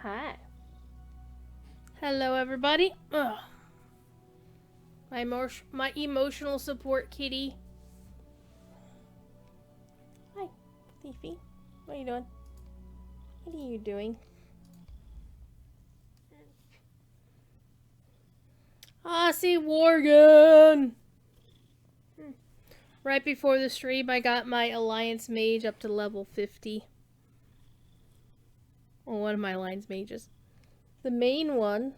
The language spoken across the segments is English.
hi. Hello, everybody. Ugh. My emotional support kitty. Hi, Leafy. What are you doing? What are you doing? Ah, see Worgen! Right before the stream, I got my Alliance Mage up to level 50. Well, one of my Alliance Mages. The main one,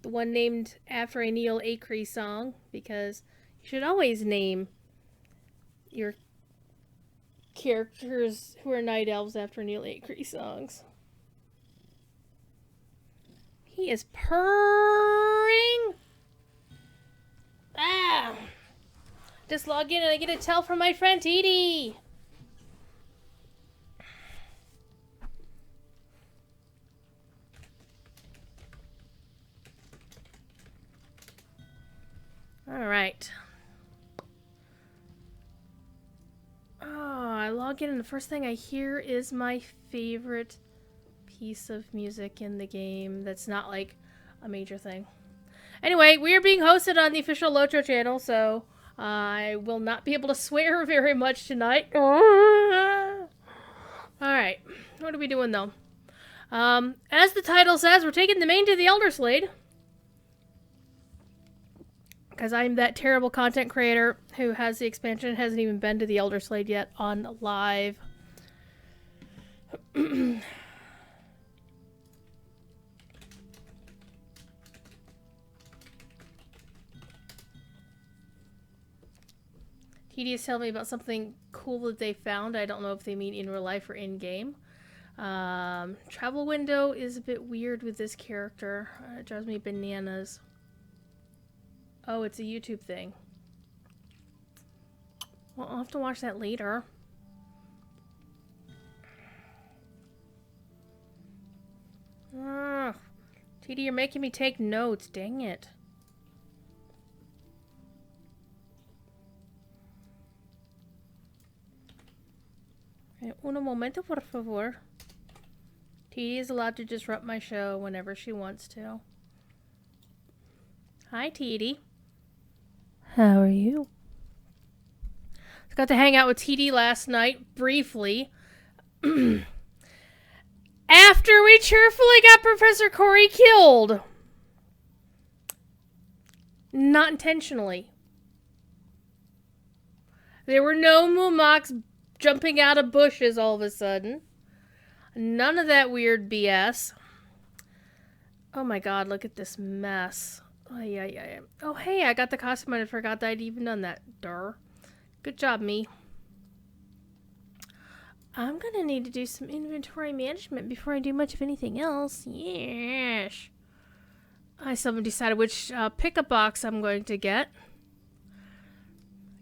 the one named after a Neil Acree song, because you should always name your characters who are night elves after Neil Acree songs. He is purring. Ah! Just log in and I get a tell from my friend Edie. Alright. Oh, I log in and the first thing I hear is my favorite piece of music in the game that's not like a major thing. Anyway, we are being hosted on the official Lotro channel, so I will not be able to swear very much tonight. Alright, what are we doing though? As the title says, we're taking the main to the Elderslade. Because I'm that terrible content creator who has the expansion and hasn't even been to the Elderslade yet on live. TD is telling me about something cool that they found. I don't know if they mean in real life or in-game. Travel window is a bit weird with this character. It drives me bananas. Oh, it's a YouTube thing. Well, I'll have to watch that later. Ugh. TD, you're making me take notes. Dang it. Un momento, por favor. TD is allowed to disrupt my show whenever she wants to. Hi, TD. How are you? I got to hang out with TD last night, briefly. After we cheerfully got Professor Corey killed. Not intentionally. There were no Moomoks jumping out of bushes all of a sudden. None of that weird BS. Oh my god, look at this mess. Oh, yeah. Oh, hey, I got the costume and I forgot that I'd even done that. Durr. Good job, me. I'm gonna need to do some inventory management before I do much of anything else. Yes. I still haven't decided which pickup box I'm going to get.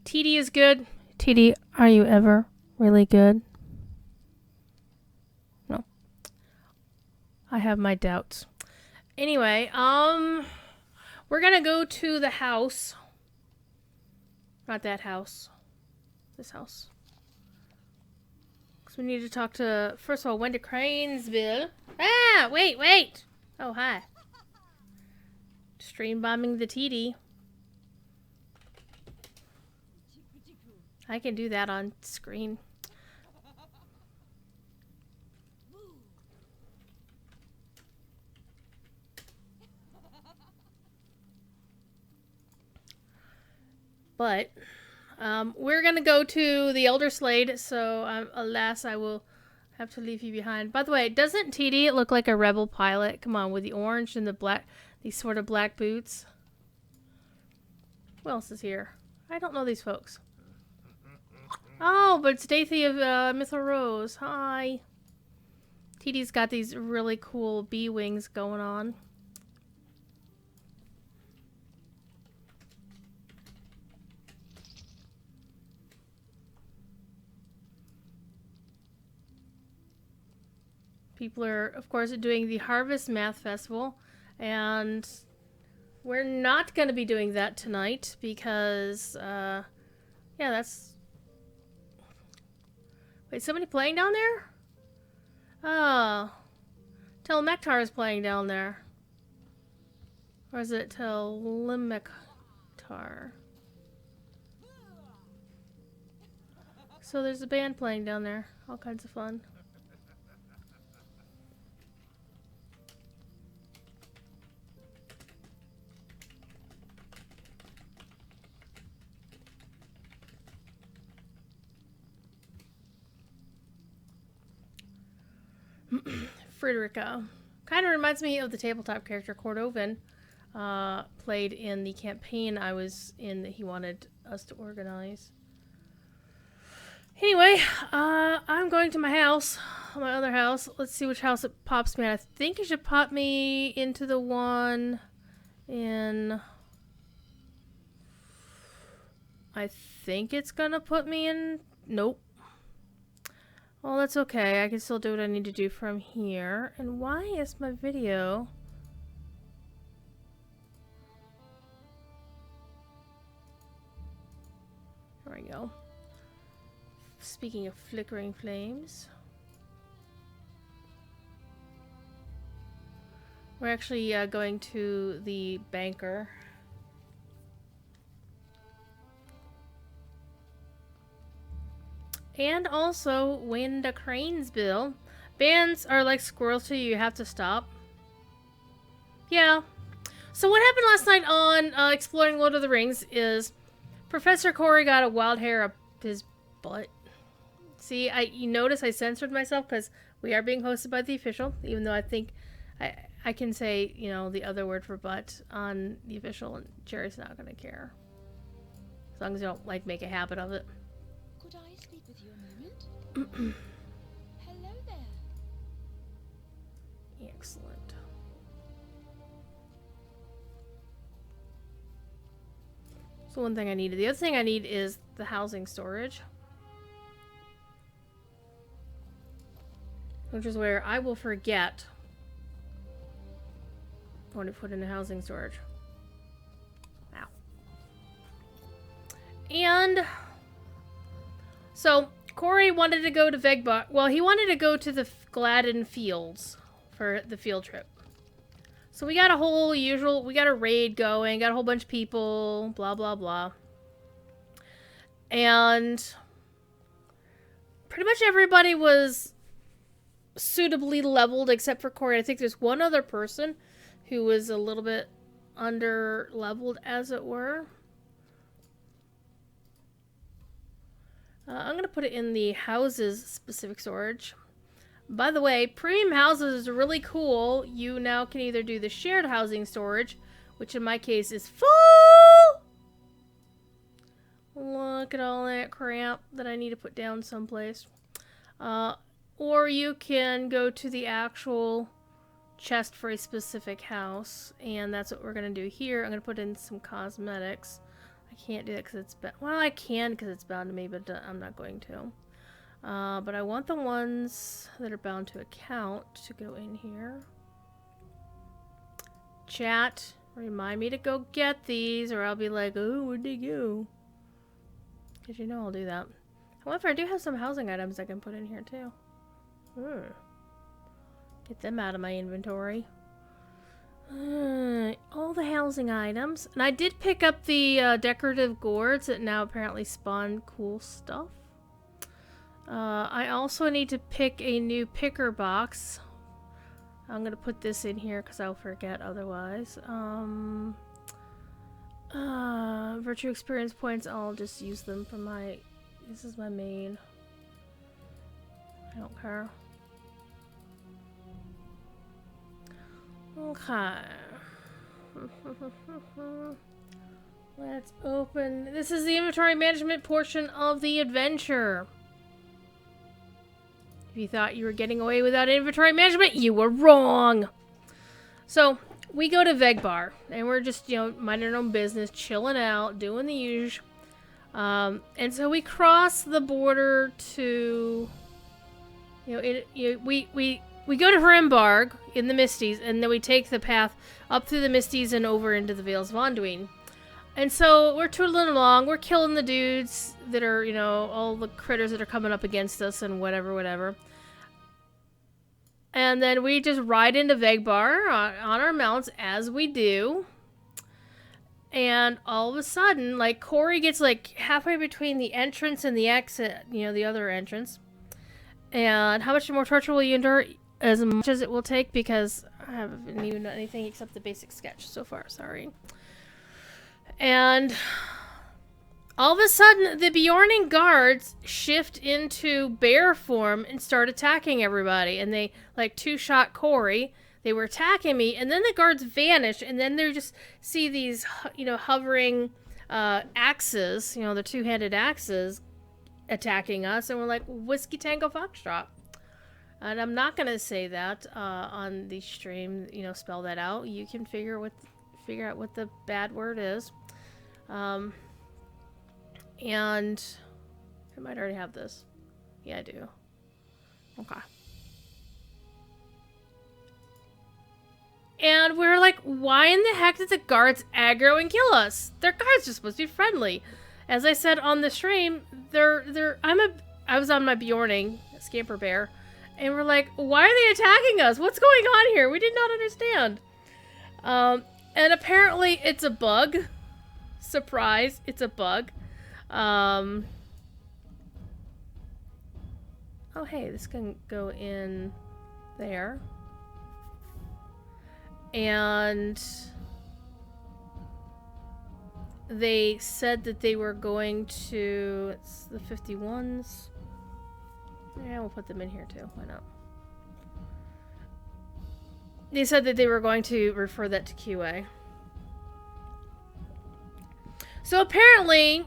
TD is good. TD, are you ever really good? No. I have my doubts. Anyway, we're gonna go to the house. Not that house. This house. Because we need to talk to, first of all, Wendy Cranesville. Ah, wait. Oh, hi. Stream bombing the TD. I can do that on screen. But we're gonna go to the Elderslade, so alas, I will have to leave you behind. By the way, doesn't TD look like a rebel pilot? Come on, with the orange and the black, these sort of black boots. Who else is here? I don't know these folks. Oh, but it's Dathy of Mythal Rose. Hi. TD's got these really cool bee wings going on. People are, of course, doing the Harvest Math Festival, and we're not going to be doing that tonight because, yeah, that's... Wait, somebody playing down there? Oh. Telemectar is playing down there. Or is it Telemectar? So there's a band playing down there. All kinds of fun. Frederica. Kind of reminds me of the tabletop character Cordovan, played in the campaign I was in that he wanted us to organize. Anyway, I'm going to my house, my other house. Let's see which house it pops me in. I think it should pop me into the one in... I think it's gonna put me in... Nope. Well, that's okay. I can still do what I need to do from here. And why is my video... There we go. Speaking of flickering flames. We're actually going to the banker. And also, Wanda Cranesville. Bands are like squirrels to you. You have to stop. Yeah. So what happened last night on Exploring Lord of the Rings is Professor Corey got a wild hair up his butt. See, you notice I censored myself because we are being hosted by the official, even though I think I can say, you know, the other word for butt on the official, and Jerry's not going to care. As long as you don't, like, make a habit of it. Could I speak with you a moment? Hello there. Excellent. So one thing I needed. The other thing I need is the housing storage. Which is where I will forget what to put in the housing storage. Ow. And so Corey wanted to go to Vegbar. Well, he wanted to go to the Gladden Fields for the field trip. So we got a whole we got a raid going, got a whole bunch of people, blah, blah, blah. And pretty much everybody was suitably leveled except for Corey. I think there's one other person who was a little bit under leveled, as it were. I'm going to put it in the houses specific storage. By the way, premium houses is really cool. You now can either do the shared housing storage, which in my case is full. Look at all that crap that I need to put down someplace. Or you can go to the actual chest for a specific house, and that's what we're going to do here. I'm going to put in some cosmetics. I can't do that because it's bound. Well, I can because it's bound to me, but I'm not going to. But I want the ones that are bound to account to go in here. Chat, remind me to go get these, or I'll be like, oh, where'd they go? Because you know I'll do that. However, I do have some housing items I can put in here too. Get them out of my inventory. All the housing items. And I did pick up the decorative gourds that now apparently spawn cool stuff. I also need to pick a new picker box. I'm going to put this in here because I'll forget otherwise. Virtue experience points, I'll just use them for my... This is my main. I don't care. Okay. Let's open. This is the inventory management portion of the adventure. If you thought you were getting away without inventory management, you were wrong. So, we go to Vegbar, and we're just, you know, minding our own business, chilling out, doing the usual. And so we cross the border to, you know, we go to Hrimbarg in the Misties, and then we take the path up through the Misties and over into the Vales of Anduin. And so we're tootling along, we're killing the dudes that are, you know, all the critters that are coming up against us and whatever. And then we just ride into Vegbar on our mounts as we do. And all of a sudden, like, Corey gets like halfway between the entrance and the exit, you know, the other entrance. And how much more torture will you endure? As much as it will take, because I haven't even done anything except the basic sketch so far. Sorry. And all of a sudden, the Bjorning guards shift into bear form and start attacking everybody. And they, like, two-shot Corey. They were attacking me, and then the guards vanish, and then they just see these, you know, hovering axes, you know, the two-handed axes attacking us, and we're like, Whiskey Tango Foxtrot. And I'm not going to say that on the stream, you know, spell that out. You can figure out what the bad word is. And I might already have this. Yeah, I do. Okay. And we're like, why in the heck did the guards aggro and kill us? Their guards are supposed to be friendly. As I said on the stream, I was on my Bjorning, Scamper Bear, and we're like, why are they attacking us? What's going on here? We did not understand. And apparently it's a bug. Surprise, it's a bug. Oh hey, this can go in there. And they said that they were going to, it's the 51s. Yeah, we'll put them in here too. Why not? They said that they were going to refer that to QA. So apparently,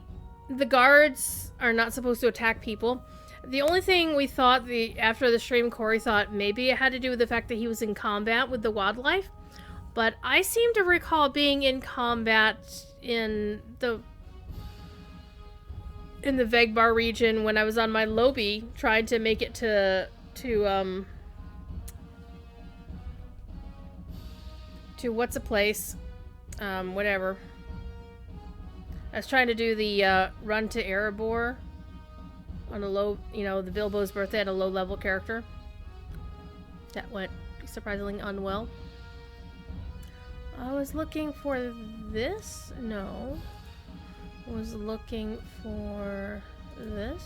the guards are not supposed to attack people. The only thing we thought, after the stream, Corey thought maybe it had to do with the fact that he was in combat with the wildlife. But I seem to recall being in combat in the Vegbar region when I was on my Lobi trying to make it to what's a place, whatever. I was trying to do the run to Erebor on a low, you know, the Bilbo's birthday at a low level character. That went surprisingly unwell. I was looking for this? No. I was looking for this.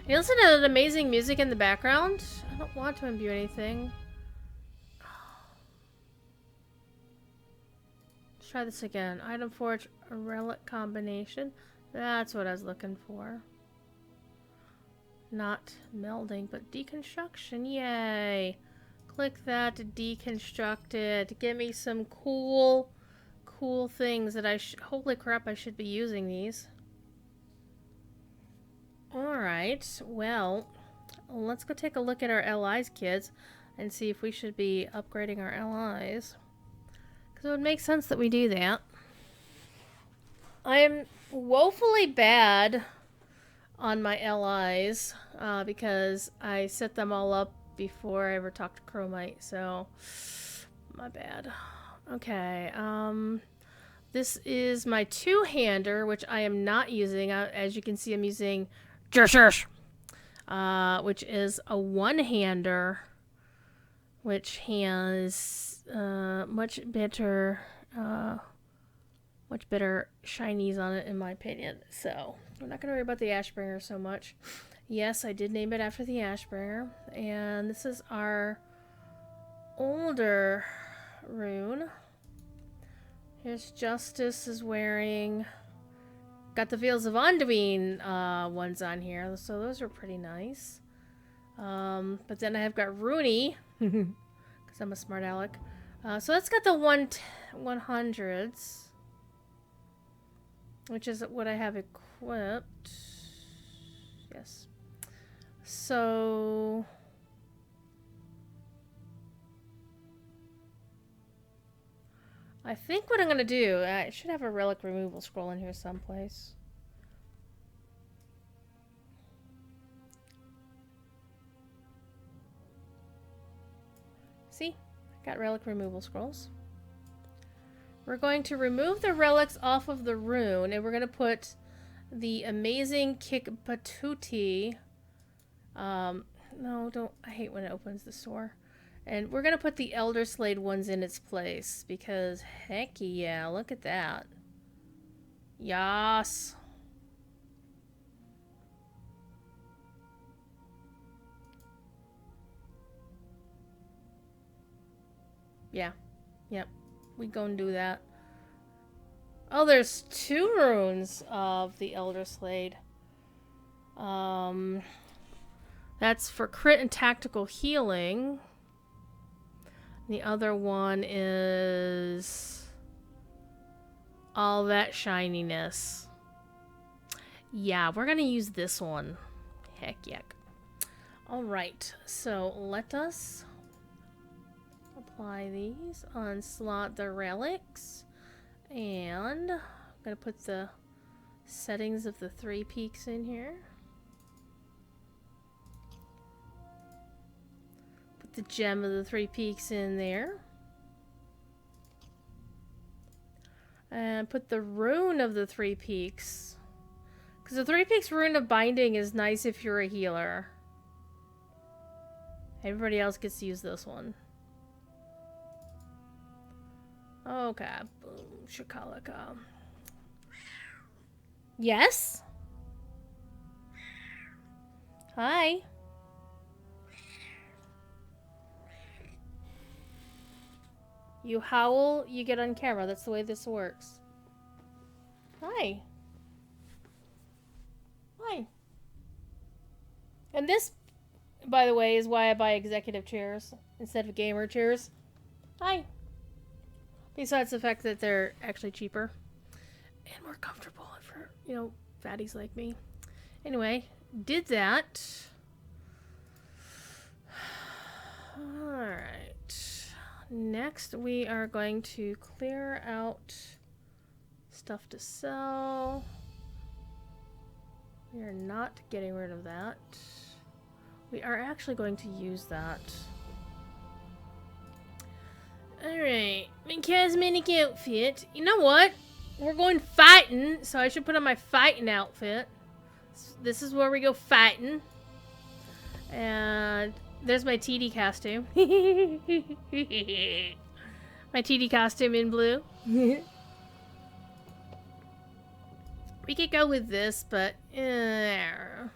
You listen to that amazing music in the background? I don't want to imbue anything. Let's try this again. Item forge, a relic combination. That's what I was looking for. Not melding, but deconstruction. Yay! Click that to deconstruct it. Give me some cool things that holy crap, I should be using these. Alright, well, let's go take a look at our LIs, kids, and see if we should be upgrading our LIs. Because it would make sense that we do that. I am woefully bad on my LIs because I set them all up before I ever talked to Chromite, so my bad. Okay, this is my two-hander, which I am not using. As you can see, I'm using which is a one-hander, which has much better shinies on it, in my opinion. So we're not going to worry about the Ashbringer so much. Yes, I did name it after the Ashbringer. And this is our older rune. Here's Justice is wearing... Got the Veils of Anduin ones on here. So those are pretty nice. But then I have got Rooney. Because I'm a smart aleck. So that's got the 100s. Which is what I have equipped. Yes. So... I think what I'm going to do... I should have a relic removal scroll in here someplace. See? I got relic removal scrolls. We're going to remove the relics off of the rune, and we're going to put the amazing Kikpatuti. No, don't. I hate when it opens the store. And we're going to put the Elderslade ones in its place because heck yeah, look at that. Yas. Yeah. Yep. We gonna do that. Oh, there's 2 runes of the Elderslade. That's for crit and tactical healing. The other one is all that shininess. Yeah, we're gonna use this one. Heck yuck. Alright, so let us apply these, unslot the relics, and I'm gonna put the settings of the 3 peaks in here. Put the gem of the 3 peaks in there. And put the rune of the 3 peaks. Because the 3 peaks rune of binding is nice if you're a healer. Everybody else gets to use this one. Okay, boom, shakalaka. Yes? Hi. You howl, you get on camera. That's the way this works. Hi. Hi. And this, by the way, is why I buy executive chairs instead of gamer chairs. Hi. Besides the fact that they're actually cheaper and more comfortable for, you know, fatties like me. Anyway, did that. Alright. Next, we are going to clear out stuff to sell. We are not getting rid of that. We are actually going to use that. Alright, my cosmetic outfit. You know what? We're going fighting, so I should put on my fighting outfit. This is where we go fighting. And there's my TD costume. My TD costume in blue. We could go with this, but I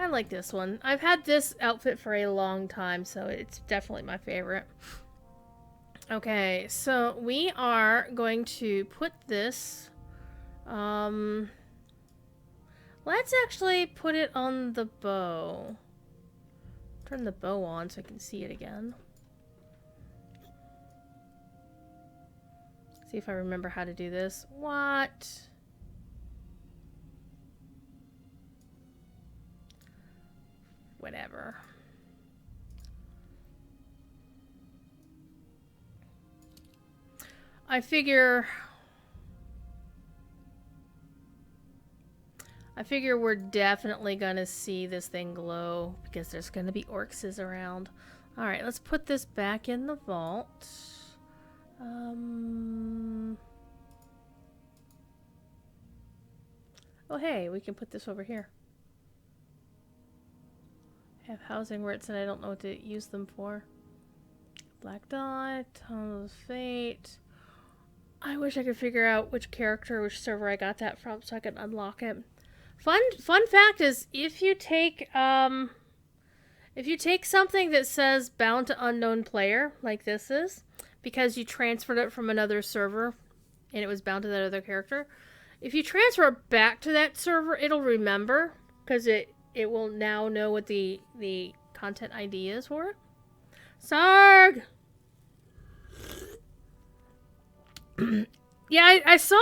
like this one. I've had this outfit for a long time, so it's definitely my favorite. Okay, so we are going to put this, let's actually put it on the bow. Turn the bow on so I can see it again. See if I remember how to do this. What? Whatever. I figure we're definitely gonna see this thing glow because there's gonna be orcs around. Alright, let's put this back in the vault. Oh hey, we can put this over here. I have housing where it said I don't know what to use them for. Black dot, Tunnel of Fate. I wish I could figure out which character, which server I got that from so I can unlock it. Fun fact is if you take something that says bound to unknown player, like this is, because you transferred it from another server and it was bound to that other character, if you transfer it back to that server, it'll remember because it will now know what the content ID is for it. Sarg! Yeah, I saw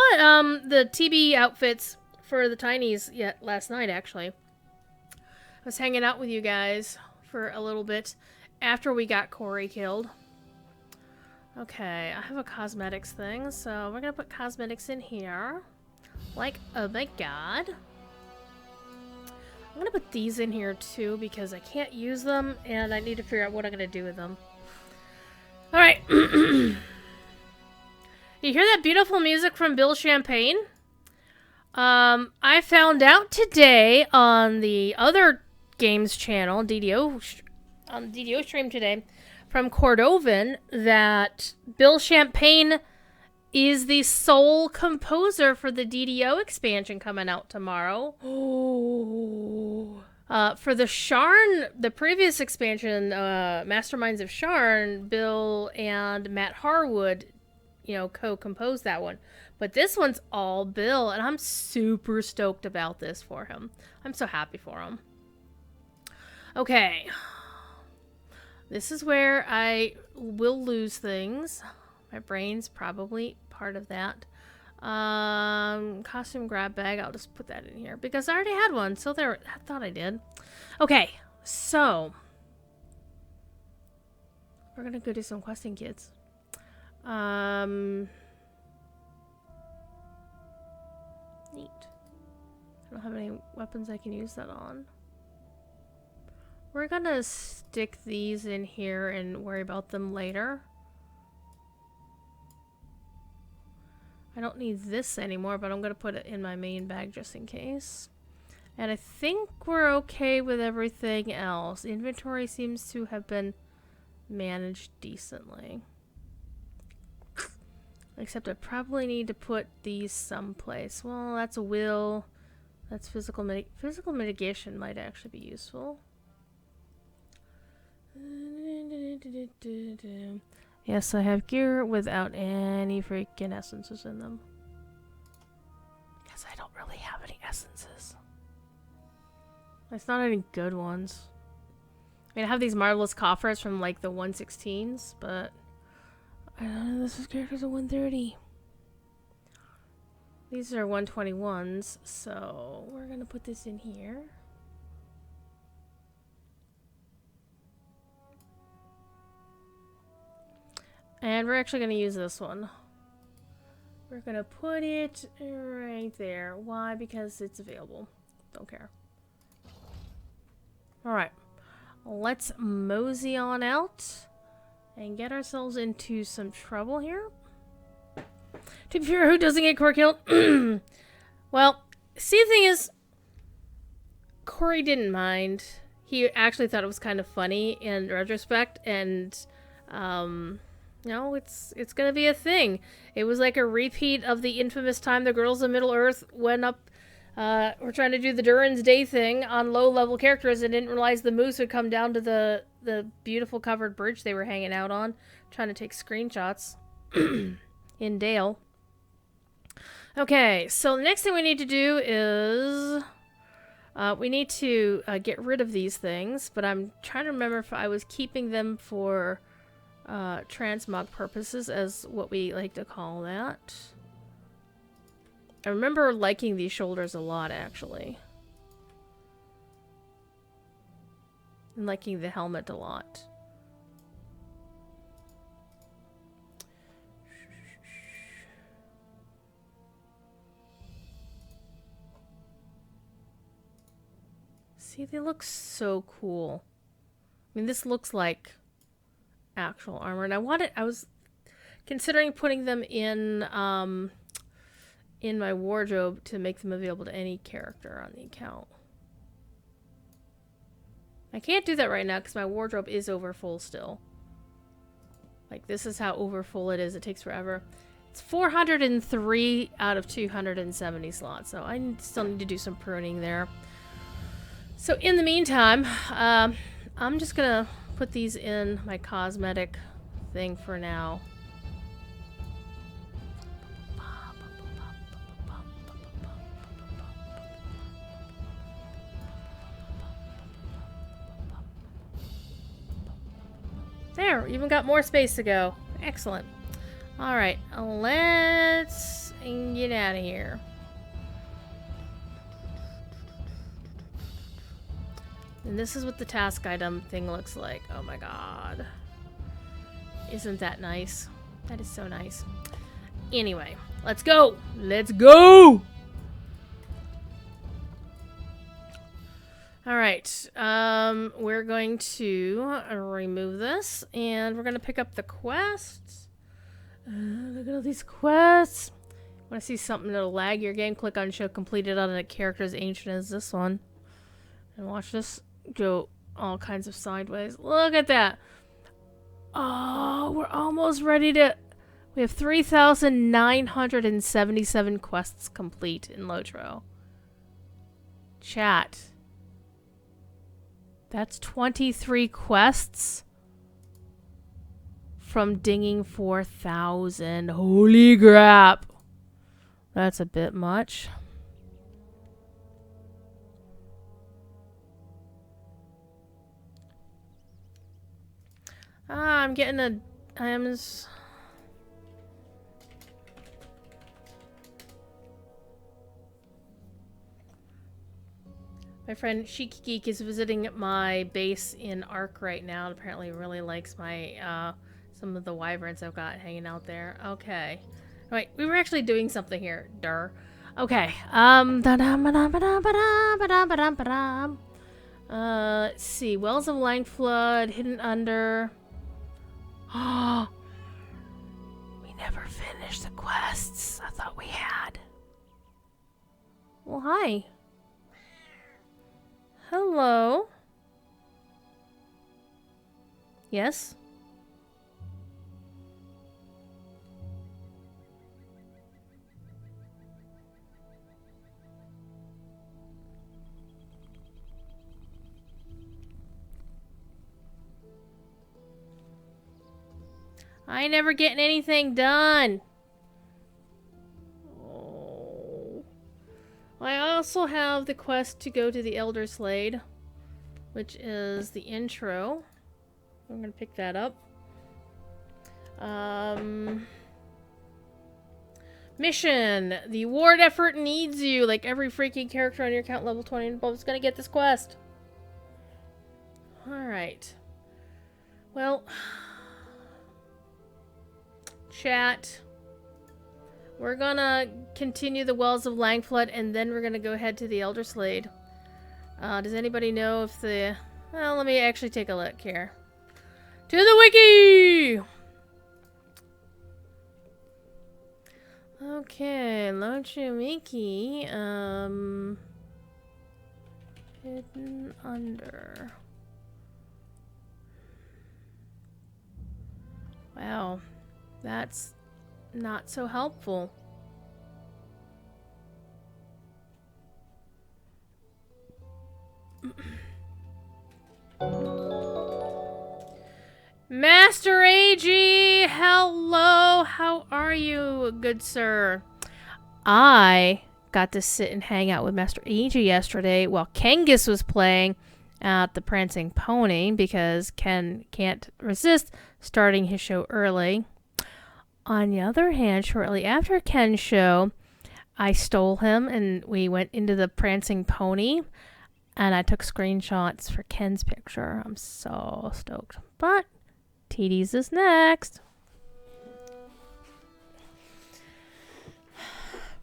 the TB outfits for the Tinies last night, actually. I was hanging out with you guys for a little bit after we got Corey killed. Okay, I have a cosmetics thing, so we're gonna put cosmetics in here. Like, oh my god. I'm gonna put these in here too because I can't use them and I need to figure out what I'm gonna do with them. Alright. You hear that beautiful music from Bill Champagne? I found out today on the other games channel, DDO, on the DDO stream today, from Cordovan that Bill Champagne is the sole composer for the DDO expansion coming out tomorrow. Oh. For the Sharn, the previous expansion, Masterminds of Sharn, Bill and Matt Harwood, co-composed that one. But this one's all Bill, and I'm super stoked about this for him. I'm so happy for him. Okay. This is where I will lose things. My brain's probably part of that. Costume grab bag. I'll just put that in here because I already had one. So there, I thought I did. Okay, so we're gonna go do some questing, kids. Neat. I don't have any weapons I can use that on. We're gonna stick these in here and worry about them later. I don't need this anymore, but I'm going to put it in my main bag just in case. And I think we're okay with everything else. Inventory seems to have been managed decently. Except I probably need to put these someplace. Well, that's a will. That's physical mitigation might actually be useful. Yes, I have gear without any freaking essences in them. Because I don't really have any essences. It's not any good ones. I mean, I have these marvelous coffers from like the 116s, but I don't know, this is characters at 130. These are 121s, so we're gonna put this in here. And we're actually going to use this one. We're going to put it right there. Why? Because it's available. Don't care. Alright. Let's mosey on out and get ourselves into some trouble here. To be fair, who doesn't get core killed? Well, see, the thing is, Corey didn't mind. He actually thought it was kind of funny in retrospect, and no, it's gonna be a thing. It was like a repeat of the infamous time the girls of Middle-earth went up, were trying to do the Durin's Day thing on low-level characters and didn't realize the moose would come down to the beautiful covered bridge they were hanging out on, trying to take screenshots in Dale. Okay, so the next thing we need to do is we need to get rid of these things, but I'm trying to remember if I was keeping them for transmog purposes, as what we like to call that. I remember liking these shoulders a lot, actually. And liking the helmet a lot. See, they look so cool. I mean, this looks like actual armor, and I was considering putting them in my wardrobe to make them available to any character on the account. I can't do that right now because my wardrobe is over full still. Like, this is how over full it is. It takes forever. It's 403 out of 270 slots, so I still need to do some pruning there. So in the meantime, I'm just gonna put these in my cosmetic thing for now. There, even got more space to go. Excellent. Alright, let's get out of here. And this is what the task item thing looks like. Oh my god. Isn't that nice? That is so nice. Anyway, let's go! Let's go! Alright, we're going to remove this, and we're going to pick up the quests. Look at all these quests. Want to see something that'll lag your game? Click on show completed on a character as ancient as this one. And watch this go all kinds of sideways. Look at that. Oh, we're almost ready to... We have 3,977 quests complete in Lotro. Chat. That's 23 quests from dinging 4,000. Holy crap. That's a bit much. Ah, I'm getting a... My friend Chic Geek is visiting my base in Ark right now, and apparently really likes my, some of the wyverns I've got hanging out there. Okay. Right, we were actually doing something here. Durr. Okay. Let's see. Wells of Langflood, Hidden Under. Oh, we never finished the quests. I thought we had. Well, hi. Hello. Yes? I ain't never getting anything done. Oh. I also have the quest to go to the Elderslade, which is the intro. I'm gonna pick that up. Mission. The ward effort needs you. Like every freaking character on your account level 20 and above is gonna get this quest. Alright. Well... Chat. We're gonna continue the Wells of Langflood, and then we're gonna go ahead to the Elderslade. Does anybody know if the... Well, let me actually take a look here. To the wiki! Okay, Lochu Wiki. Hidden Under. Wow. That's not so helpful. Master AG, hello. How are you, good sir? I got to sit and hang out with Master AG yesterday while Kengus was playing at the Prancing Pony because Ken can't resist starting his show early. On the other hand, shortly after Ken's show, I stole him and we went into the Prancing Pony and I took screenshots for Ken's picture. I'm so stoked. But TD's is next.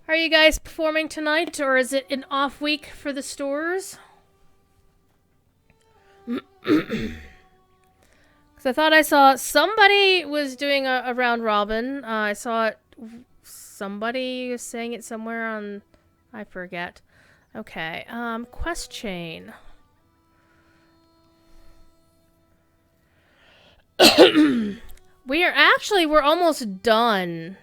Are you guys performing tonight, or is it an off week for the stores? I thought I saw somebody was doing a round robin. I saw it. Somebody was saying it somewhere on... I forget. Okay. Quest chain. We're almost done.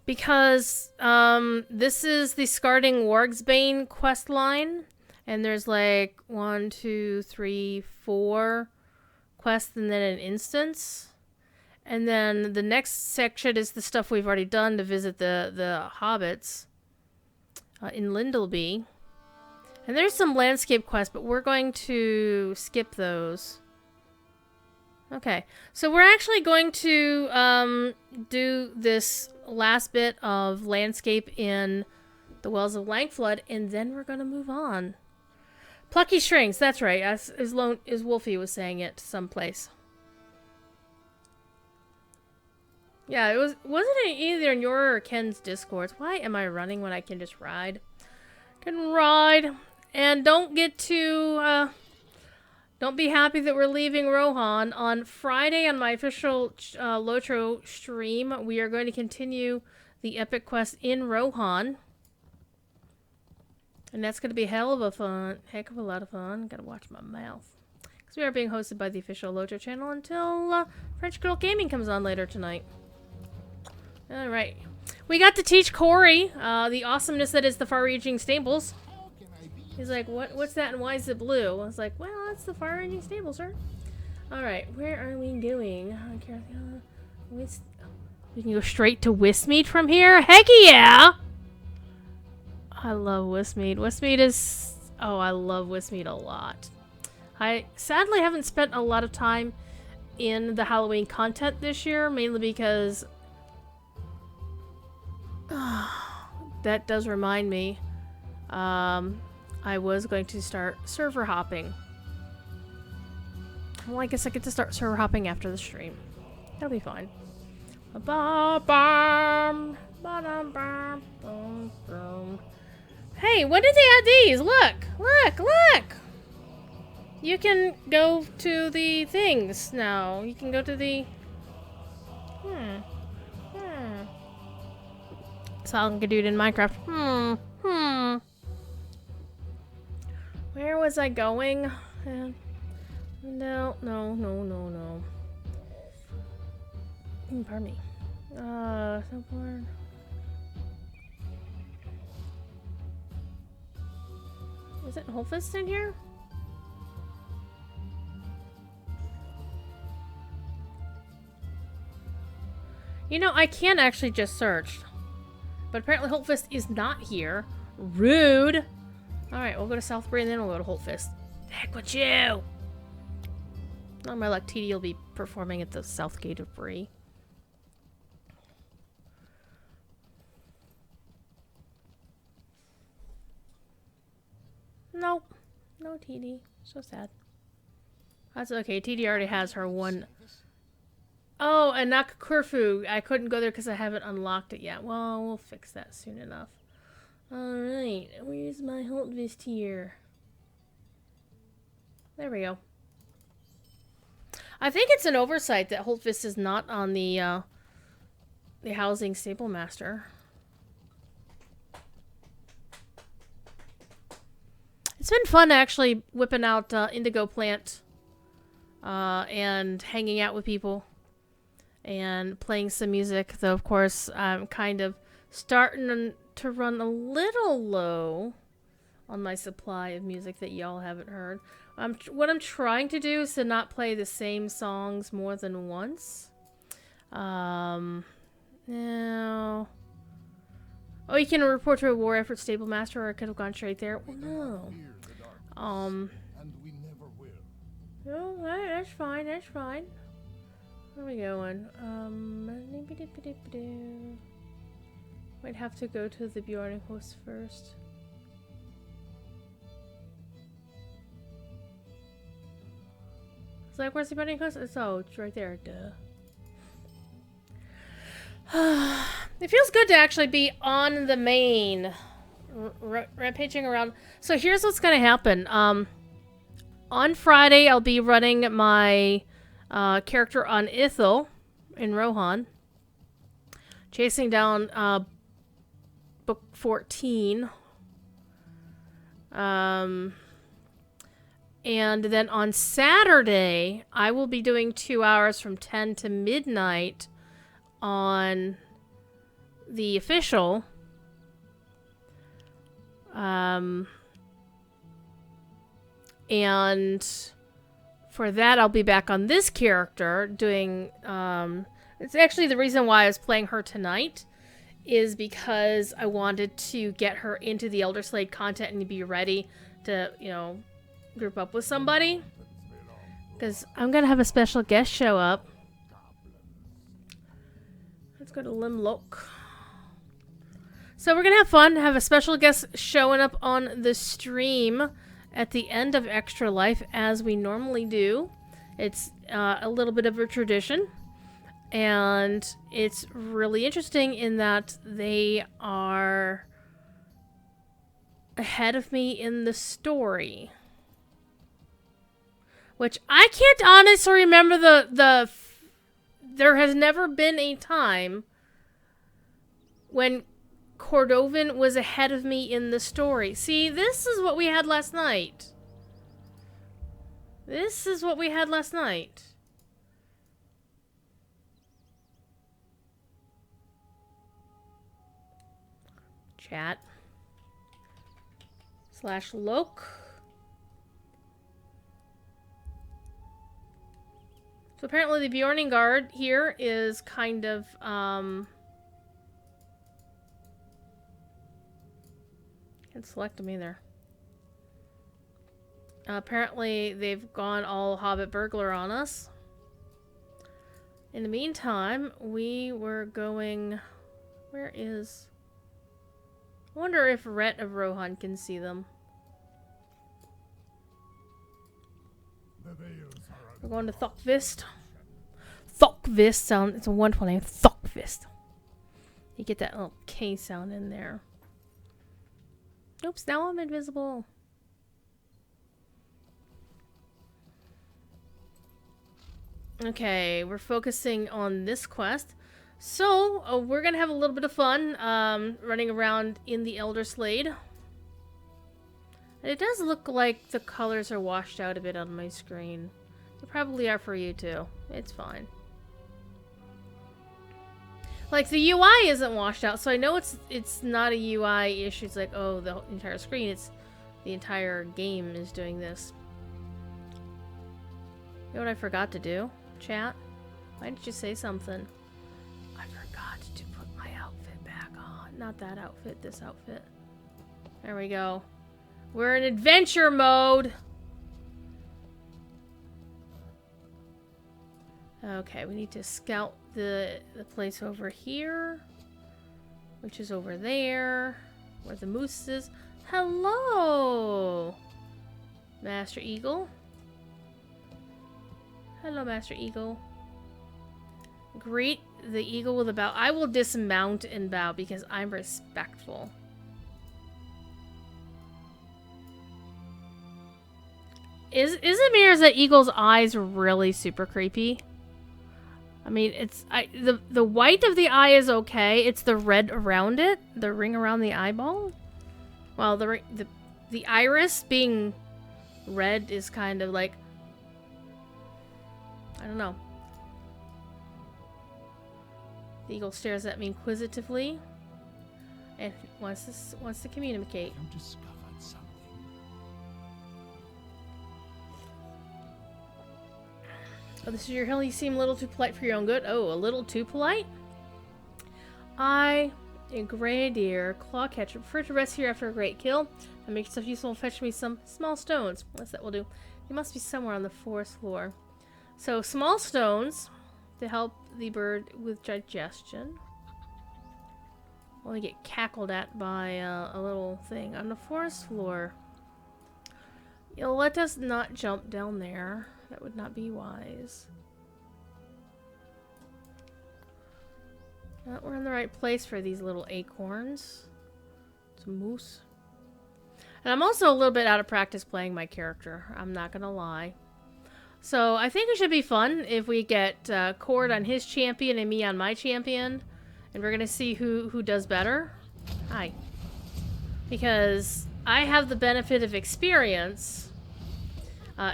Because this is the Scarding Wargsbane quest line, and there's like 1, 2, 3, 4 quests, and then an instance, and then the next section is the stuff we've already done to visit the hobbits in Lindleby, and there's some landscape quests, but we're going to skip those. Okay, so we're actually going to do this last bit of landscape in the Wells of Langflood, and then we're going to move on. Plucky Strings, that's right, as Wolfie was saying it someplace. Yeah, wasn't it either in your or Ken's Discords? Why am I running when I can just ride? Can ride, and don't get too... Don't be happy that we're leaving Rohan. On Friday, on my official Lotro stream, we are going to continue the epic quest in Rohan. And that's going to be heck of a lot of fun. Gotta watch my mouth. Because we are being hosted by the official Lojo channel until French Girl Gaming comes on later tonight. Alright. We got to teach Corey the awesomeness that is the far-reaching stables. He's like, what's that and why is it blue? I was like, well, that's the far-reaching stable, sir. Alright, where are we going? We can go straight to Westmead from here? Heck yeah! I love Westmead. Westmead is... Oh, I love Westmead a lot. I sadly haven't spent a lot of time in the Halloween content this year, mainly because... that does remind me. I was going to start server hopping. Well, I guess I get to start server hopping after the stream. That'll be fine. Hey, when did they add these? Look! Look! Look! You can go to the things now. You can go to the... That's all I can do it in Minecraft. Where was I going? No. Pardon me. So bored. Is it Holfist in here? You know, I can actually just search. But apparently Holtfist is not here. Rude! Alright, we'll go to Southbury and then we'll go to Holtfist. Heck with you! On my luck, TD will be performing at the South Gate of Bree. Nope. No TD. So sad. That's okay. TD already has her one... Oh, and Nakakurfu. I couldn't go there because I haven't unlocked it yet. Well, we'll fix that soon enough. Alright. Where's my Holtvist here? There we go. I think it's an oversight that Holtvist is not on the housing stable master. It's been fun actually whipping out Indigo Plant and hanging out with people and playing some music. Though, of course, I'm kind of starting to run a little low on my supply of music that y'all haven't heard. What I'm trying to do is to not play the same songs more than once. Now... Oh, you can report to a war effort stable master, or I could have gone straight there. Well, no. No, that's fine, that's fine. Where are we going? Might have to go to the Bjorn host first. It's like, where's the Bjorn host? It's right there, duh. It feels good to actually be on the main, rampaging around. So here's what's gonna happen. On Friday, I'll be running my character on Ithil in Rohan, chasing down book 14. And then on Saturday, I will be doing 2 hours from 10 to midnight on the official. And for that, I'll be back on this character doing, it's actually the reason why I was playing her tonight is because I wanted to get her into the Elderslade content and be ready to, you know, group up with somebody. Because I'm going to have a special guest show up. Let's go to Limlock. So we're going to have fun, have a special guest showing up on the stream at the end of Extra Life, as we normally do. It's a little bit of a tradition. And it's really interesting in that they are ahead of me in the story. Which I can't honestly remember there has never been a time when Cordovan was ahead of me in the story. See, this is what we had last night. This is what we had last night. Chat. /Loke. So apparently the Bjorning Guard here is kind of, can't select them either. Apparently they've gone all Hobbit burglar on us. In the meantime, we were going... Where is... I wonder if Rhett of Rohan can see them. We're going to Thokvist. Thokvist sound. It's a wonderful name. Thokvist. You get that little K sound in there. Oops, now I'm invisible. Okay, we're focusing on this quest. So, we're gonna have a little bit of fun running around in the Elderslade. And it does look like the colors are washed out a bit on my screen. They probably are for you too. It's fine. Like, the UI isn't washed out, so I know it's not a UI issue. It's like, oh, the entire screen. It's the entire game is doing this. You know what I forgot to do? Chat? Why didn't you say something? I forgot to put my outfit back on. Not that outfit, this outfit. There we go. We're in adventure mode! Okay, we need to scout the place over here. Which is over there. Where the moose is. Hello! Master Eagle. Hello, Master Eagle. Greet the eagle with a bow. I will dismount and bow because I'm respectful. Is it me or is that eagle's eyes really super creepy? I mean, it's the white of the eye is okay. It's the red around it, the ring around the eyeball. Well, the iris being red is kind of like, I don't know. The eagle stares at me inquisitively and wants to communicate. You discovered something. Oh, this is your hill. You seem a little too polite for your own good. Oh, a little too polite? I, a gray deer, claw catcher, prefer to rest here after a great kill. That makes stuff useful. Fetch me some small stones. What's that will do? They must be somewhere on the forest floor. So, small stones to help the bird with digestion. Only get cackled at by a little thing on the forest floor. You'll let us not jump down there. That would not be wise. We're in the right place for these little acorns. It's a moose. And I'm also a little bit out of practice playing my character. I'm not gonna lie. So I think it should be fun if we get Cord on his champion and me on my champion. And we're gonna see who does better. Hi. Because I have the benefit of experience.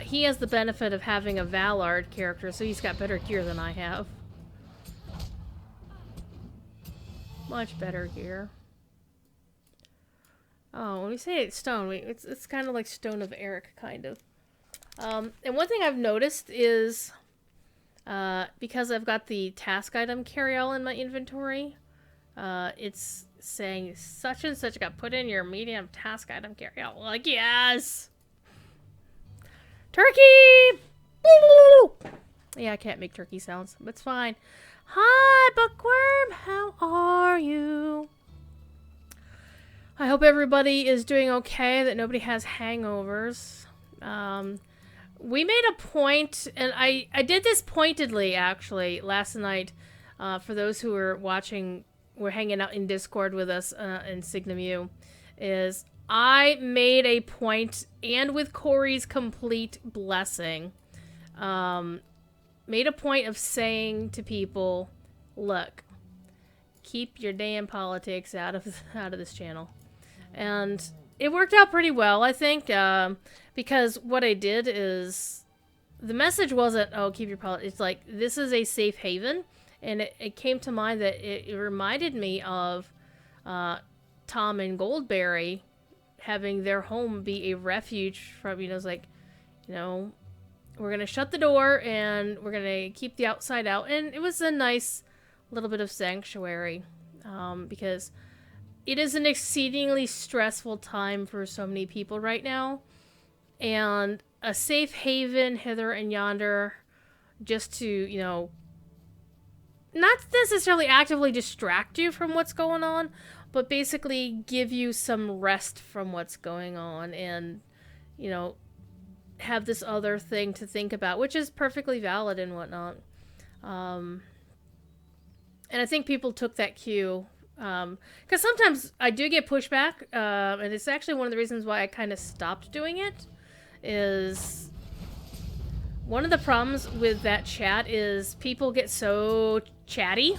He has the benefit of having a Vallard character, so he's got better gear than I have. Much better gear. Oh, when we say it's stone, it's kind of like Stone of Eric, kind of. And one thing I've noticed is, because I've got the task item carry-all in my inventory, it's saying such and such got put in your medium task item carry-all. Like, yes! Turkey! Yeah, I can't make turkey sounds, but it's fine. Hi, Bookworm! How are you? I hope everybody is doing okay, that nobody has hangovers. We made a point, and I did this pointedly, actually, last night, for those who were watching, were hanging out in Discord with us in Signum U, is I made a point, and with Corey's complete blessing, made a point of saying to people, look, keep your damn politics out of this channel. And it worked out pretty well, I think, because what I did is the message wasn't, oh, keep your politics. It's like, this is a safe haven. And it came to mind that it reminded me of Tom and Goldberry having their home be a refuge from, it's like, we're going to shut the door and we're going to keep the outside out. And it was a nice little bit of sanctuary because it is an exceedingly stressful time for so many people right now. And a safe haven hither and yonder just to, not necessarily actively distract you from what's going on, but basically give you some rest from what's going on and, have this other thing to think about, which is perfectly valid and whatnot. And I think people took that cue. Because sometimes I do get pushback, and it's actually one of the reasons why I kind of stopped doing it, is one of the problems with that chat is people get so chatty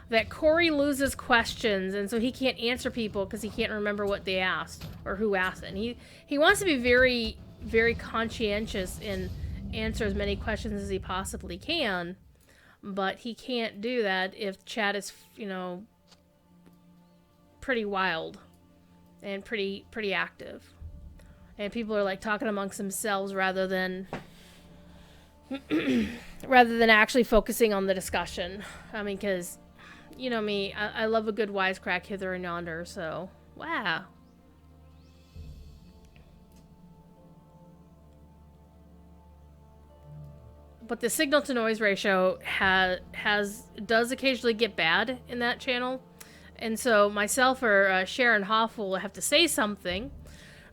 that Corey loses questions, and so he can't answer people because he can't remember what they asked or who asked it. And he wants to be very, very conscientious and answer as many questions as he possibly can, but he can't do that if chat is, pretty wild and pretty active. And people are like talking amongst themselves rather than actually focusing on the discussion. I mean, because, me, I love a good wisecrack hither and yonder, so, wow. But the signal to noise ratio does occasionally get bad in that channel. And so myself or Sharon Hoff will have to say something.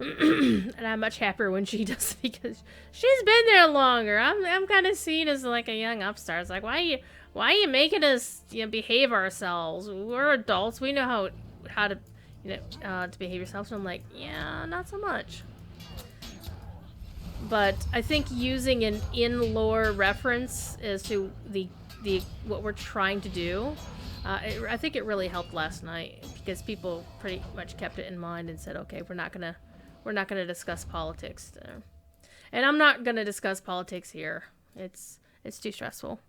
And I'm much happier when she does because she's been there longer. I'm kind of seen as like a young upstart. It's like, why are you making us behave ourselves? We're adults. We know how to to behave yourself. So I'm like, yeah, not so much. But I think using an in-lore reference as to the what we're trying to do, I think it really helped last night because people pretty much kept it in mind and said, okay, we're not gonna discuss politics, and I'm not gonna discuss politics here. It's too stressful.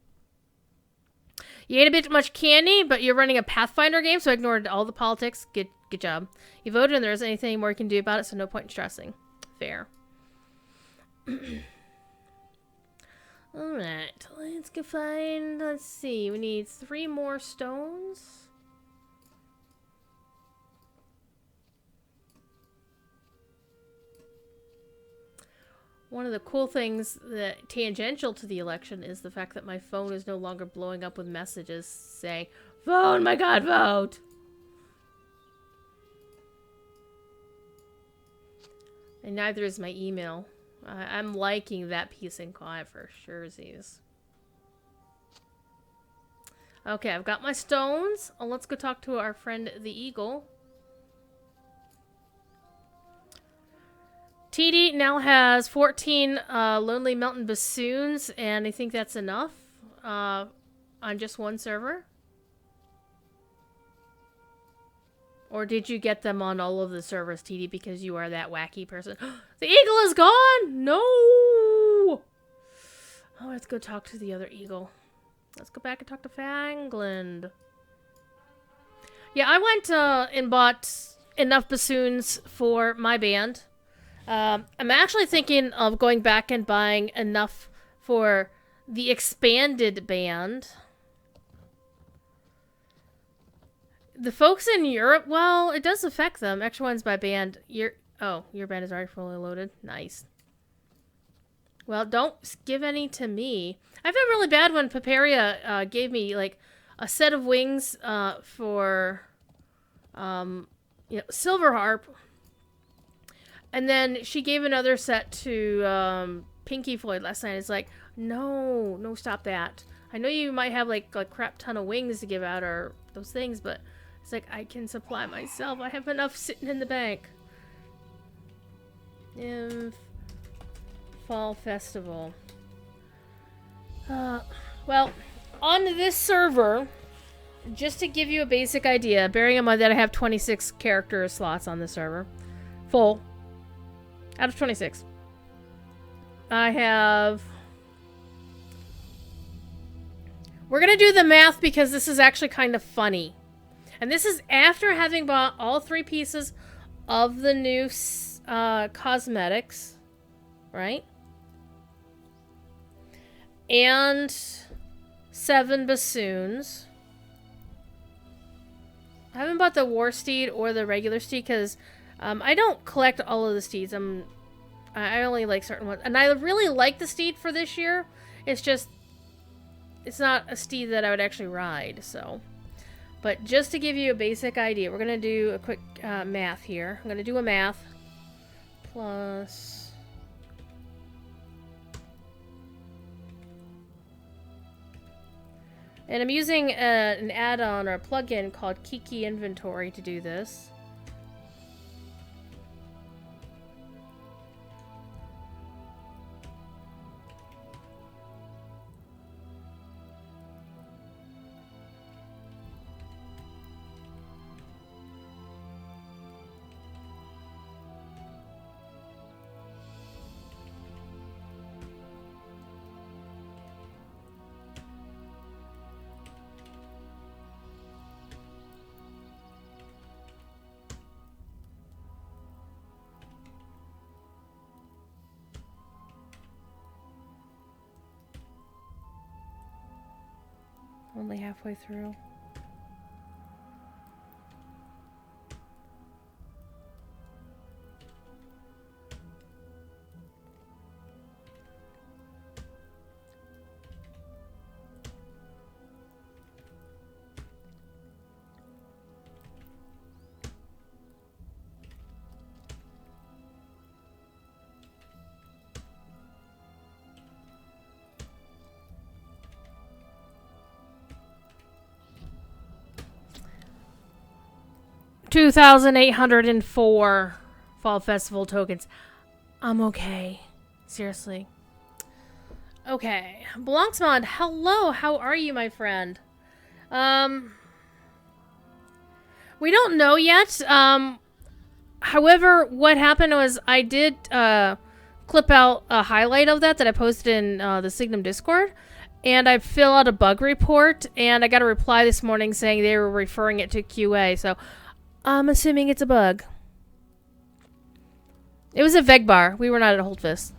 You ate a bit much candy, but you're running a Pathfinder game, so I ignored all the politics. Good job. You voted, and there isn't anything more you can do about it, so no point in stressing. Fair. Alright, let's go find, let's see, we need 3 more stones. One of the cool things that tangential to the election is the fact that my phone is no longer blowing up with messages saying, "Vote, my God, vote!" And neither is my email. I'm liking that peace and quiet for surezies. Okay, I've got my stones. Oh, let's go talk to our friend the eagle. TD now has 14 Lonely Mountain Bassoons, and I think that's enough on just one server. Or did you get them on all of the servers, TD, because you are that wacky person? The eagle is gone! No! Oh, let's go talk to the other eagle. Let's go back and talk to Fangland. Yeah, I went and bought enough bassoons for my band. I'm actually thinking of going back and buying enough for the expanded band. The folks in Europe, well, it does affect them. Extra ones by band. Your band is already fully loaded. Nice. Well, don't give any to me. I felt really bad when Paparia gave me like a set of wings for Silver Harp, and then she gave another set to Pinky Floyd last night. It's like, no, stop that. I know you might have like a crap ton of wings to give out or those things, but it's like, I can supply myself. I have enough sitting in the bank. Fall Festival. Well, on this server, just to give you a basic idea, bearing in mind that I have 26 character slots on the server. Full. Out of 26. I have... We're going to do the math because this is actually kind of funny. And this is after having bought all 3 pieces of the new cosmetics. Right? And 7 bassoons. I haven't bought the war steed or the regular steed because I don't collect all of the steeds. I only like certain ones. And I really like the steed for this year. It's just, it's not a steed that I would actually ride, so. But just to give you a basic idea, we're going to do a quick math here. I'm going to do a math. Plus... And I'm using an add-on or a plugin called Kiki Inventory to do this. Only halfway through. $2,804 Fall Festival tokens. I'm okay. Seriously. Okay. Blancsmond, hello. How are you, my friend? We don't know yet. However, what happened was I did clip out a highlight of that I posted in the Signum Discord. And I fill out a bug report. And I got a reply this morning saying they were referring it to QA. So... I'm assuming it's a bug. It was a Vegbar. We were not at Holdfist.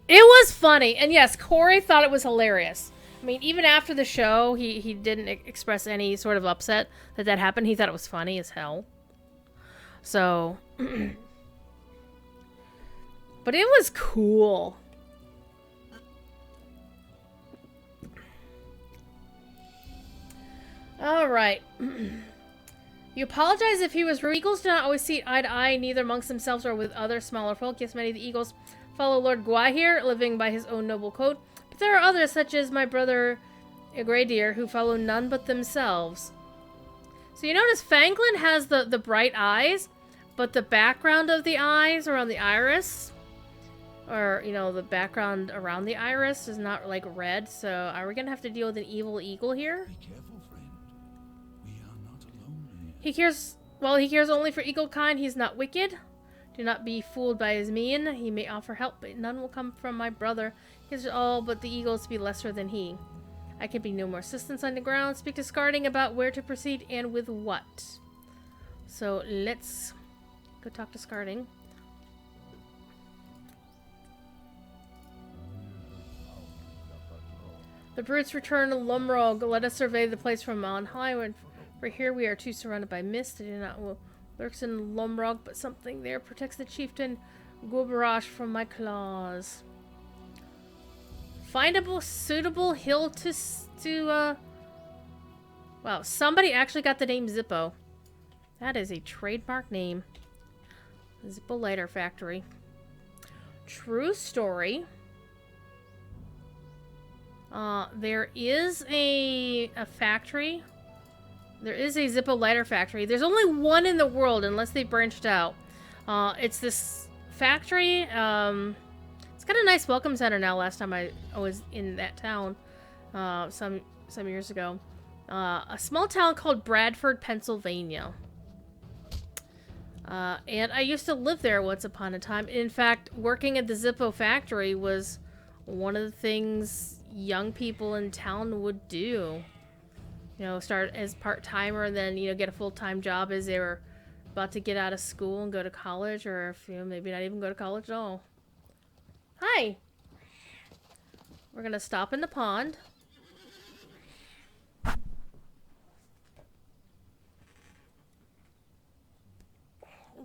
It was funny. And yes, Corey thought it was hilarious. I mean, even after the show, he didn't express any sort of upset that happened. He thought it was funny as hell. So. But it was cool. Alright. You apologize if he was rude. Eagles do not always see eye to eye, neither amongst themselves or with other smaller folk. Yes, many of the eagles follow Lord Gwahir, living by his own noble code. But there are others, such as my brother Greydeer, who follow none but themselves. So you notice Fanglin has the bright eyes, but the background of the eyes around the iris, or, you know, the background around the iris is not, like, red. So are we going to have to deal with an evil eagle here? Be careful. He cares, well, he cares only for eagle kind. He's not wicked. Do not be fooled by his mien. He may offer help, but none will come from my brother. He is all but the eagles to be lesser than he. I can be no more assistance on the ground. Speak to Scarding about where to proceed and with what. So let's go talk to Scarding. The brutes return to Lumrog. Let us survey the place from on high. For here we are too surrounded by mist. I do not know lurks in Lumrog, but something there protects the chieftain Gubarash from my claws. Find a suitable hill to Wow, somebody actually got the name Zippo. That is a trademark name. Zippo Lighter Factory. True story. There is a factory. There is a Zippo lighter factory. There's only one in the world, unless they branched out. It's this factory. It's kind got a nice welcome center now. Last time I was in that town, some years ago, a small town called Bradford, Pennsylvania. And I used to live there once upon a time. In fact, working at the Zippo factory was one of the things young people in town would do. You know, start as part-timer and then, you know, get a full-time job as they were about to get out of school and go to college, or if, you know, maybe not even go to college at all. Hi! We're gonna stop in the pond.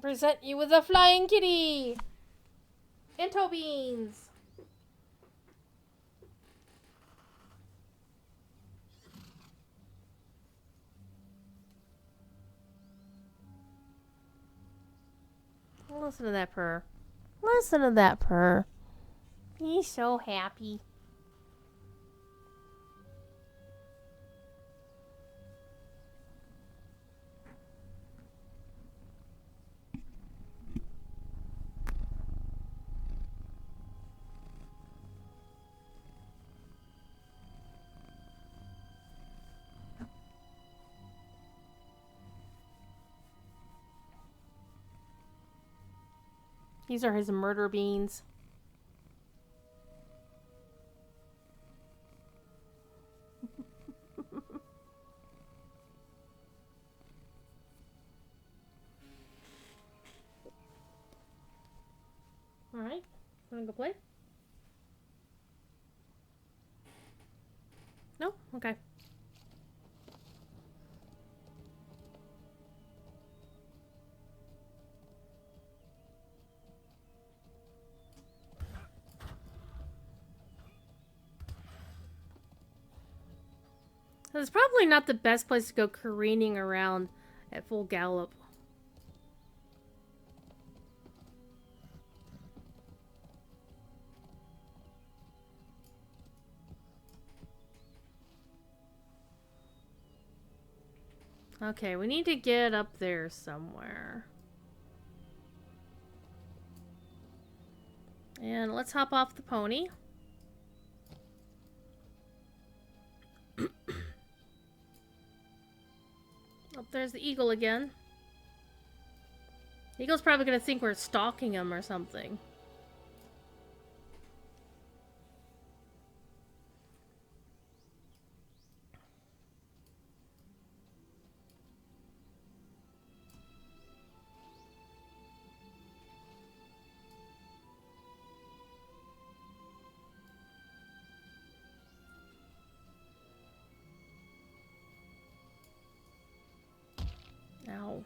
Present you with a flying kitty! And toe beans! Listen to that purr. Listen to that purr. He's so happy. These are his murder beans. Alright, wanna go play? No? Okay. It's probably not the best place to go careening around at full gallop. Okay, we need to get up there somewhere. And let's hop off the pony. Oh, there's the eagle again. The eagle's probably gonna think we're stalking him or something. Ow.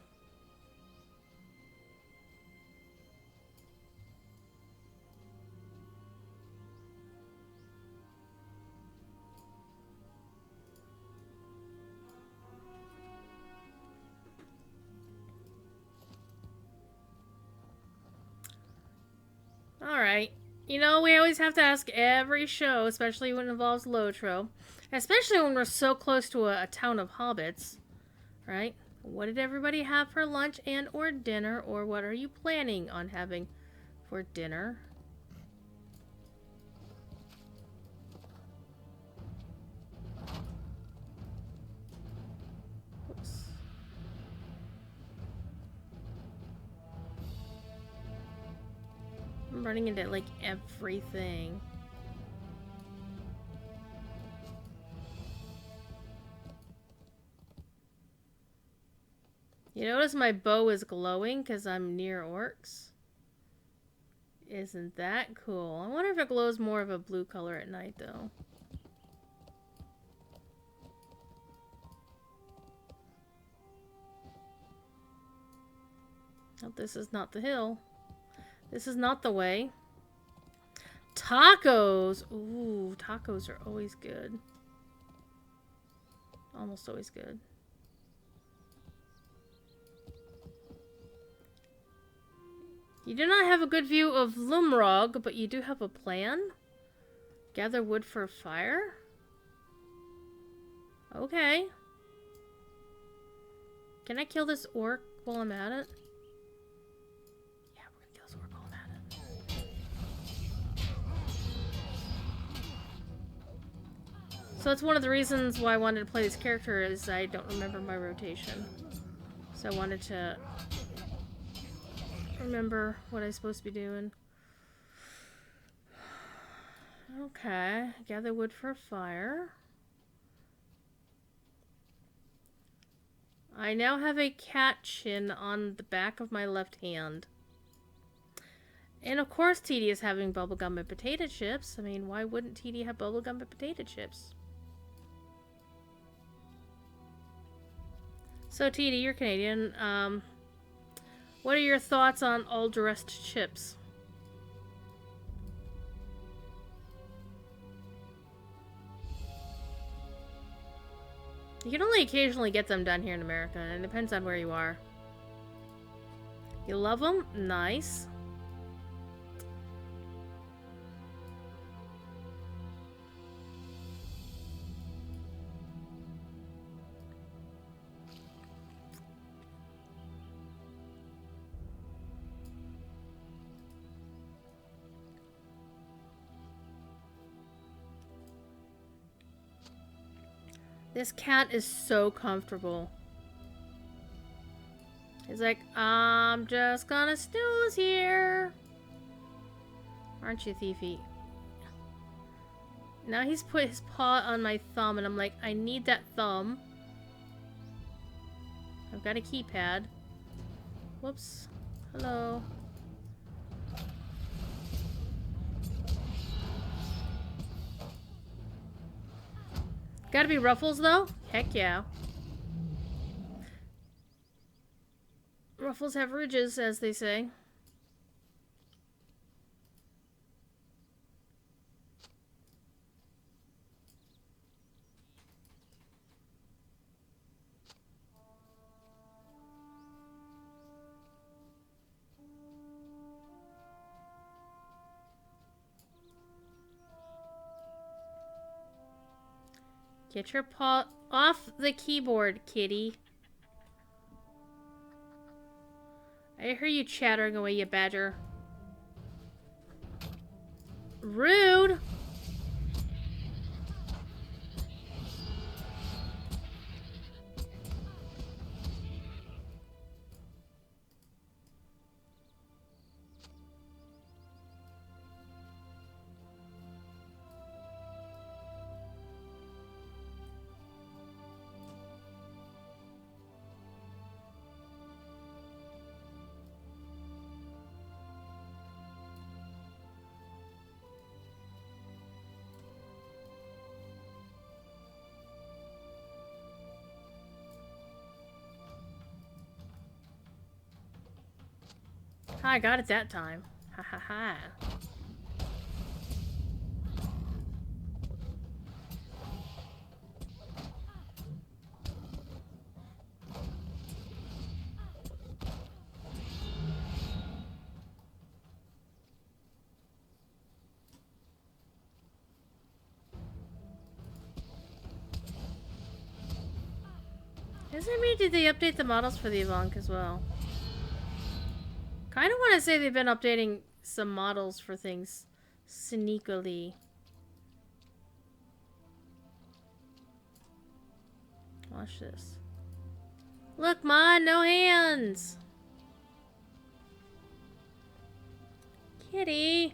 Alright. You know, we always have to ask every show, especially when it involves Lotro. Especially when we're so close to a town of hobbits. Right? What did everybody have for lunch and or dinner? Or what are you planning on having for dinner? Oops. I'm running into like everything. You notice my bow is glowing because I'm near orcs? Isn't that cool? I wonder if it glows more of a blue color at night though. Oh, this is not the hill. This is not the way. Tacos! Ooh, tacos are always good. Almost always good. You do not have a good view of Lumrog, but you do have a plan? Gather wood for a fire? Okay. Can I kill this orc while I'm at it? Yeah, we're gonna kill this orc while I'm at it. So that's one of the reasons why I wanted to play this character is I don't remember my rotation. So I wanted to remember what I'm supposed to be doing. Okay, gather wood for a fire. I now have a cat chin on the back of my left hand. And of course TD is having bubblegum and potato chips. I mean, why wouldn't TD have bubblegum and potato chips? So TD, you're Canadian. What are your thoughts on all dressed chips? You can only occasionally get them done here in America, and it depends on where you are. You love them? Nice. This cat is so comfortable. He's like, I'm just gonna snooze here. Aren't you, Thiefy? Now he's put his paw on my thumb, and I'm like, I need that thumb. I've got a keypad. Whoops. Hello. Gotta be Ruffles, though? Heck yeah. Ruffles have ridges, as they say. Get your paw off the keyboard, kitty. I hear you chattering away, you badger. Rude! I got it that time. Ha ha ha. Doesn't mean did they update the models for the Evonik as well? Kind of want to say they've been updating some models for things sneakily. Watch this. Look, Ma, no hands! Kitty!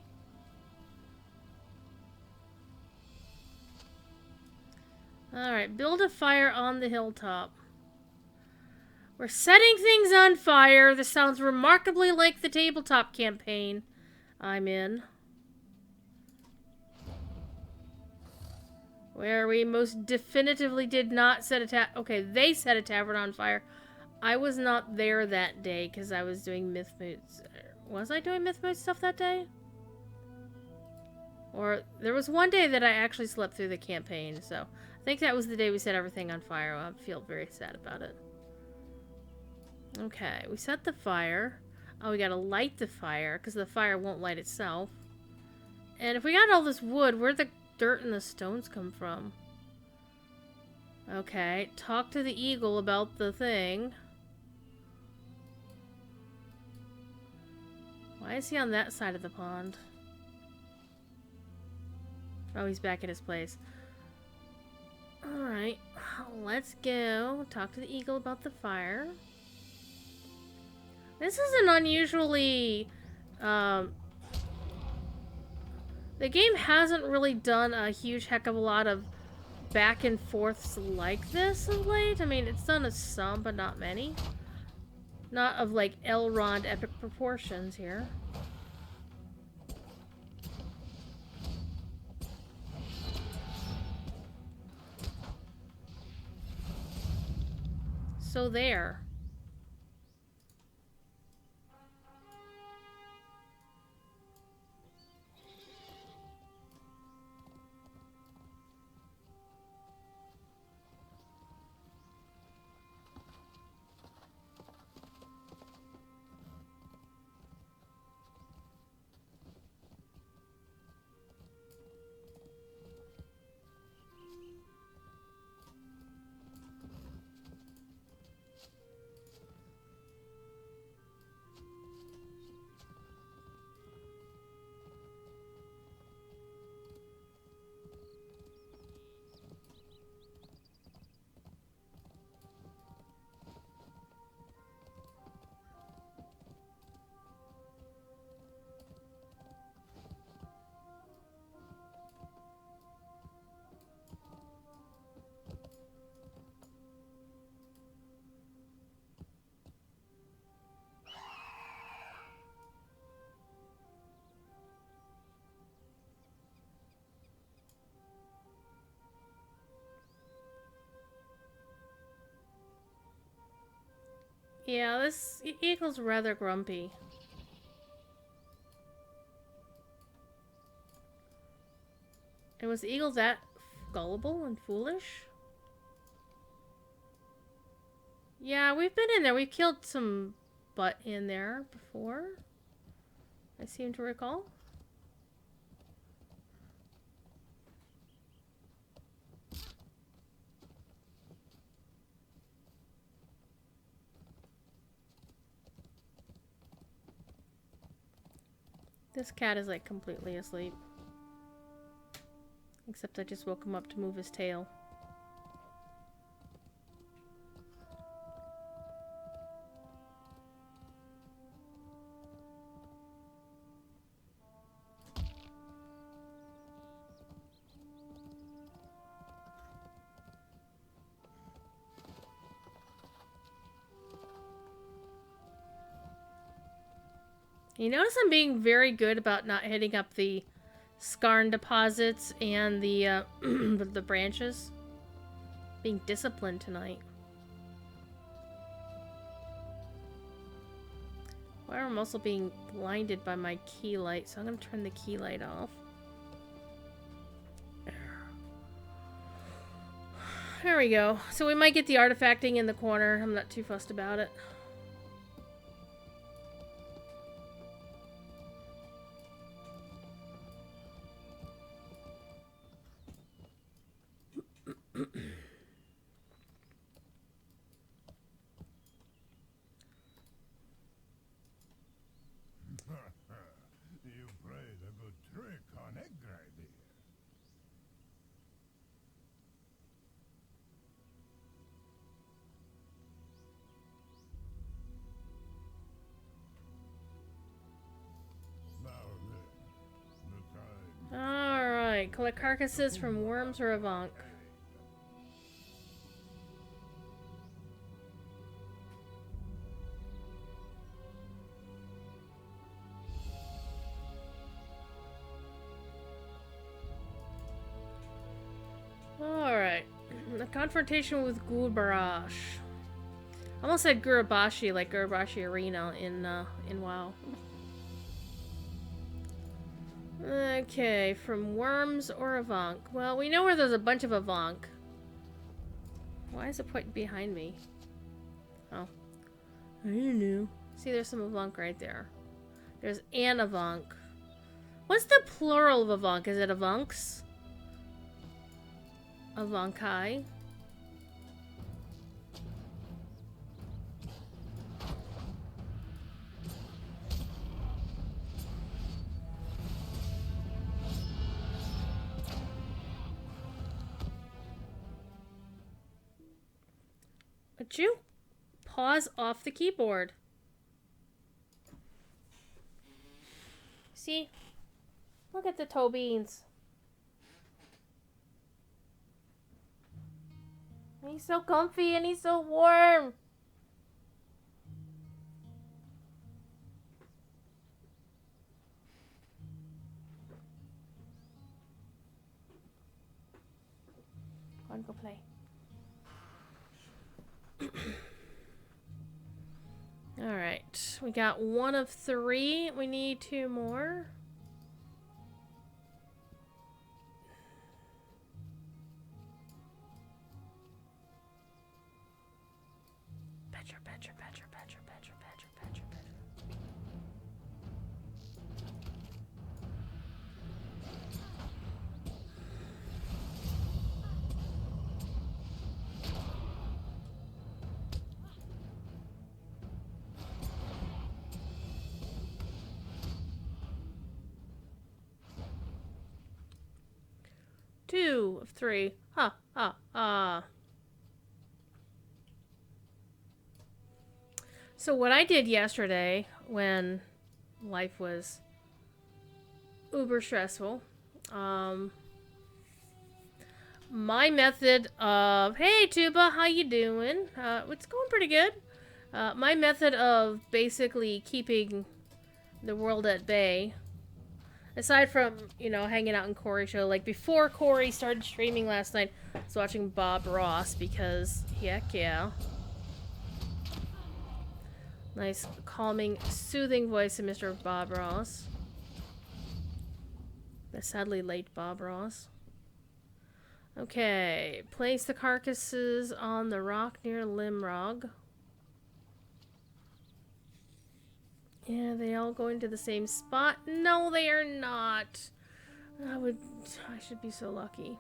Alright, build a fire on the hilltop. We're setting things on fire. This sounds remarkably like the tabletop campaign I'm in, where we most definitively did not set a okay, they set a tavern on fire. I was not there that day because I was doing Mythmoot. Was I doing Mythmoot stuff that day? Or there was one day that I actually slept through the campaign, so I think that was the day we set everything on fire. I feel very sad about it. Okay, we set the fire. Oh, we gotta light the fire, because the fire won't light itself. And if we got all this wood, where'd the dirt and the stones come from? Okay, talk to the eagle about the thing. Why is he on that side of the pond? Oh, he's back at his place. Alright, let's go talk to the eagle about the fire. This is an unusually... the game hasn't really done a huge heck of a lot of back and forths like this of late. I mean, it's done some, but not many. Not of, like, Elrond epic proportions here. So there. Yeah, this eagle's rather grumpy. And was the eagle that gullible and foolish? Yeah, we've been in there. We've killed some butt in there before. I seem to recall. This cat is like completely asleep. Except I just woke him up to move his tail. You notice I'm being very good about not hitting up the scarn deposits and the the branches. Being disciplined tonight. Well, I'm also being blinded by my key light, so I'm gonna turn the key light off. There we go. So we might get the artifacting in the corner. I'm not too fussed about it. You played a good trick on Eggride here. Now then, the time. Alright, collect carcasses from worms or Avank. Alright. A confrontation with Gulbarash. I almost said Gurabashi, like Gurabashi Arena in WoW. Okay, from worms or Avank. Well, we know where there's a bunch of Avank. Why is it pointing behind me? Oh. I don't know. See, there's some Avank right there. There's an Avank. What's the plural of Avank? Is it Avanks? Avankai? Would you pause off the keyboard? See? Look at the toe beans. He's so comfy and he's so warm. Go on, go play. Alright, we got 1 of 3. We need 2 more. Badger, badger, badger, badger, badger, badger, badger, badger. Two of 3. Ha, ha, ha. So what I did yesterday when life was uber stressful, my method of, hey Tuba, how you doing? It's going pretty good. My method of basically keeping the world at bay, aside from, you know, hanging out in Corey's show, like before Corey started streaming last night, I was watching Bob Ross because, heck yeah. Nice, calming, soothing voice of Mr. Bob Ross. The sadly late Bob Ross. Okay, place the carcasses on the rock near Limrog. Yeah, they all go into the same spot. No, they are not. I should be so lucky.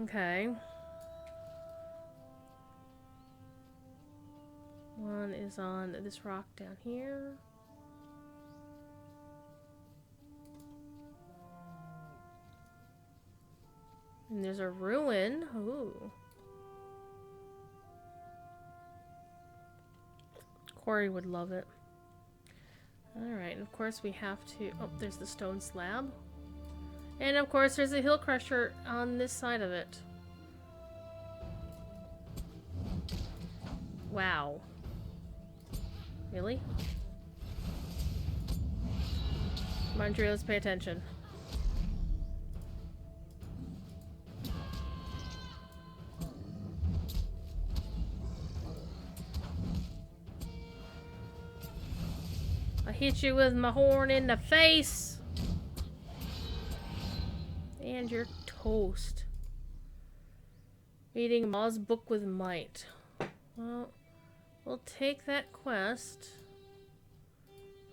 Okay. One is on this rock down here. And there's a ruin. Ooh. Corey would love it. Alright, and of course we have to... Oh, there's the stone slab. And of course there's a hill crusher on this side of it. Wow. Really? Come on, Drew, let's pay attention. I hit you with my horn in the face. And you're toast. Reading Ma's book with might. Well, we'll take that quest.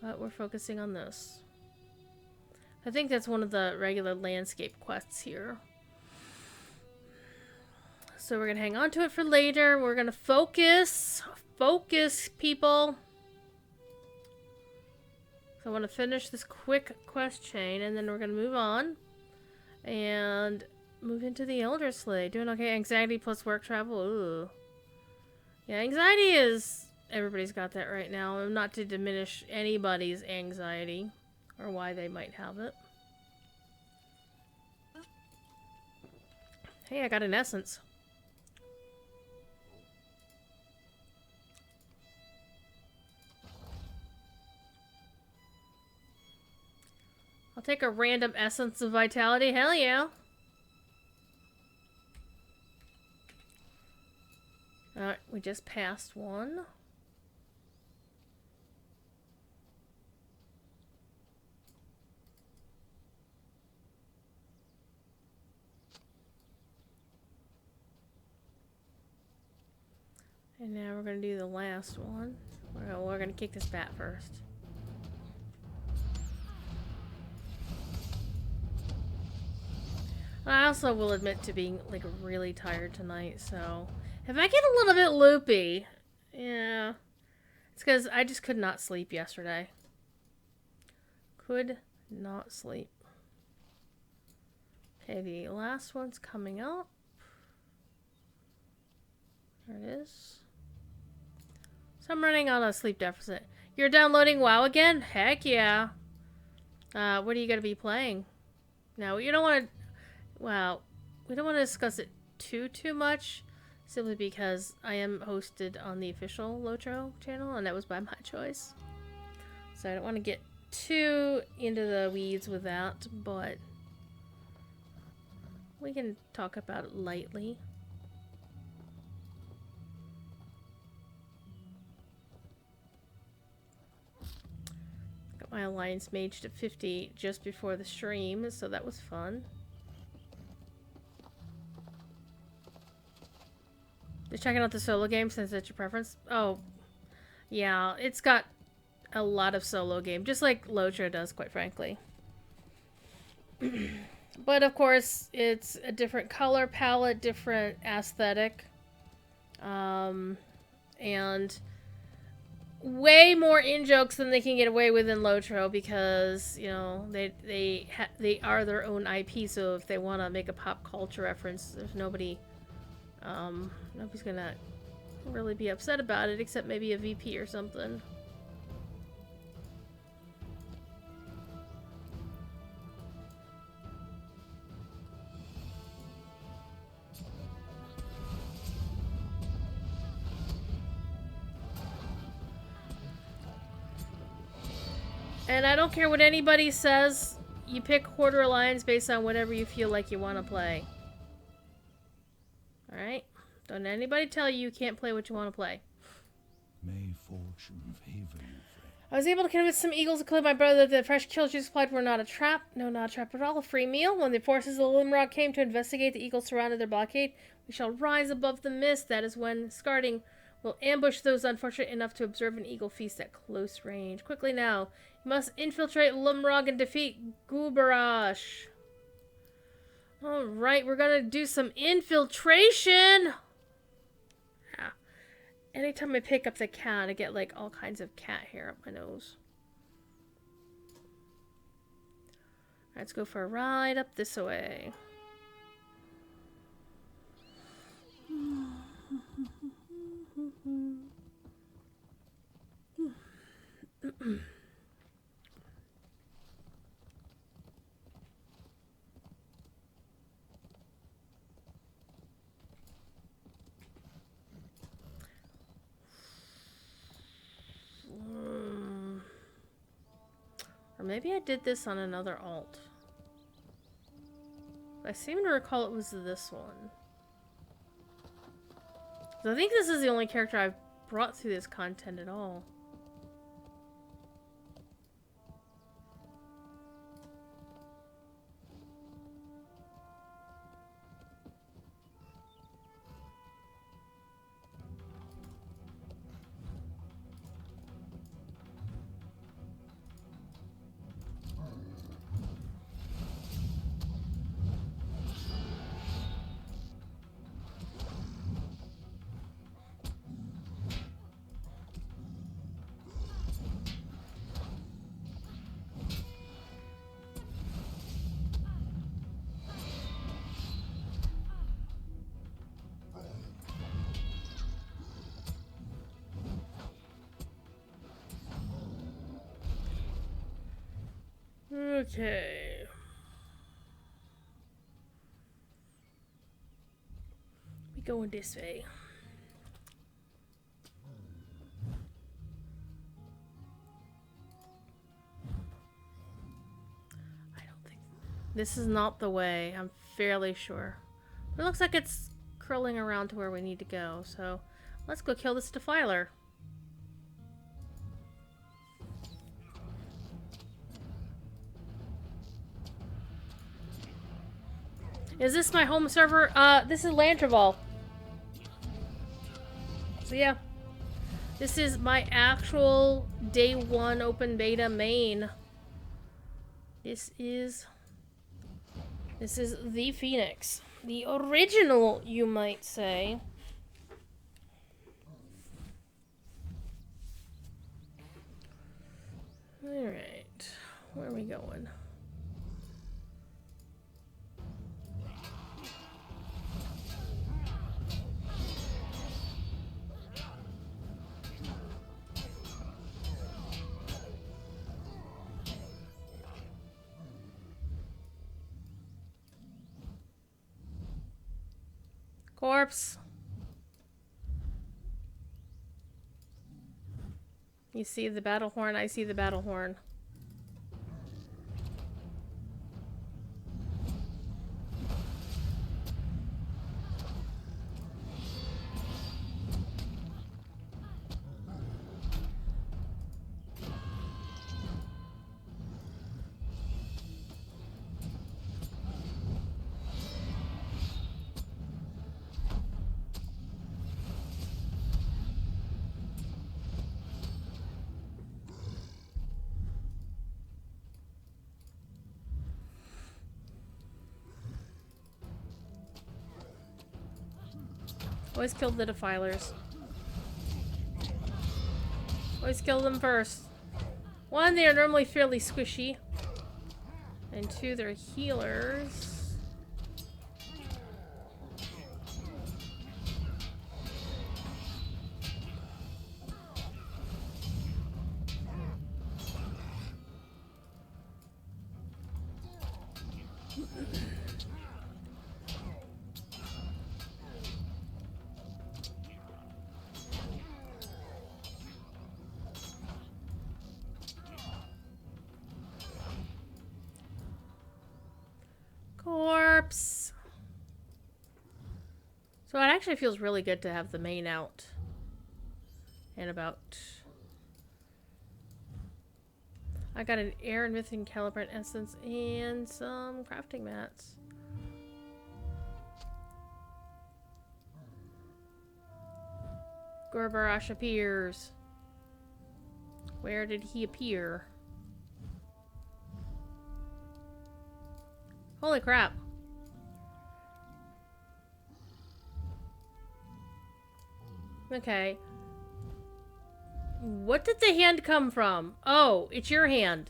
But we're focusing on this. I think that's one of the regular landscape quests here. So we're going to hang on to it for later. We're going to focus. Focus, people. So I want to finish this quick quest chain, and then we're going to move on. And move into the Elderslade. Doing okay. Anxiety plus work travel. Ooh. Yeah, anxiety is... Everybody's got that right now. Not to diminish anybody's anxiety. Or why they might have it. Hey, I got an essence. I'll take a random essence of vitality. Hell yeah. Alright, we just passed one. And now we're going to do the last one. We're going to kick this bat first. I also will admit to being like really tired tonight, so if I get a little bit loopy, yeah, it's because I just could not sleep yesterday. Could not sleep. Okay, the last one's coming up. There it is. So I'm running on a sleep deficit. You're downloading WoW again? Heck yeah. What are you going to be playing? Now, you don't want to... Well, we don't want to discuss it too much. Simply because I am hosted on the official Lotro channel, and that was by my choice. So I don't want to get too into the weeds with that, but we can talk about it lightly. Got my Alliance Mage to 50 just before the stream, so that was fun. Just checking out the solo game since it's your preference. Oh, yeah, it's got a lot of solo game, just like Lotro does, quite frankly. But of course, it's a different color palette, different aesthetic, and way more in-jokes than they can get away with in Lotro because, you know, they are their own IP, so if they want to make a pop culture reference, there's nobody's gonna really be upset about it, except maybe a VP or something. And I don't care what anybody says, you pick Quarter Alliance based on whatever you feel like you want to play. Alright? Don't anybody tell you you can't play what you want to play. May fortune favor you, friend. I was able to convince some eagles to kill my brother that the fresh kills you supplied were not a trap. No, not a trap at all. A free meal. When the forces of Limrock came to investigate, the eagles surrounded their blockade. We shall rise above the mist. That is when Skarding will ambush those unfortunate enough to observe an eagle feast at close range. Quickly now. You must infiltrate Limrock and defeat Gubarash. Alright, we're gonna do some infiltration! Yeah. Anytime I pick up the cat, I get like all kinds of cat hair up my nose. Let's go for a ride up this way. Or maybe I did this on another alt. I seem to recall it was this one. So I think this is the only character I've brought through this content at all. Okay. We going this way. I don't think this is not the way. I'm fairly sure. But it looks like it's curling around to where we need to go. So let's go kill this defiler. Is this my home server? This is Lantraval. So yeah. This is my actual day one open beta main. This is the Phoenix. The original, you might say. Alright. Where are we going? Corpse. You see the battle horn, I see the battle horn. Always kill the defilers. Always kill them first. One, they are normally fairly squishy. And two, they're healers. Corpse. So it actually feels really good to have the main out. And about... I got an air and myth and calibrant essence and some crafting mats. Gorbarash appears. Where did he appear? Holy crap. Okay. What did the hand come from? Oh, it's your hand.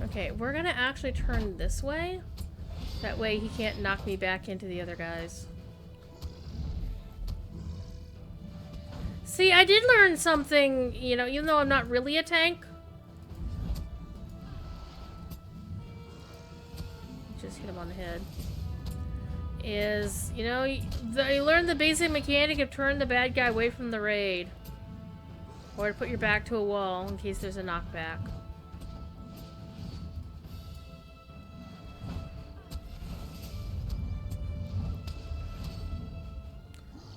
Okay, we're gonna actually turn this way. That way he can't knock me back into the other guys. See, I did learn something, you know, even though I'm not really a tank. Just hit him on the head. Is, you know, you learn the basic mechanic of turn the bad guy away from the raid. Or to put your back to a wall in case there's a knockback.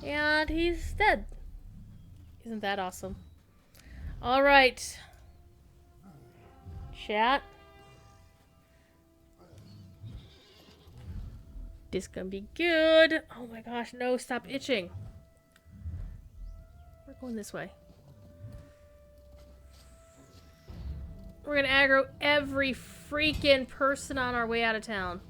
And he's dead. Isn't that awesome? Alright. Chat. This gonna be good. Oh my gosh, no, stop itching. We're going this way. We're gonna aggro every freaking person on our way out of town.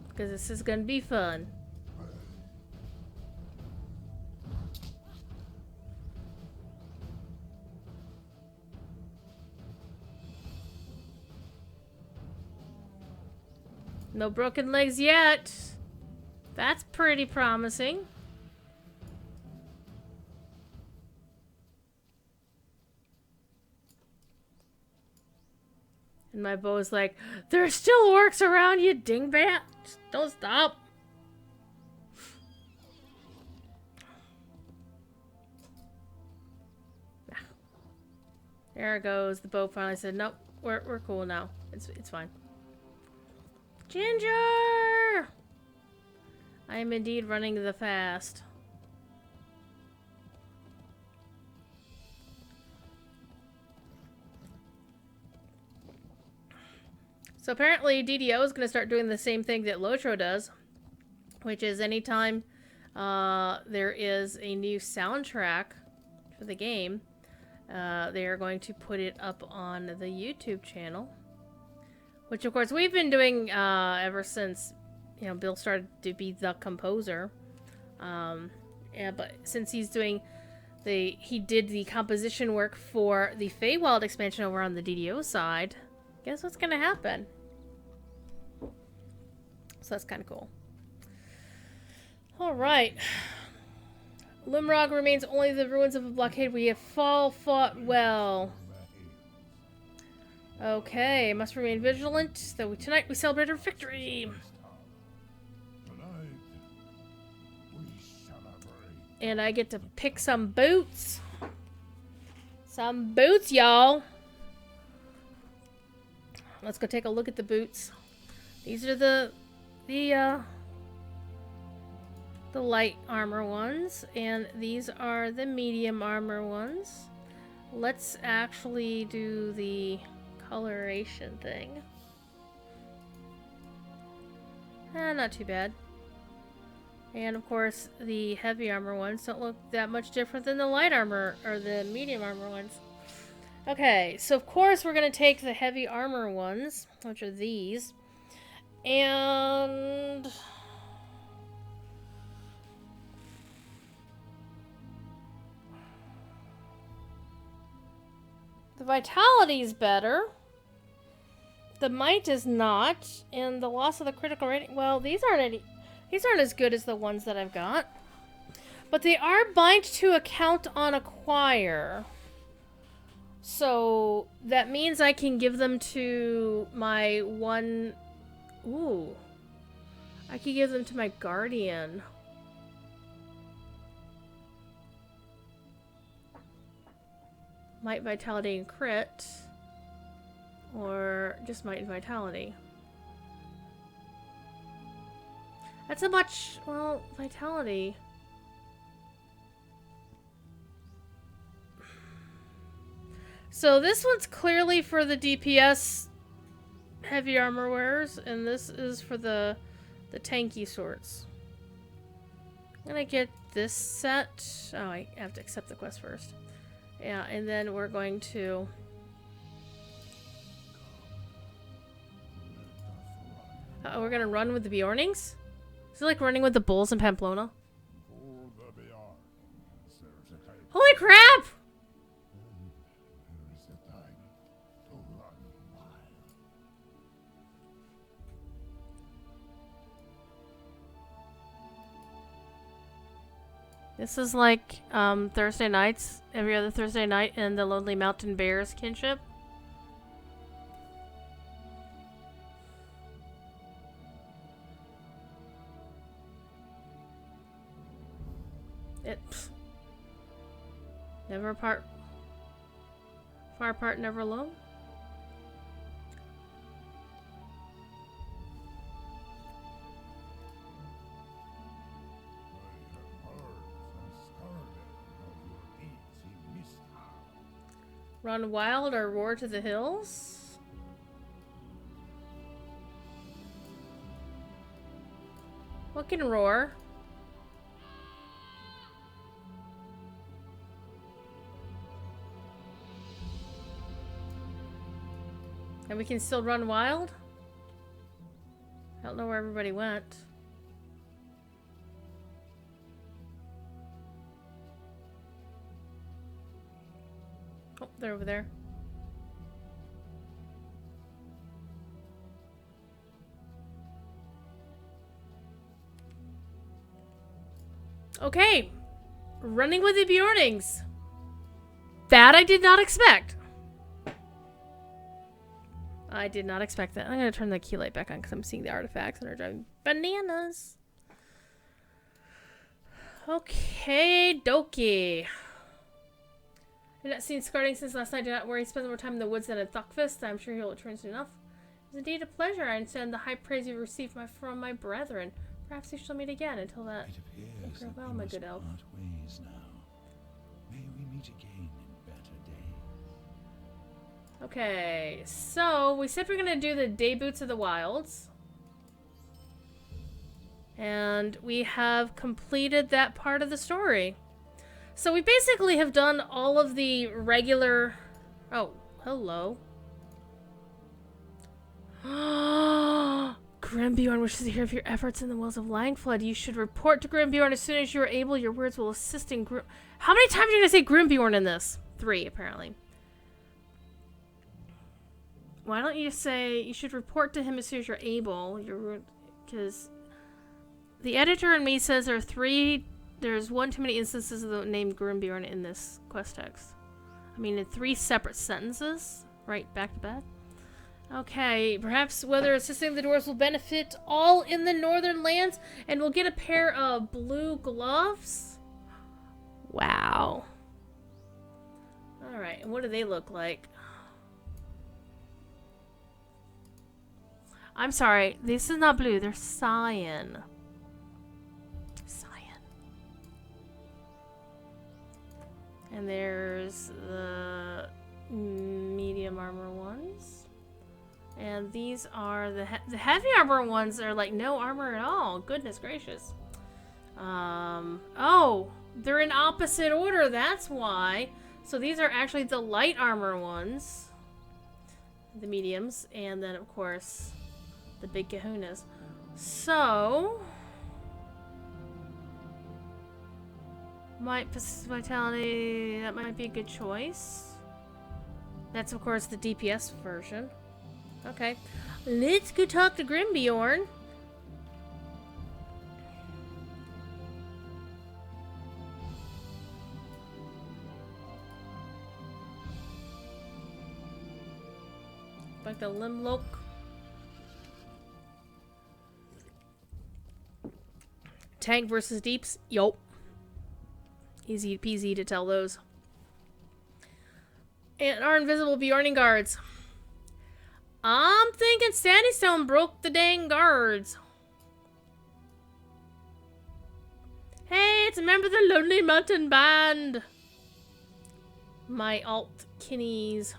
Because this is gonna be fun. No broken legs yet. That's pretty promising. And my bow's like, there's still orcs around, you dingbat. Don't stop. There it goes. The bow finally said, nope, we're cool now. It's fine. Ginger! I am indeed running the fast. So apparently DDO is going to start doing the same thing that Lotro does, which is anytime there is a new soundtrack for the game, they are going to put it up on the YouTube channel. Which, of course, we've been doing ever since, you know, Bill started to be the composer. Yeah, but since he's doing he did the composition work for the Feywild expansion over on the DDO side, guess what's gonna happen? So that's kind of cool. All right. Limrog remains only the ruins of a blockade. We have fought well. Okay, must remain vigilant. Though tonight we celebrate our victory. Tonight, we celebrate. And I get to pick some boots. Some boots, y'all. Let's go take a look at the boots. These are the light armor ones, and these are the medium armor ones. Let's actually do the coloration thing. Not too bad. And of course, the heavy armor ones don't look that much different than the light armor or the medium armor ones. Okay, so of course we're going to take the heavy armor ones, which are these, and the vitality is better. The might is not, and the loss of the critical rating. Well, these aren't as good as the ones that I've got, but they are bind to account on acquire. So that means I can give them to my one. Ooh, I could give them to my guardian. Might, vitality, and crit. Or just might and vitality. That's a much, well, vitality. So this one's clearly for the DPS heavy armor wearers, and this is for the tanky sorts. I'm gonna get this set. Oh, I have to accept the quest first. Yeah, and then we're going to... we're gonna run with the Bjornings? Is it like running with the bulls in Pamplona? Holy crap! This is like Thursday nights, every other Thursday night in the Lonely Mountain Bears kinship. Never apart. Far apart, never alone. Run wild or roar to the hills? What can roar? And we can still run wild? I don't know where everybody went. Oh, they're over there. Okay. Running with the Bjornings. That I did not expect. I did not expect that. I'm going to turn the key light back on because I'm seeing the artifacts and they're driving bananas. Okay, dokie. I've not seen Scarting since last night. Do not worry. He spends more time in the woods than at Thuckfist. I'm sure he'll return soon enough. It's indeed a pleasure. I understand the high praise you've received from my brethren. Perhaps we shall meet again. Until that, farewell, my good elf. Ways now. May we meet again in better days. Okay, so we said we're gonna do the Day Boots of the Wilds. And we have completed that part of the story. So we basically have done all of the regular... Oh, hello. Grimbjorn wishes to hear of your efforts in the Wells of Langflood. You should report to Grimbjorn as soon as you are able. Your words will assist in How many times are you going to say Grimbjorn in this? 3, apparently. Why don't you just say you should report to him as soon as you're able? Because the editor and me says there's one too many instances of the name Grimbjorn in this quest text. I mean, in 3 separate sentences, right back to back. Okay, perhaps whether assisting the dwarves will benefit all in the northern lands, and we'll get a pair of blue gloves. Wow. Alright, and what do they look like? I'm sorry, this is not blue, they're cyan. Cyan. And there's the medium armor ones. And these are the heavy armor ones are like no armor at all. Goodness gracious. Oh, they're in opposite order, that's why. So these are actually the light armor ones. The mediums, and then of course the big kahunas. So vitality, that might be a good choice. That's of course the DPS version. Okay, let's go talk to Grimbjorn. Back to Limlock. Tank versus deeps. Yup. Easy peasy to tell those. And our invisible Bjorning guards. I'm thinking Sandy Stone broke the dang guards. Hey, it's a member of the Lonely Mountain Band. My alt kinnies.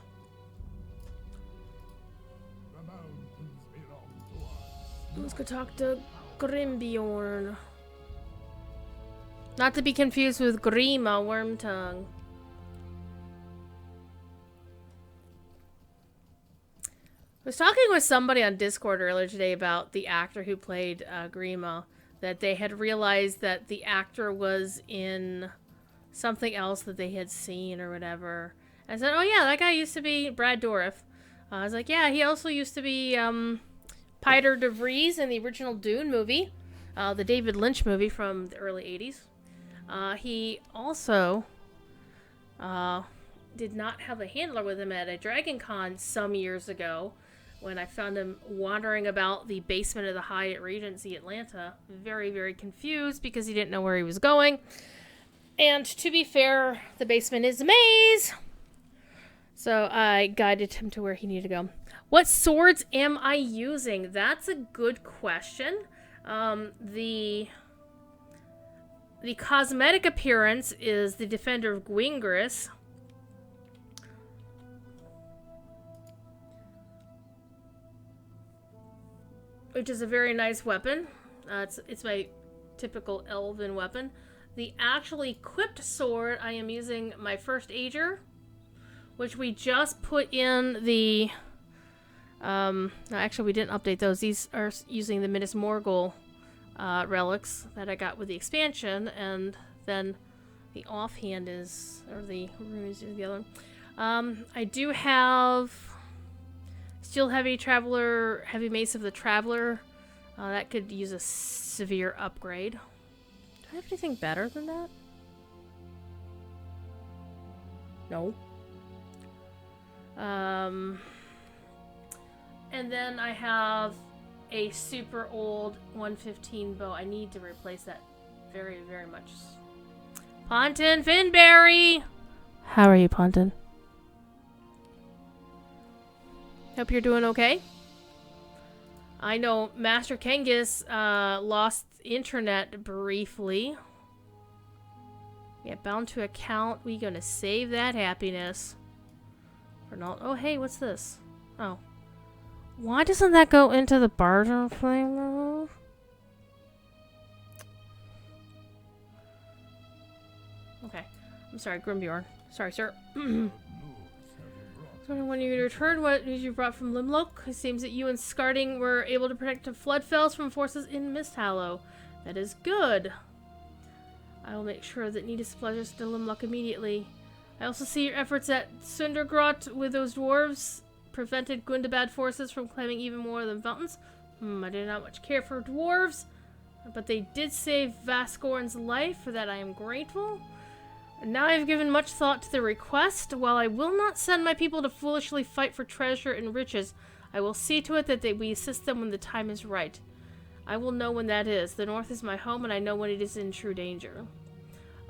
The mountains belong to us. Let's go talk to Grimbjorn. Not to be confused with Grima Wormtongue. I was talking with somebody on Discord earlier today about the actor who played Grima, that they had realized that the actor was in something else that they had seen or whatever. I said, oh yeah, that guy used to be Brad Dourif. I was like, yeah, he also used to be Piter de Vries in the original Dune movie, the David Lynch movie from the early 80s. He also did not have a handler with him at a Dragon Con some years ago when I found him wandering about the basement of the Hyatt Regency Atlanta, very, very confused because he didn't know where he was going. And to be fair, the basement is a maze. So I guided him to where he needed to go. What swords am I using? That's a good question. The cosmetic appearance is the Defender of Gwingris. Which is a very nice weapon. It's my typical elven weapon. The actually equipped sword, I am using my first Ager, which we just put in the... no, actually, we didn't update those. These are using the Minas Morgul relics that I got with the expansion, and then the offhand is... or the rune is the other one. I do have... Steel Heavy Traveler, Heavy Mace of the Traveler. That could use a severe upgrade. Do I have anything better than that? No. And then I have a super old 115 bow. I need to replace that very, very much. Ponton Finberry! How are you, Ponton? Hope you're doing okay. I know Master Kengis lost internet briefly. Yeah, bound to account. We gonna save that happiness. For not. Oh, hey, what's this? Oh. Why doesn't that go into the barter thing though? Okay. I'm sorry, Grimbjorn. Sorry, sir. So when you returned, what news you brought from Limlock? It seems that you and Skarding were able to protect the Floodfells from forces in Misthallow. That is good. I will make sure that needed supplies to Limlock immediately. I also see your efforts at Sundergrot with those dwarves prevented Gundabad forces from climbing even more of the mountains. I do not much care for dwarves, but they did save Vascorn's life, for that I am grateful. And now I have given much thought to the request. While I will not send my people to foolishly fight for treasure and riches, I will see to it that we assist them when the time is right. I will know when that is. The north is my home, and I know when it is in true danger.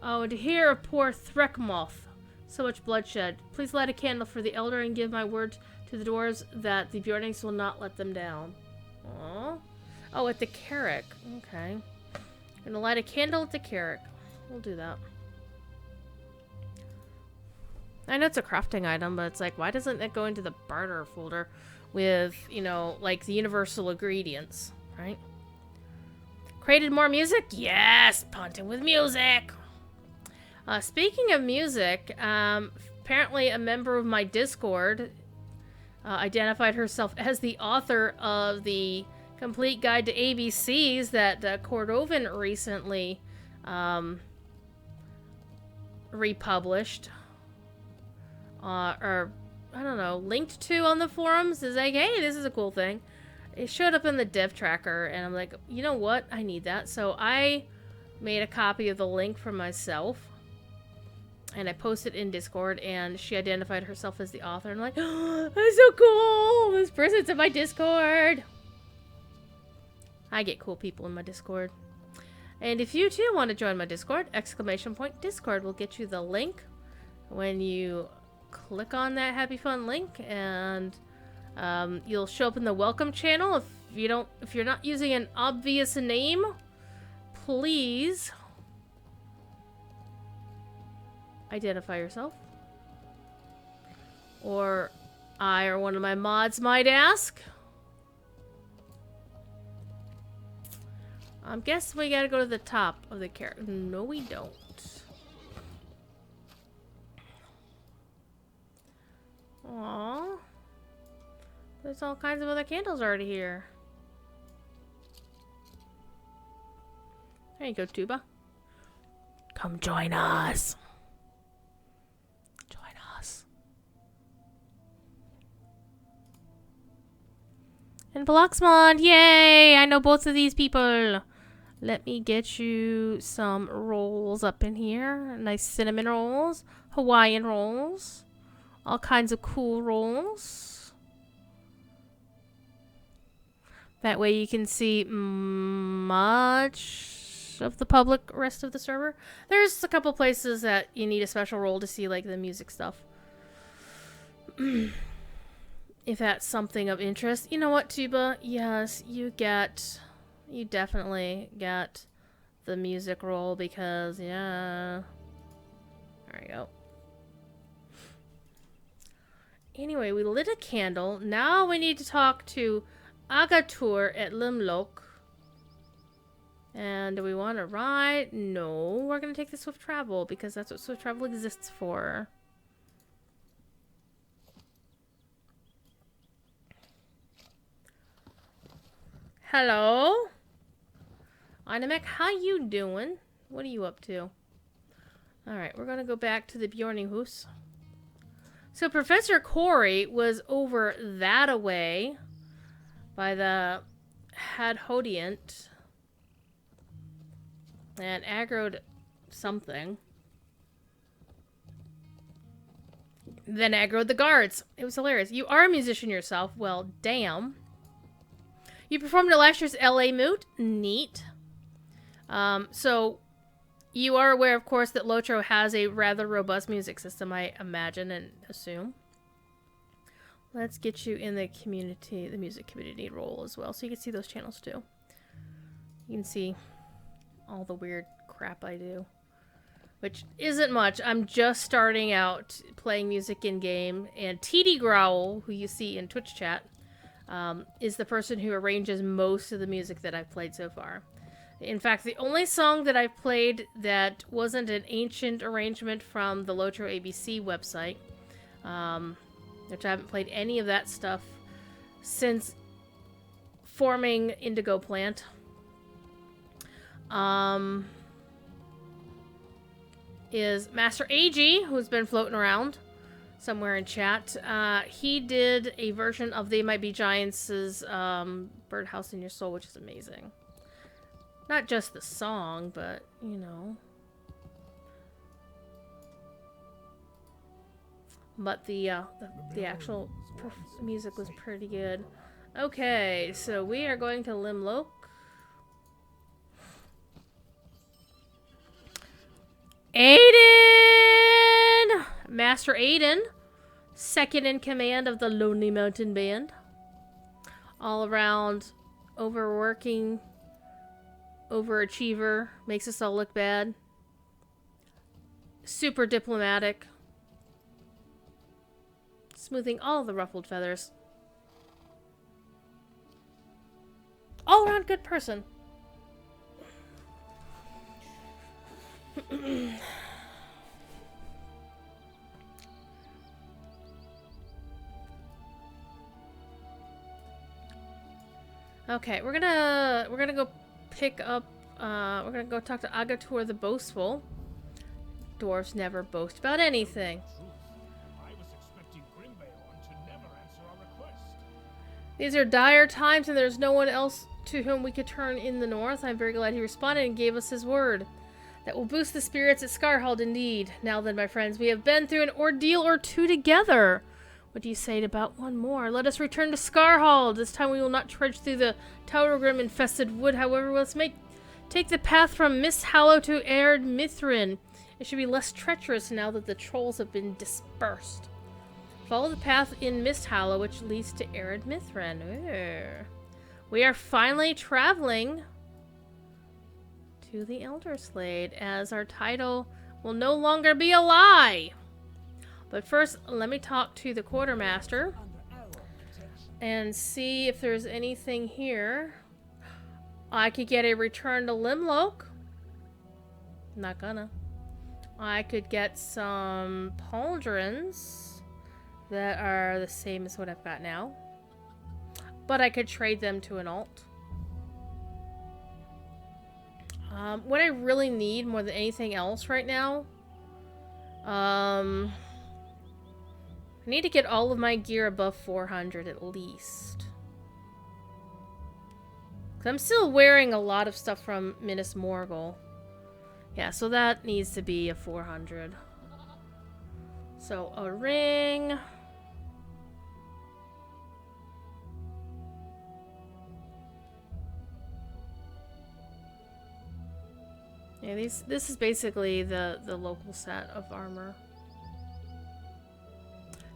Oh, and to hear of poor Threkmoth. So much bloodshed. Please light a candle for the elder and give my word to the dwarves that the Bjornings will not let them down. Aww. Oh, at the Carrick. Okay. Gonna light a candle at the Carrick. We'll do that. I know it's a crafting item, but it's like, why doesn't it go into the barter folder with, you know, like the universal ingredients, right? Created more music? Yes! Punting with music! Speaking of music, apparently a member of my Discord identified herself as the author of the Complete Guide to ABCs that Cordovan recently republished. Or, I don't know, linked to on the forums. Is like, hey, this is a cool thing. It showed up in the dev tracker, and I'm like, you know what? I need that. So I made a copy of the link for myself. And I posted in Discord, and she identified herself as the author. And I'm like, oh, that's so cool! This person's in my Discord! I get cool people in my Discord. And if you too want to join my Discord, ! Discord will get you the link when you click on that Happy Fun link, and you'll show up in the welcome channel. If you're not using an obvious name, please identify yourself. Or I or one of my mods might ask. Guess we gotta go to the top of the carrot. No, we don't. Aww. There's all kinds of other candles already here. There you go, Tuba. Come join us. And Bloxmond, yay! I know both of these people. Let me get you some rolls up in here. Nice cinnamon rolls, Hawaiian rolls, all kinds of cool rolls. That way you can see much of the public rest of the server. There's a couple places that you need a special roll to see, like the music stuff. If that's something of interest. You know what, Tuba? Yes, you definitely get the music roll because, yeah. There we go. Anyway, we lit a candle. Now we need to talk to Agatur at Limlock. And do we want to ride? No, we're going to take the Swift Travel because that's what Swift Travel exists for. Hello? Inamek, how you doing? What are you up to? Alright, we're gonna go back to the Bjorninghus. So Professor Corey was over that away by the Hadhodient and aggroed something. Then aggroed the guards. It was hilarious. You are a musician yourself. Well, damn. You performed at last year's LA Moot. Neat. So, you are aware, of course, that Lotro has a rather robust music system, I imagine and assume. Let's get you in the community, the music community role as well, so you can see those channels too. You can see all the weird crap I do. Which isn't much. I'm just starting out playing music in-game, and TD Growl, who you see in Twitch chat, is the person who arranges most of the music that I've played so far. In fact, the only song that I've played that wasn't an ancient arrangement from the Lotro ABC website, which I haven't played any of that stuff since forming Indigo Plant, is Master AG, who's been floating around. somewhere in chat. He did a version of They Might Be Giants' Birdhouse in Your Soul, which is amazing. Not just the song, but, you know. But the actual music was pretty good. Okay, so we are going to Limlock. Aiden! Master Aiden, second in command of the Lonely Mountain Band. All around overworking, overachiever, makes us all look bad. Super diplomatic. Smoothing all the ruffled feathers. All around good person. Okay, we're gonna go pick up. We're gonna go talk to Agatur the Boastful. Dwarves never boast about anything. I was expecting Grimbeorn to never answer our request. These are dire times, and there's no one else to whom we could turn in the north. I'm very glad he responded and gave us his word. That will boost the spirits at Scarhold, indeed. Now then, my friends, we have been through an ordeal or two together. What do you say about one more? Let us return to Scarhold. This time we will not trudge through the Taurogrim-infested wood. However, let's take the path from Misthallow to Erd Mithrin. It should be less treacherous now that the trolls have been dispersed. Follow the path in Misthallow, which leads to Erd Mithrin. Ooh. We are finally traveling to the Elderslade, as our title will no longer be a lie. But first, let me talk to the quartermaster and see if there's anything here. I could get a return to Limlock. Not gonna. I could get some pauldrons that are the same as what I've got now. But I could trade them to an alt. What I really need more than anything else right now, I need to get all of my gear above 400 at least. 'Cause I'm still wearing a lot of stuff from Minas Morgul. Yeah, so that needs to be a 400. So a ring. Yeah, this is basically the local set of armor.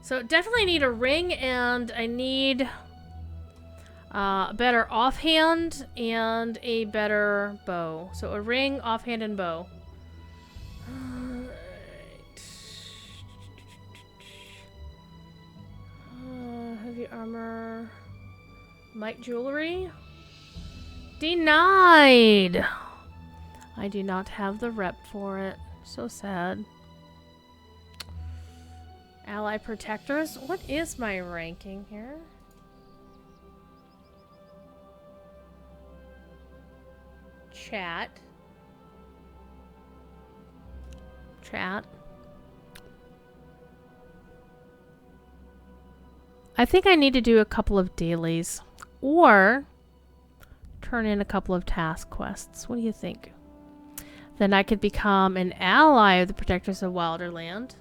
So definitely need a ring, and I need a better offhand and a better bow. So a ring, offhand, and bow. Heavy armor. Might jewelry. Denied! I do not have the rep for it. So sad. Ally protectors? What is my ranking here? Chat. I think I need to do a couple of dailies. Or turn in a couple of task quests. What do you think? Then I could become an ally of the Protectors of Wilderland.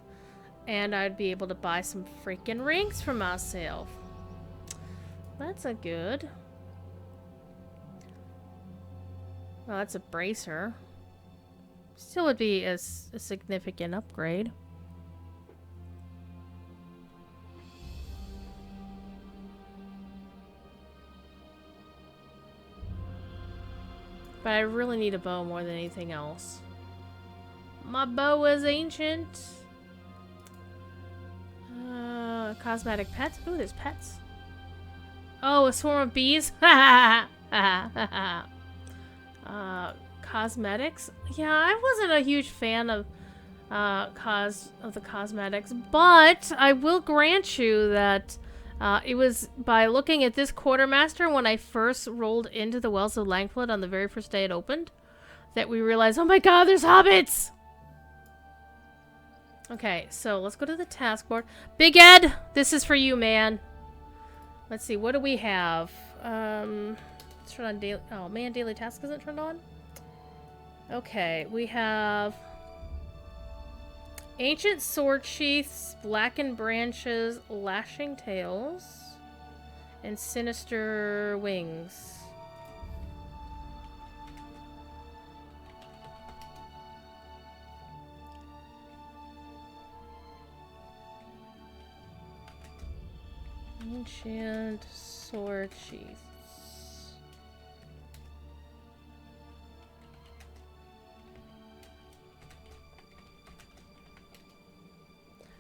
And I'd be able to buy some freaking rings for myself. That's a good. Well, that's a bracer. Still would be a significant upgrade. But I really need a bow more than anything else. My bow is ancient. Cosmetic pets? Ooh, there's pets. Oh, a swarm of bees? Cosmetics? Yeah, I wasn't a huge fan of the cosmetics, but I will grant you that it was by looking at this quartermaster when I first rolled into the Wells of Langflood on the very first day it opened that we realized, oh my god, there's hobbits! Okay, so let's go to the task board. Big Ed, this is for you, man. Let's see, what do we have? Let's turn on daily. Oh man, daily task isn't turned on. Okay, we have ancient sword sheaths, blackened branches, lashing tails, and sinister wings. Ancient sword sheaths.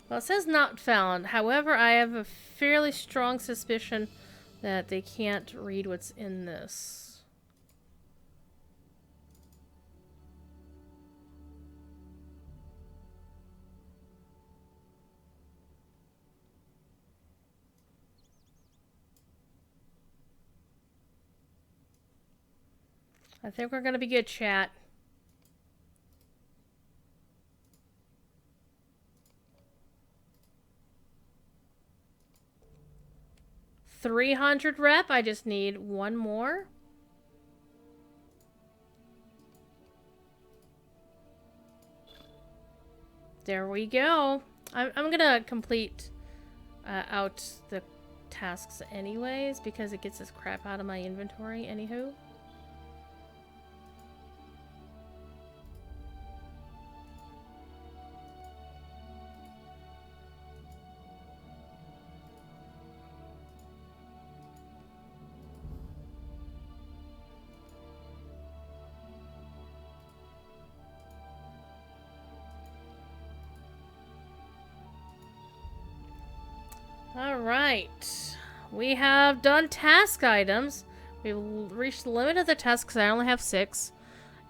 Well, it says not found. However, I have a fairly strong suspicion that they can't read what's in this. I think we're gonna be good, chat. $300 rep. I just need one more. There we go. I'm gonna complete out the tasks anyways because it gets this crap out of my inventory. Anywho. Alright, we have done task items. We've reached the limit of the tasks. I only have 6.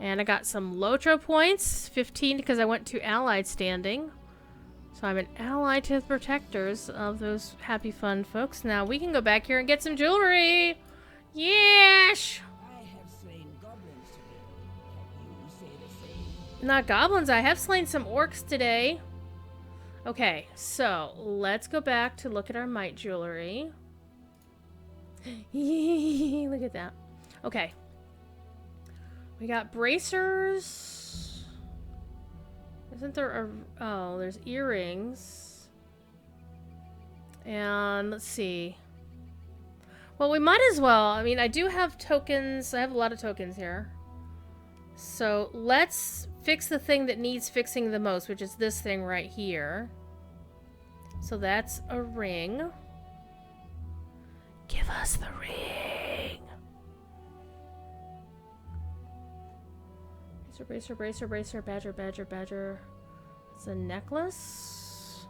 And I got some Lotro points, 15 because I went to Allied standing. So I'm an ally to the protectors of those happy fun folks. Now we can go back here and get some jewelry! Yes! I have slain goblins today. Can you say the same? Not goblins, I have slain some orcs today. Okay, so let's go back to look at our mite jewelry. Look at that. Okay. We got bracers. Isn't there a... Oh, there's earrings. And let's see. Well, we might as well. I mean, I do have tokens. I have a lot of tokens here. So let's fix the thing that needs fixing the most, which is this thing right here. So that's a ring. Give us the ring. Bracer, bracer, bracer, bracer, badger, badger, badger. It's a necklace.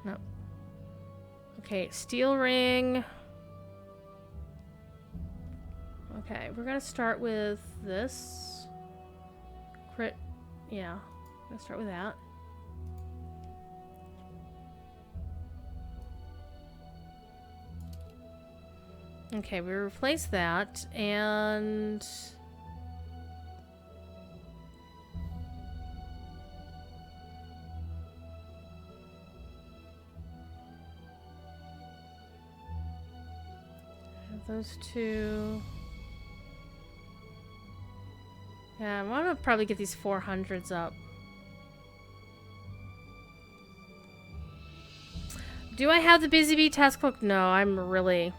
No. Okay, steel ring. Okay, we're gonna start with this. Crit. Yeah, I'm gonna start with that. Okay, we replace that, and... have those two... Yeah, I want to probably get these 400s up. Do I have the Busy Bee task book? No, I'm really...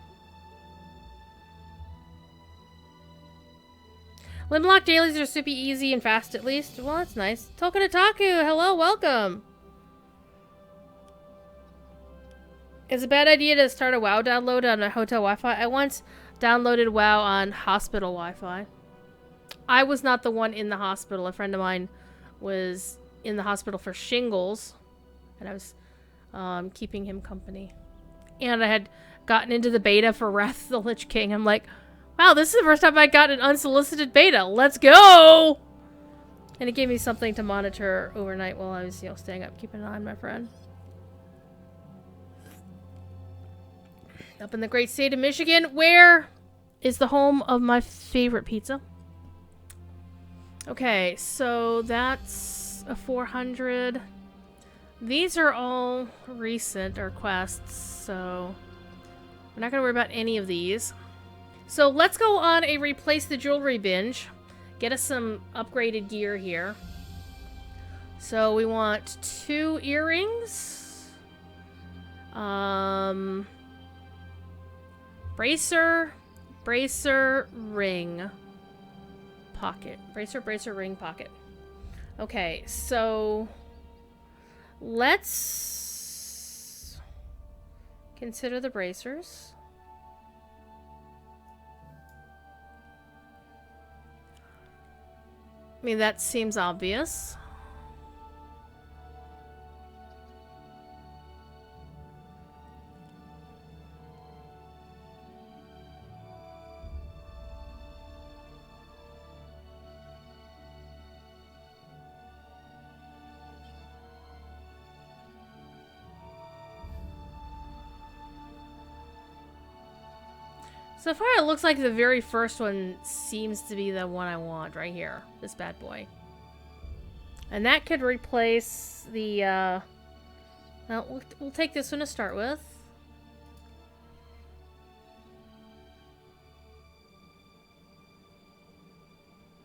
Limlock dailies are super easy and fast at least. Well, that's nice. Tokunataku, hello, welcome. It's a bad idea to start a WoW download on a hotel Wi-Fi. I once downloaded WoW on hospital Wi-Fi. I was not the one in the hospital. A friend of mine was in the hospital for shingles, and I was keeping him company. And I had gotten into the beta for Wrath of the Lich King. I'm like, wow, this is the first time I got an unsolicited beta. Let's go! And it gave me something to monitor overnight while I was, you know, staying up, keeping an eye on my friend. Up in the great state of Michigan, where is the home of my favorite pizza. Okay, so that's a 400. these are all recent requests, so we're not going to worry about any of these. So let's go on a replace the jewelry binge. Get us some upgraded gear here. So we want 2 earrings. Bracer, ring, pocket. Bracer, ring, pocket. Okay, so let's consider the bracers. I mean, that seems obvious. So far, it looks like the very first one seems to be the one I want right here. This bad boy. And that could replace the, well, we'll take this one to start with.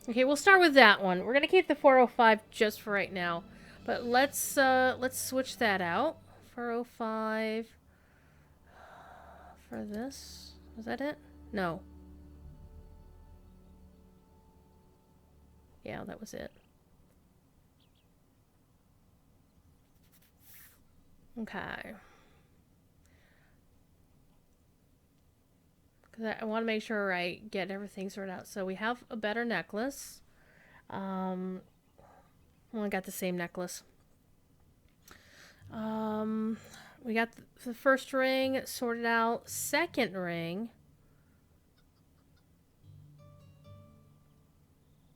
Okay, we'll start with that one. We're gonna keep the 405 just for right now. But let's switch that out. 405 for this. Was that it? No. Yeah, that was it. Okay. Because I want to make sure I get everything sorted out. So we have a better necklace. Only got the same necklace. We got the first ring sorted out. Second ring.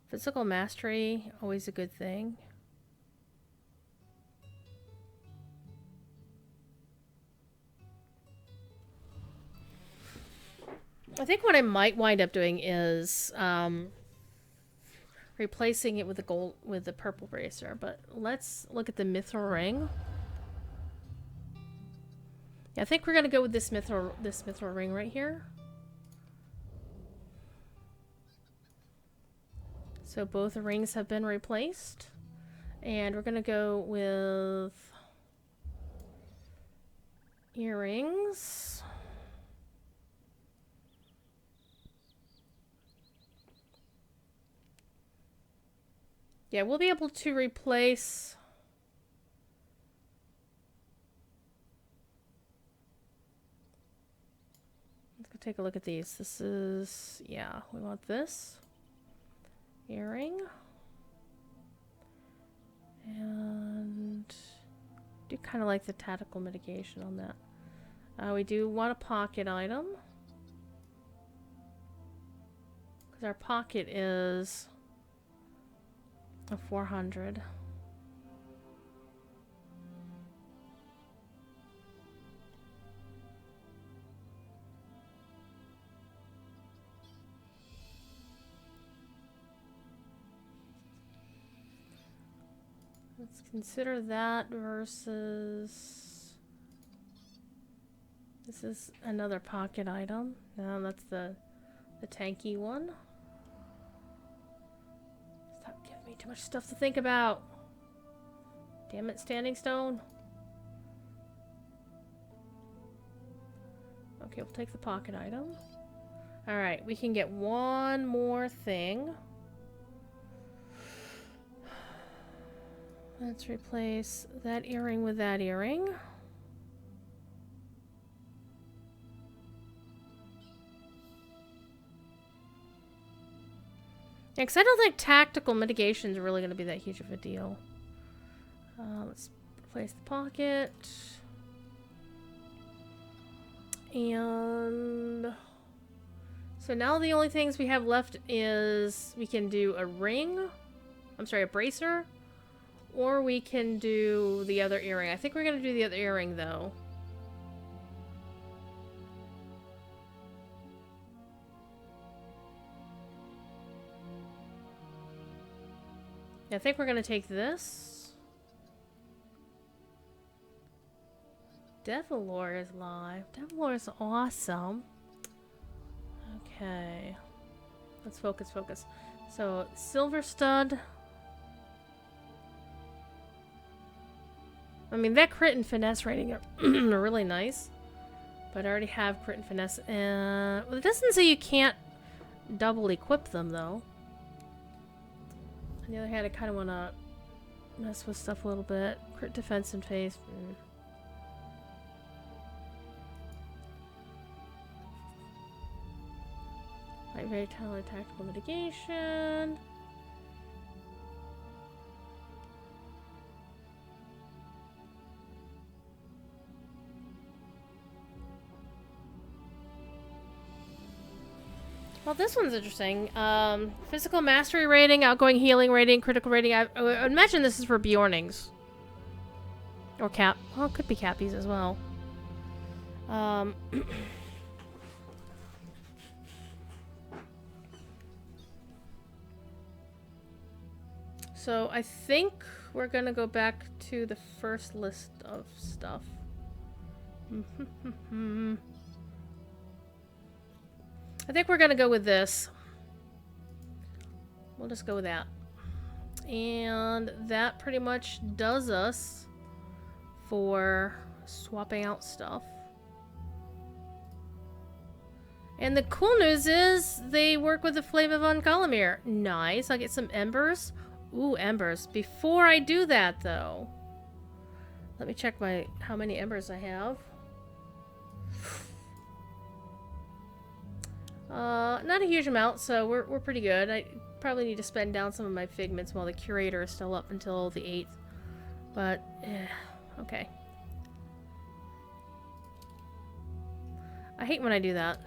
Physical mastery, always a good thing. I think what I might wind up doing is replacing it with the purple bracer. But let's look at the mithril ring. Yeah, I think we're gonna go with this mithril ring right here. So both rings have been replaced. And we're going to go with earrings. Yeah, we'll be able to replace... Let's go take a look at these. This is... Yeah, we want this. Earring. And do kind of like the tactical mitigation on that. We do want a pocket item. Because our pocket is a 400. Let's consider that versus... This is another pocket item. No, that's the tanky one. Stop giving me too much stuff to think about. Damn it, standing stone. Okay, we'll take the pocket item. Alright, we can get one more thing. Let's replace that earring with that earring. Yeah, because I don't think tactical mitigation is really going to be that huge of a deal. Let's replace the pocket. And... So now the only things we have left is we can do a ring. I'm sorry, a bracer. Or we can do the other earring. I think we're going to do the other earring, though. I think we're going to take this. Devilore is live. Devilore is awesome. Okay. Let's focus, focus. So, Silver Stud. I mean, that crit and finesse rating are, are really nice. But I already have crit and finesse. Well, it doesn't say you can't double equip them, though. On the other hand, I kind of want to mess with stuff a little bit. Crit defense and phase. Like very talented tactical mitigation. Well, this one's interesting. Physical mastery rating, outgoing healing rating, critical rating. I would imagine this is for Bjornings. Or Cap. Well, it could be Cappies as well. So I think we're gonna go back to the first list of stuff. I think we're gonna go with this. We'll just go with that. And that pretty much does us for swapping out stuff. And the cool news is they work with the Flame of Uncalamir. Nice. I'll get some embers. Ooh, embers. Before I do that, though, let me check how many embers I have. Not a huge amount, so we're pretty good. I probably need to spend down some of my figments while the curator is still up until the 8th. But, okay. I hate when I do that.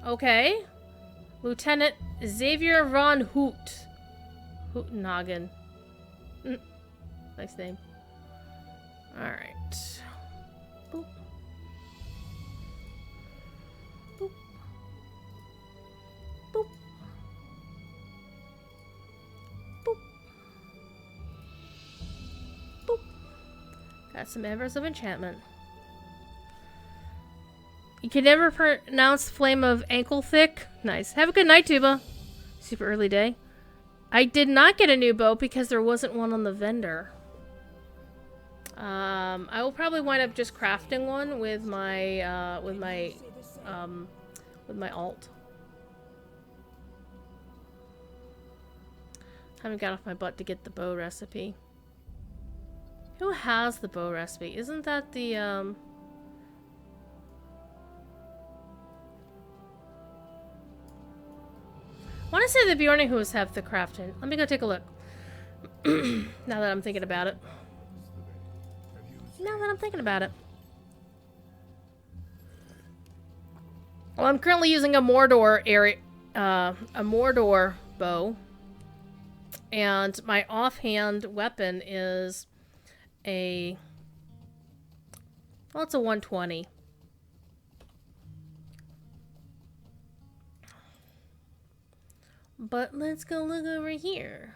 Okay. Lieutenant Xavier von Hoot. Hootenhagen. Nice name. Alright. Boop. Boop. Boop. Boop. Boop. Got some embers of enchantment. You can never pronounce Flame of Ankle Thick. Nice. Have a good night, Tuba. Super early day. I did not get a new bow because there wasn't one on the vendor. I will probably wind up just crafting one with my alt. Haven't got off my butt to get the bow recipe. Who has the bow recipe? Isn't that the I want to say the Bjornihus have the crafting. Let me go take a look. Now that I'm thinking about it. Well, I'm currently using a Mordor bow, and my offhand weapon is a. Well, it's a 120. But let's go look over here.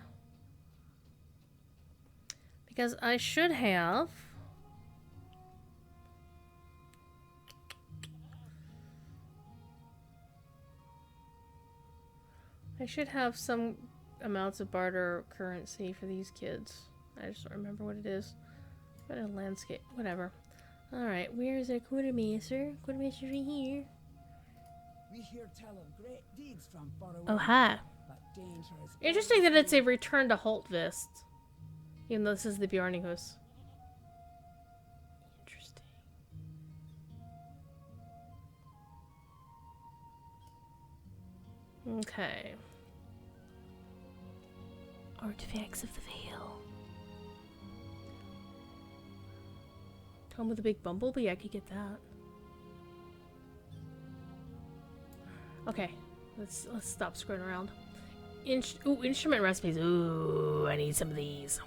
Because I should have... some amounts of barter currency for these kids. I just don't remember what it is. Got a landscape. Whatever. Alright, where is our quartermaster? Quartermaster right here. We hear tell of great deeds from far away. Oh, hi. But danger is Interesting that it's a return to Holtvist. Even though this is the Bjornihus. Interesting. Okay. Artifacts of the Veil. Tome with a big bumblebee? I could get that. Okay. Let's stop screwing around. Ooh, instrument recipes. Ooh, I need some of these.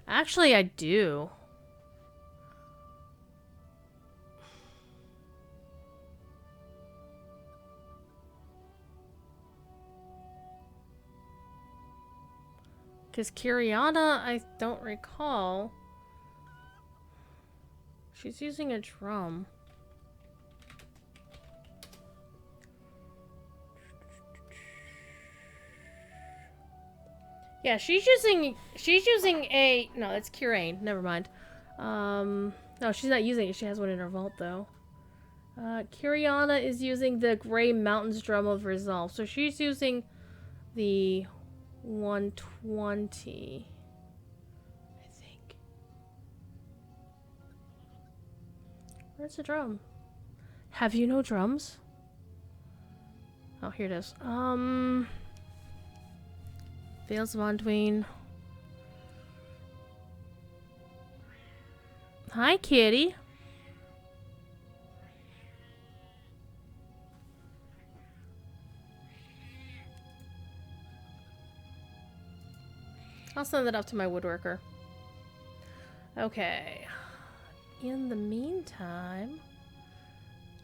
Actually, I do. Because Kiriana, I don't recall. She's using a drum. Yeah, she's using a, no, that's Kirain. Never mind. No, she's not using it. She has one in her vault though. Kiriana is using the Gray Mountains Drum of Resolve. So she's using the 120. I think. Where's the drum? Have you no drums? Oh, here it is. Vales of Anduin. Hi, kitty. I'll send it up to my woodworker. Okay. In the meantime,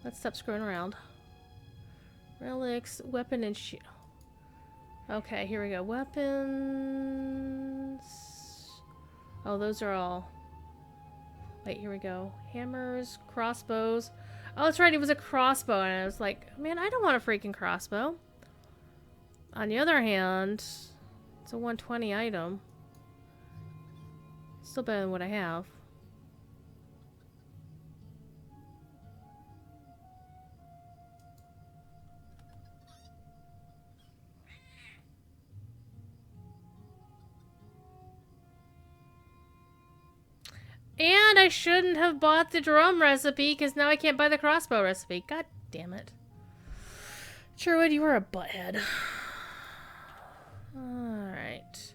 let's stop screwing around. Relics, weapon, and shield. Okay, here we go. Weapons. Oh, those are all. Wait, here we go. Hammers, crossbows. Oh, that's right. It was a crossbow, and I was like, man, I don't want a freaking crossbow. On the other hand, it's a 120 item. Still better than what I have. And I shouldn't have bought the drum recipe because now I can't buy the crossbow recipe. God damn it. Sherwood, you are a butthead. Alright.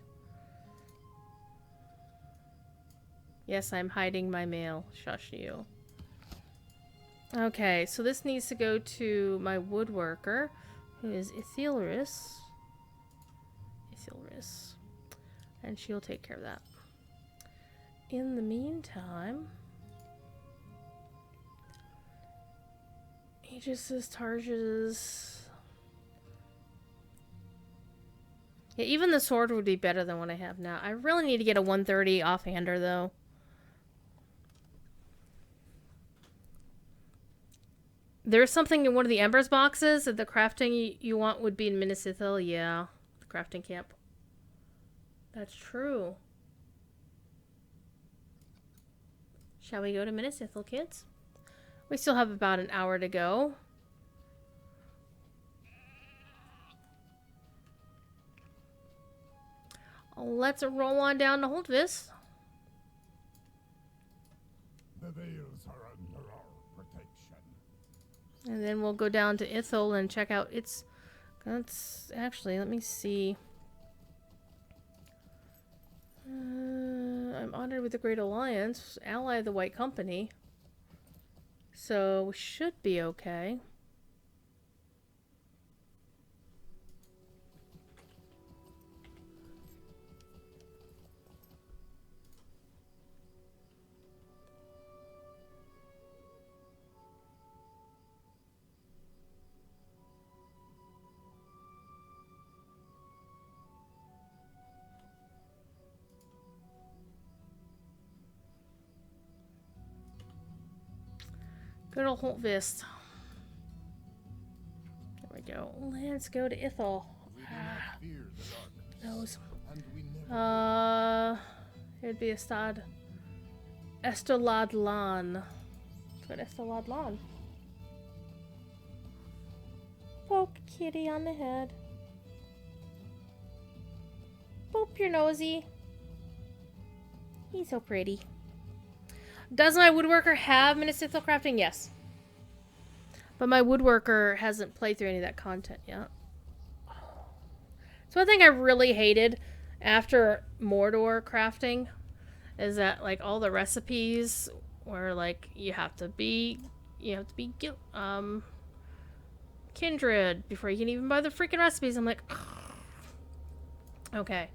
Yes, I'm hiding my mail. Shush you. Okay, so this needs to go to my woodworker, who is Ethelris. And she'll take care of that. In the meantime, Aegis's, Targes. Yeah, even the sword would be better than what I have now. I really need to get a 130 offhander, though. There's something in one of the Embers boxes that the crafting you want would be in Minas Ithil. Yeah, the crafting camp. That's true. Shall we go to Minas Ithil, kids? We still have about an hour to go. Let's roll on down to Holdvis. The Vales are under our protection. And then we'll go down to Ithil and check out its... That's... Actually, let me see. I'm honored with the Great Alliance, ally of the White Company. So, we should be okay. Good old Holtvist. There we go. Let's go to Ithil. We do not fear the darkness, and we never It'd be Estolad-Lan. Let's go to Estolad-Lan. Poke kitty on the head. Boop your nosy. He's so pretty. Does my woodworker have Minas Ithil crafting? Yes. But my woodworker hasn't played through any of that content yet. So one thing I really hated after Mordor crafting is that like all the recipes were like you have to be kindred before you can even buy the freaking recipes. I'm like, okay,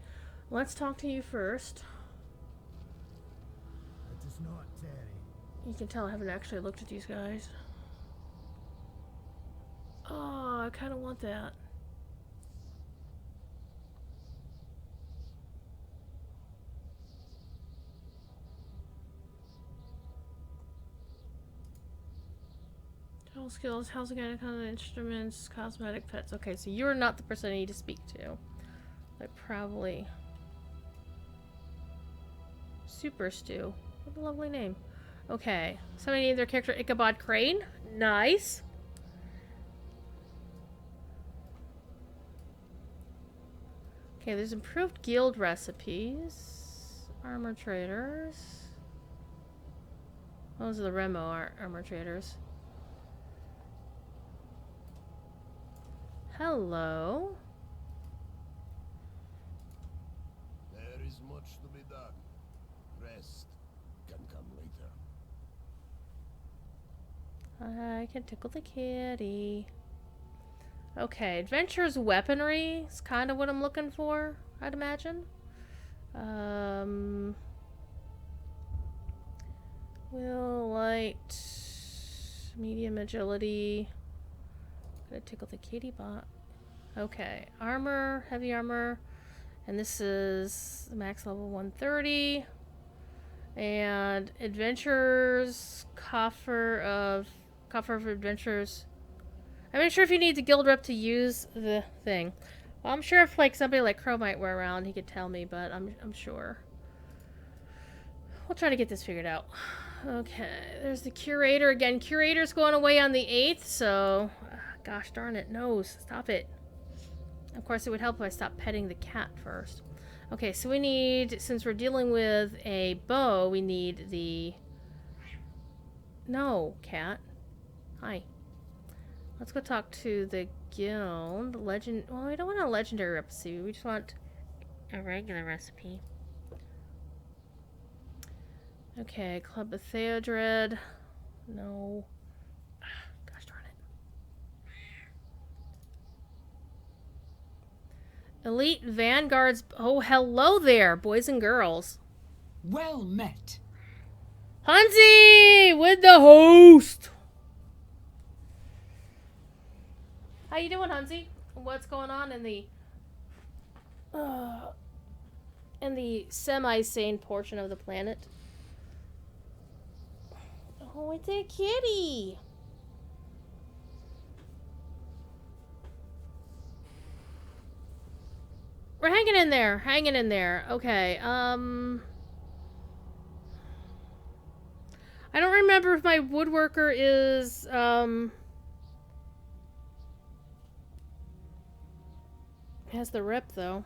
let's talk to you first. It is not tarry. You can tell I haven't actually looked at these guys. Oh, I kind of want that. skills, housing, kind of instruments, cosmetic, pets. Okay, so you're not the person I need to speak to. I probably... Super Stew. What a lovely name. Okay. Somebody named their character Ichabod Crane. Nice. Okay, there's improved guild recipes. Armor traders. Those are the Remo armor traders. Hello. There is much to be done. Rest can come later. I can tickle the kitty. Okay, adventurer's weaponry is kind of what I'm looking for, I'd imagine. Will, light, medium agility. Gonna tickle the kitty bot. Okay, armor, heavy armor, and this is max level 130. And adventurers, coffer of adventures. I'm not sure if you need the guild rep to use the thing. Well, I'm sure if like somebody like Crow might were around, he could tell me, but I'm sure. We'll try to get this figured out. Okay, there's the curator again. Curator's going away on the 8th, so gosh darn it, nose, stop it. Of course, it would help if I stopped petting the cat first. Okay, so we need, since we're dealing with a bow, we need the... No, cat. Hi. Let's go talk to the guild. Legend... Well, we don't want a legendary recipe. We just want a regular recipe. Okay, Club of Theodred. No. Gosh darn it. Elite Vanguards. Oh, hello there, boys and girls. Well met. Hansi with the host. How you doing, Hansi? What's going on in the semi-sane portion of the planet? Oh, it's a kitty. We're hanging in there. Hanging in there. Okay, I don't remember if my woodworker is, has the rep, though.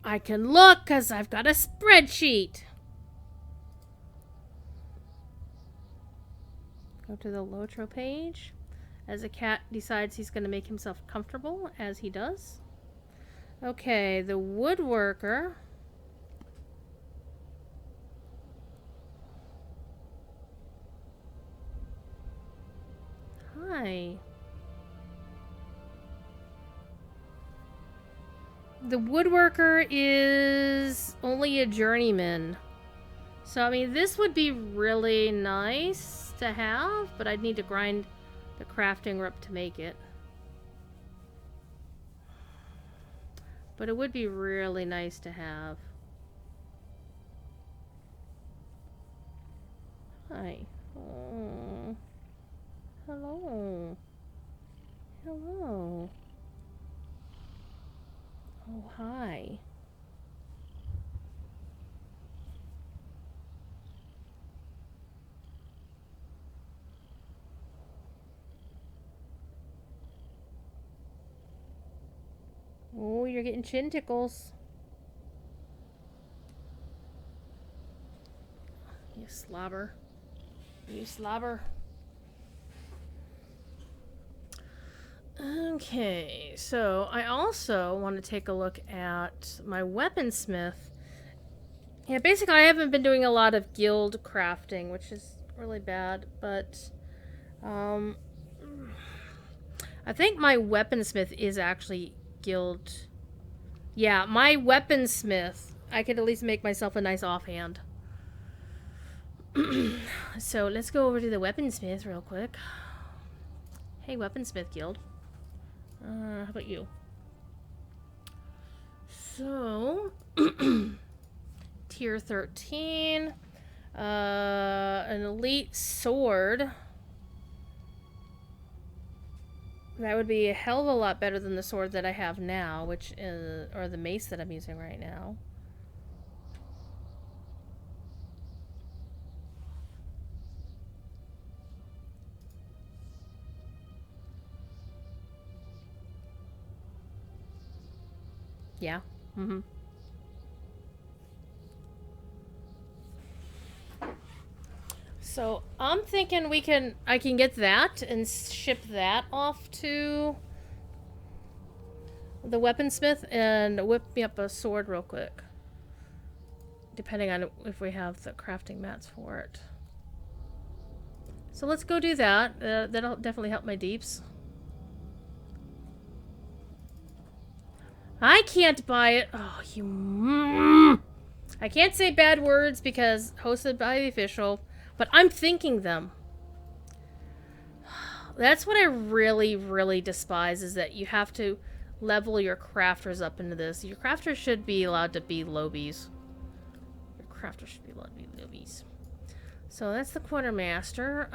I can look, because I've got a spreadsheet. Go to the Lotro page. As a cat decides he's going to make himself comfortable, as he does. Okay, the woodworker. Hi. The woodworker is only a journeyman. So, I mean, this would be really nice to have, but I'd need to grind the crafting up to make it. But it would be really nice to have. Hi. Oh. Hello. Hello. Oh, hi. Oh, you're getting chin tickles. You slobber. You slobber. Okay, so I also want to take a look at my weaponsmith. Yeah, basically I haven't been doing a lot of guild crafting, which is really bad, but I think my weaponsmith is actually guild. Yeah, my weaponsmith, I could at least make myself a nice offhand. So let's go over to the weaponsmith real quick. Hey, weaponsmith guild. How about you? So, tier 13. An elite sword. That would be a hell of a lot better than the sword that I have now, which is, or the mace that I'm using right now. Yeah. Mm-hmm. So I'm thinking I can get that and ship that off to the weaponsmith and whip me up a sword real quick. Depending on if we have the crafting mats for it. So let's go do that. That'll definitely help my deeps. I can't buy it. Oh, you. I can't say bad words because hosted by the official, but I'm thinking them. That's what I really, really despise is that you have to level your crafters up into this. Your crafters should be allowed to be lobies. Your crafters should be allowed to be lobies. So that's the quartermaster.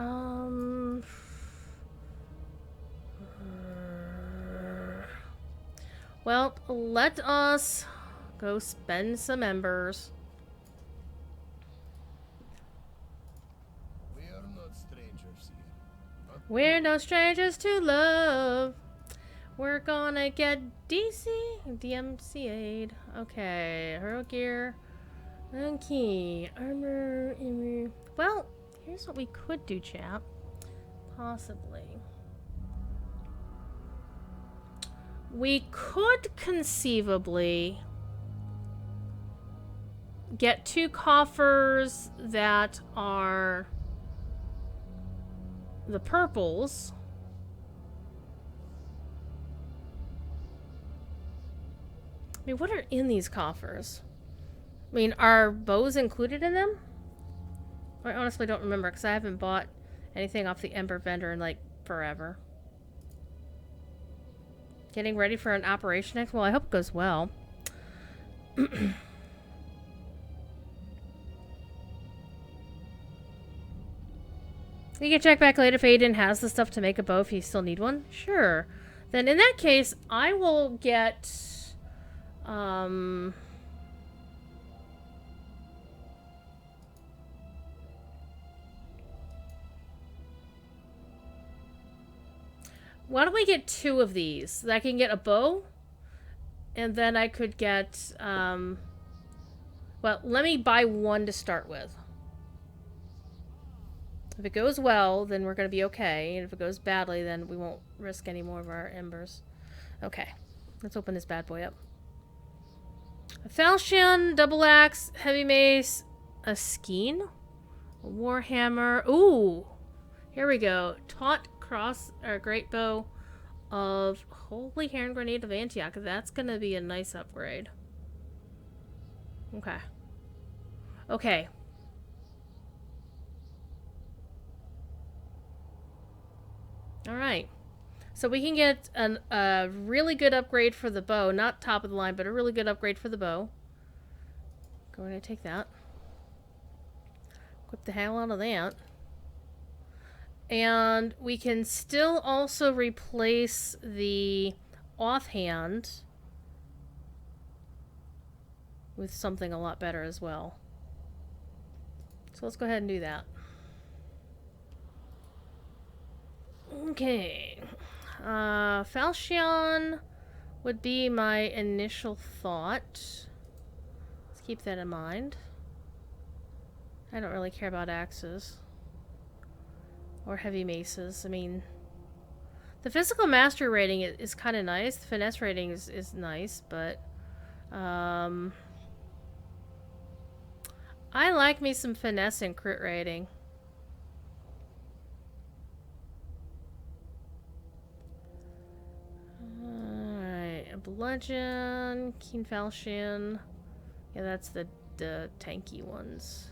Well, let us go spend some embers. We are not strangers here. Not We're no strangers to love. We're gonna get DMCA'd. Okay, hero gear. Okay, armor. Well, here's what we could do, chap. Possibly. We could conceivably get 2 coffers that are the purples. I mean, what are in these coffers? I mean, are bows included in them? I honestly don't remember because I haven't bought anything off the Ember vendor in like forever. Getting ready for an operation next? Well, I hope it goes well. You can check back later if Aiden has the stuff to make a bow if you still need one. Sure. Then in that case, I will get... Why don't we get 2 of these? So that I can get a bow. And then I could get... Well, let me buy 1 to start with. If it goes well, then we're going to be okay. And if it goes badly, then we won't risk any more of our embers. Okay. Let's open this bad boy up. A falchion, double axe, heavy mace, a skein, a warhammer. Ooh! Here we go. Taut cross, or great bow of Holy Hand Grenade of Antioch. That's going to be a nice upgrade. Okay. Okay. Alright. So we can get a really good upgrade for the bow. Not top of the line, but a really good upgrade for the bow. Going to take that. Equip the hell out of that. And we can still also replace the offhand with something a lot better as well. So let's go ahead and do that. Okay. Falchion would be my initial thought. Let's keep that in mind. I don't really care about axes. Or heavy maces. I mean, the physical mastery rating is kind of nice. The finesse rating is nice, but I like me some finesse and crit rating. Alright, a bludgeon, keen falchion. Yeah, that's the tanky ones.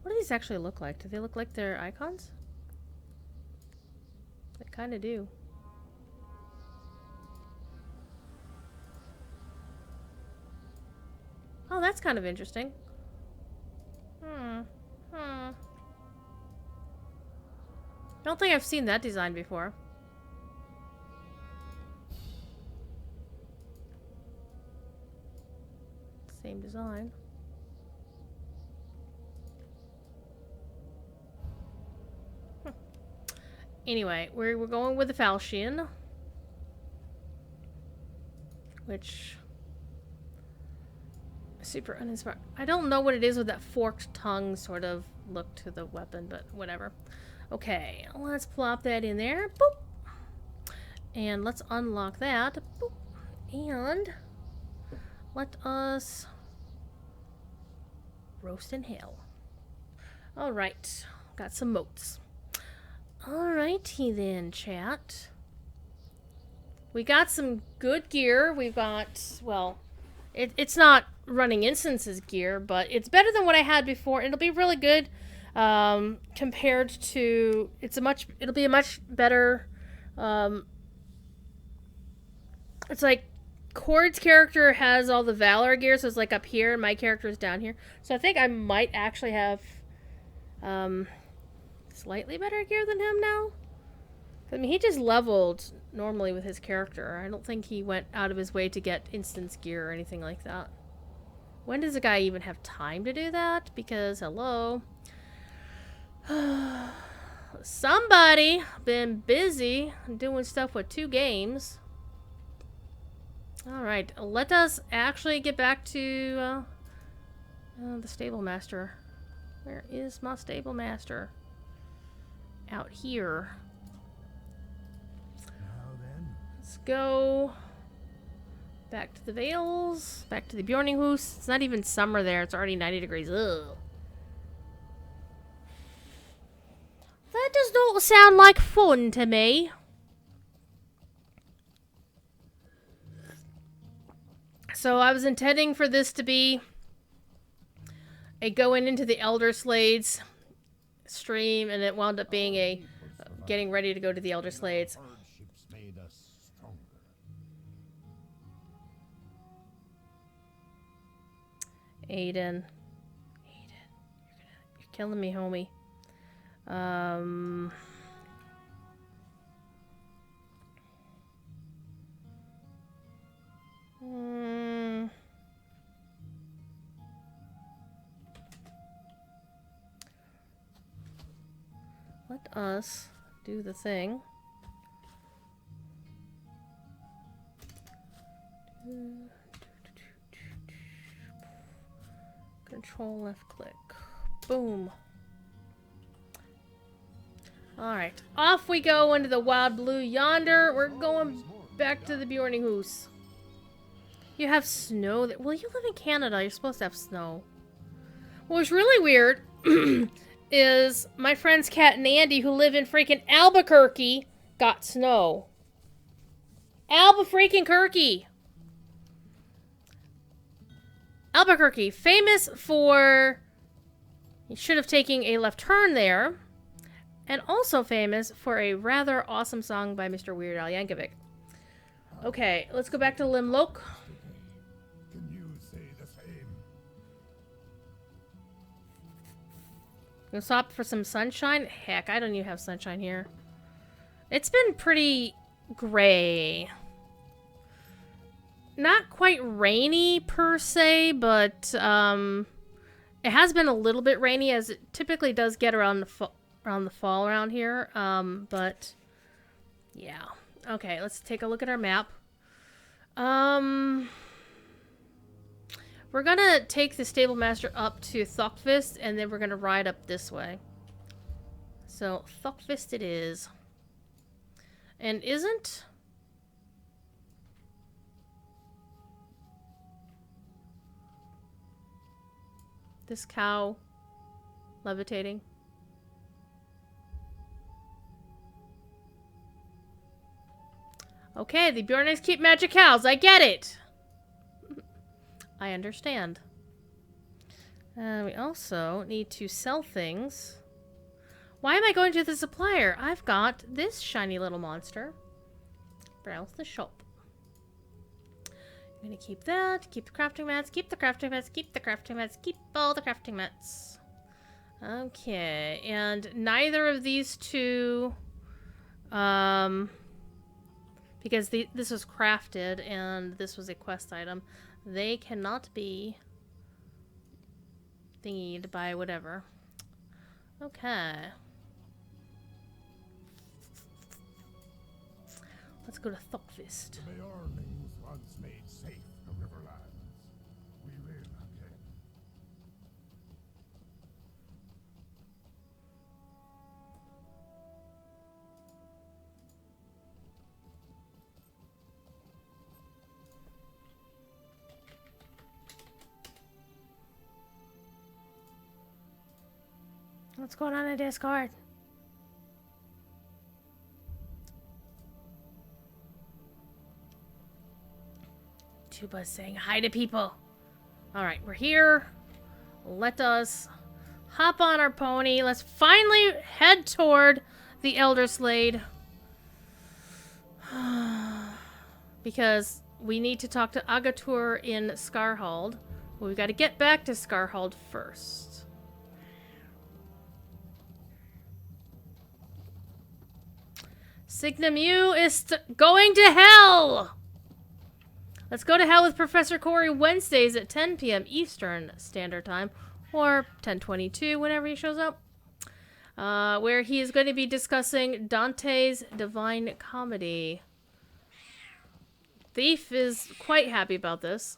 What do these actually look like? Do they look like they're icons? They kind of do. Oh, Oh, that's kind of interesting. I don't think I've seen that design before. Same design. Anyway, we're going with the falchion, which super uninspired. I don't know what it is with that forked tongue sort of look to the weapon, but whatever. Okay, let's plop that in there. Boop. And let's unlock that. Boop. And let us roast in hell. Alright, got some moats. Alrighty then, chat. We got some good gear. We've got, well, it's not running instances gear, but it's better than what I had before. It'll be really good compared to, it'll be a much better, it's like Cord's character has all the Valor gear, so it's like up here, and my character is down here. So I think I might actually have slightly better gear than him now. I mean, he just leveled normally with his character. I don't think he went out of his way to get instance gear or anything like that. When does a guy even have time to do that? Because, hello. Somebody been busy doing stuff with 2 games. Alright, let us actually get back to the stable master. Where is my stable master? Out here. Now then, Let's go back to the Vales, back to the Bjorninghus. It's not even summer there. It's already 90 degrees. Ugh. That does not sound like fun to me. So I was intending for this to be a going into the Elderslades stream, and it wound up being a getting ready to go to the Elderslades. hardships made us stronger. Aiden, you're killing me, homie. Let us do the thing. Control left click. Boom. Alright. Off we go into the wild blue yonder. We're going back to the Bjorninghus. You have snow there. Well, you live in Canada. You're supposed to have snow. What was really weird is my friends Kat and Andy, who live in freaking Albuquerque, got snow. Albuquerque. Albuquerque, famous for, you should have taken a left turn there, and also famous for a rather awesome song by Mr. Weird Al Yankovic. Okay, let's go back to Limlock. Can you say the same? Gonna stop for some sunshine? Heck, I don't even have sunshine here. It's been pretty gray. Not quite rainy per se, but it has been a little bit rainy, as it typically does get around the fall around here. But yeah. Okay, let's take a look at our map. We're gonna take the stable master up to Thokvist, and then we're gonna ride up this way. So Thokvist it is. And isn't this cow levitating? Okay, the Bjornigs keep magic cows. I get it. I understand. We also need to sell things. Why am I going to the supplier? I've got this shiny little monster. Browse the shop. I'm gonna keep that. Keep the crafting mats. Keep the crafting mats. Keep the crafting mats. Keep all the crafting mats. Okay, and neither of these two, because this was crafted and this was a quest item, they cannot be thingied by whatever. Okay. Let's go to Thokvist. The Bjornings once made safe the Riverlands. We will again. What's going on in Discord? Tuba's saying hi to people. Alright, we're here. Let us hop on our pony. Let's finally head toward the Elderslade. Because we need to talk to Agatur in Skarhald. We've got to get back to Skarhald first. Signamu is going to hell! Let's go to hell with Professor Corey Wednesdays at 10 p.m. Eastern Standard Time, or 10:22 whenever he shows up, where he is going to be discussing Dante's Divine Comedy. Thief is quite happy about this.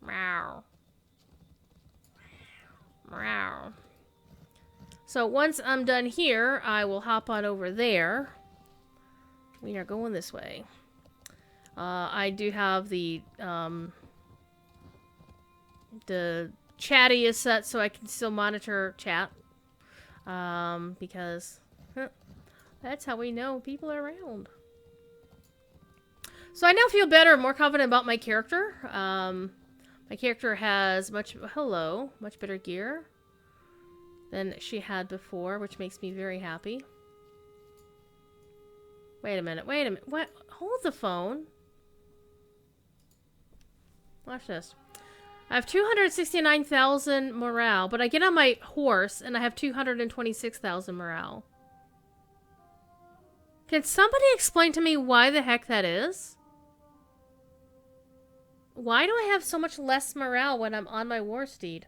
Meow. Meow. So once I'm done here, I will hop on over there. We are going this way. I do have the chatty is set so I can still monitor chat. Because that's how we know people are around. So I now feel better, more confident about my character. My character has much better gear than she had before, which makes me very happy. Wait a minute. What? Hold the phone. Watch this. I have 269,000 morale, but I get on my horse and I have 226,000 morale. Can somebody explain to me why the heck that is? Why do I have so much less morale when I'm on my war steed?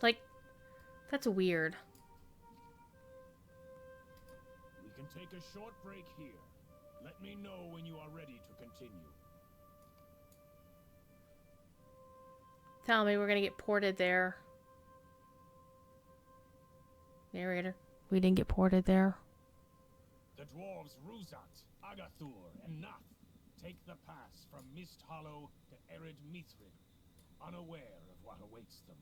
Like, that's weird. We can take a short break here. Let me know when you are ready to continue. Tell me we're gonna get ported there. Narrator. We didn't get ported there. The dwarves Ruzat, Agathur, and Nath take the pass from Mist Hollow to Ered Mithrin, unaware of what awaits them.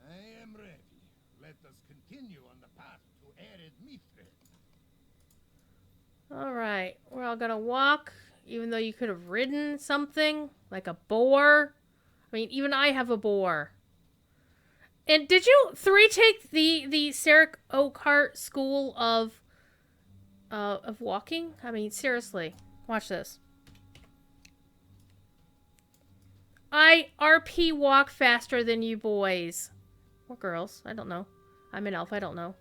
I am ready. Let us continue on the path to Ered Mithrin. Alright, we're all gonna walk, even though you could have ridden something, like a boar. I mean, even I have a boar. And did you three take the Sarek Oakhart School of walking? I mean, seriously. Watch this. I RP walk faster than you boys. Or girls. I don't know. I'm an elf. I don't know.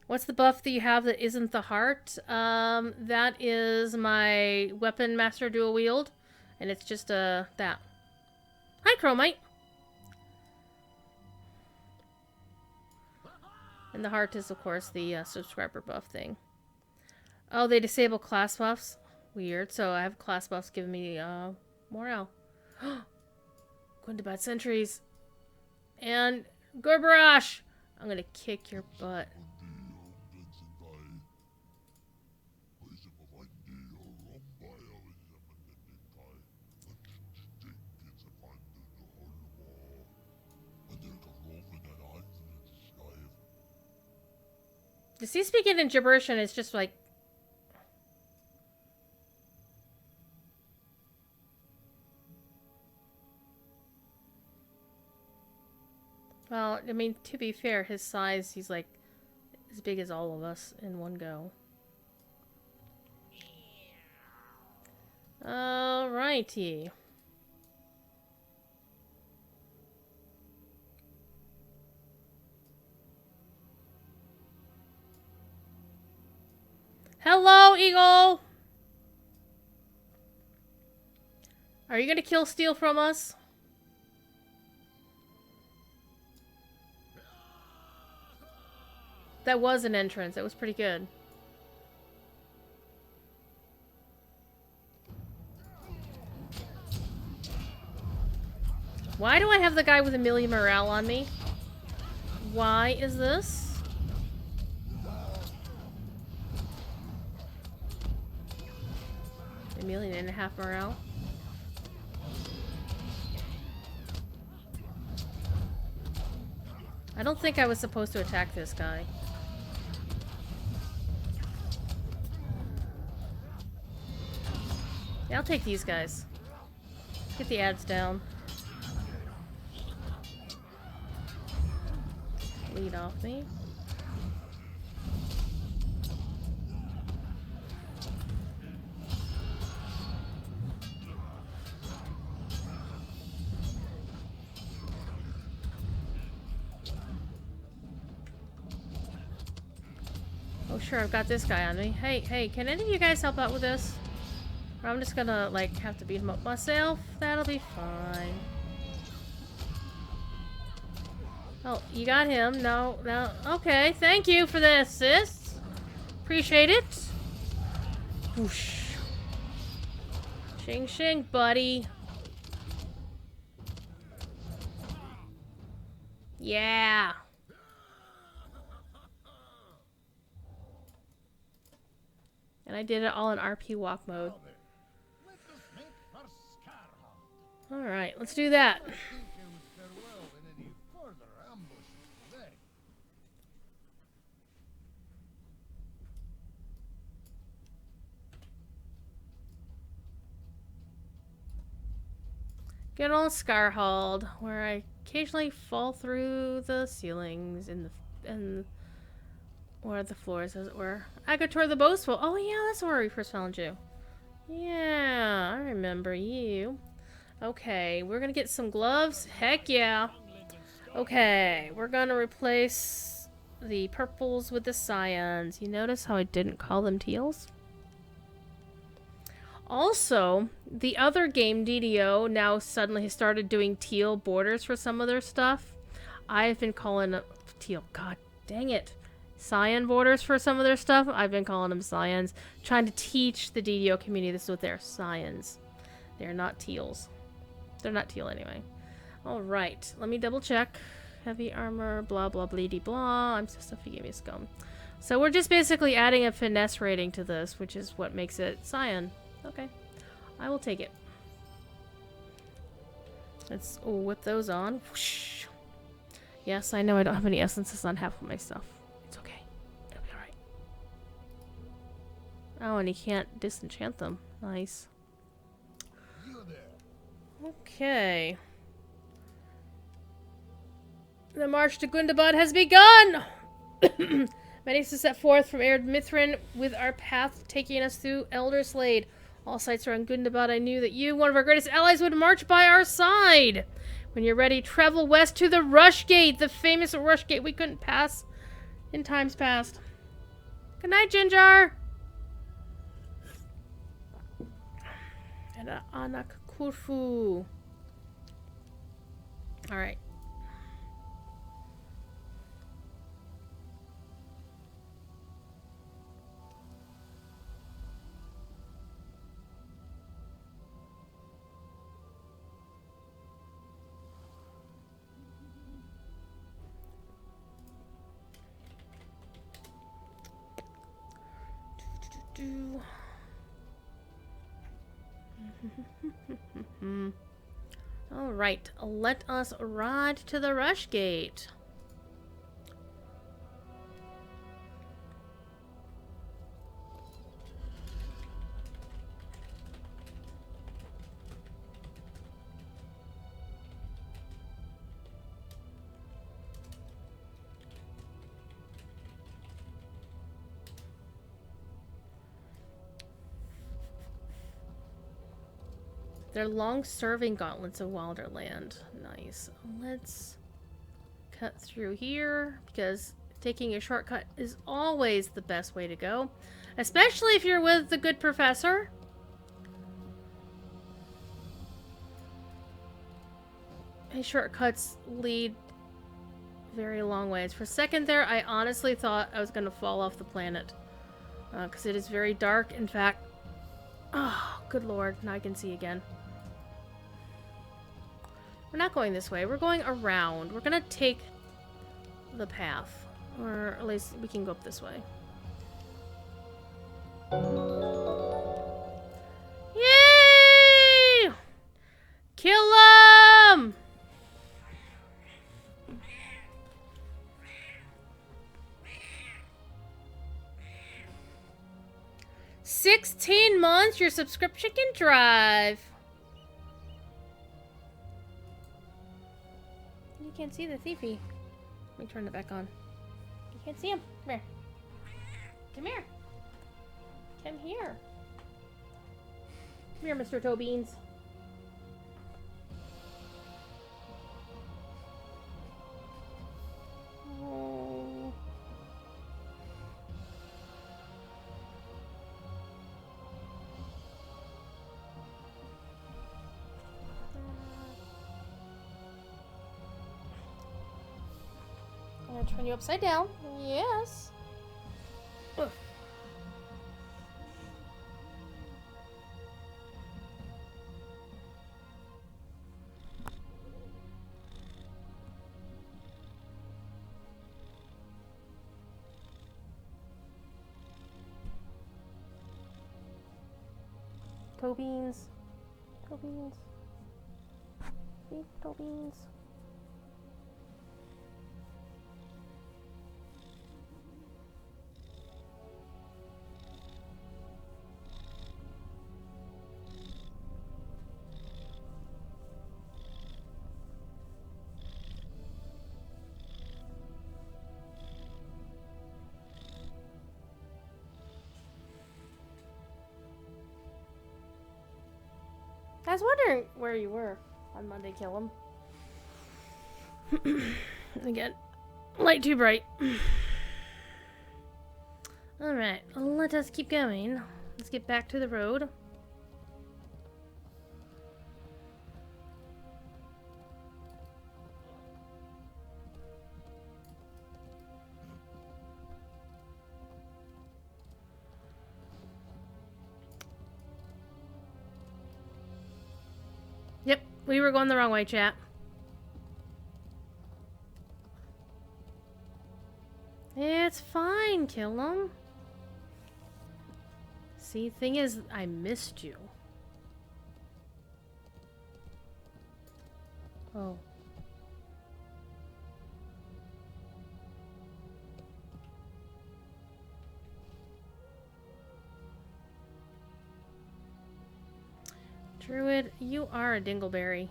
What's the buff that you have that isn't the heart? That is my weapon master dual wield. And it's just, that. Hi, Chromite! And the heart is, of course, the subscriber buff thing. Oh, they disable class buffs? Weird. So I have class buffs giving me, morale. Going to bad sentries. And Gorbarash! I'm gonna kick your butt. Does he speak it in gibberish and it's just like I mean, to be fair, his size, he's like as big as all of us in one go. Alrighty. Hello, Eagle! Are you gonna kill Steel from us? That was an entrance. That was pretty good. Why do I have the guy with a million morale on me? Why is this? A million and a half morale? I don't think I was supposed to attack this guy. Yeah, I'll take these guys. Get the ads down. Lead off me. Oh sure, I've got this guy on me. Hey, can any of you guys help out with this? Or I'm just gonna, like, have to beat him up myself. That'll be fine. Oh, you got him. No. Okay, thank you for the assist. Appreciate it. Whoosh. Shing shing, buddy. Yeah. And I did it all in RP walk mode. Alright, let's do that. Good old Scarhold, where I occasionally fall through the ceilings and or the floors, as it were. Agator the Boastful. Oh yeah, that's where we first found you. Yeah, I remember you. Okay, we're gonna get some gloves. Heck yeah. Okay, we're gonna replace the purples with the cyans. You notice how I didn't call them teals? Also, the other game, DDO, now suddenly has started doing teal borders for some of their stuff. I've been calling it teal. God dang it. Cyan borders for some of their stuff. I've been calling them cyans. Trying to teach the DDO community this is what they're. Cyans. They're not teals. They're not teal anyway. Alright, let me double check. Heavy armor, blah blah bleedy blah. I'm so stuffy, give me a scum. So we're just basically adding a finesse rating to this, which is what makes it cyan. Okay, I will take it. Let's whip those on. Whoosh. Yes, I know I don't have any essences on half of my stuff. It's okay. It'll be alright. Oh, and he can't disenchant them. Nice. Okay. The march to Gundabad has begun! Many to set forth from Ered Mithrin with our path taking us through Elderslade. All sights are on Gundabad. I knew that you, one of our greatest allies, would march by our side. When you're ready, travel west to the Rush Gate, the famous Rush Gate we couldn't pass in times past. Good night, Ginger! And Anak Kurfu. Alright. Alright, let us ride to the Rush Gate. They're long-serving gauntlets of Wilderland. Nice. Let's cut through here because taking a shortcut is always the best way to go, especially if you're with the good professor. And shortcuts lead very long ways. For a second there, I honestly thought I was going to fall off the planet because it is very dark. In fact, oh, good lord, now I can see again. We're not going this way. We're going around. We're going to take the path. Or at least we can go up this way. Yay! Kill him! $16 your subscription can drive. You can't see the thiefy. Let me turn it back on. You can't see him. Come here. Come here. Come here. Come here, Mr. Toe Beans. Oh. I'm gonna turn you upside down. Yes. Ugh. Toe beans. Toe beans. See? Toe beans. I was wondering where you were on Monday, Kill 'em. Again, light too bright. Alright, let us keep going. Let's get back to the road. Yep, we were going the wrong way, chat. It's fine, Kill 'em. See, thing is, I missed you. Oh. Druid, you are a dingleberry.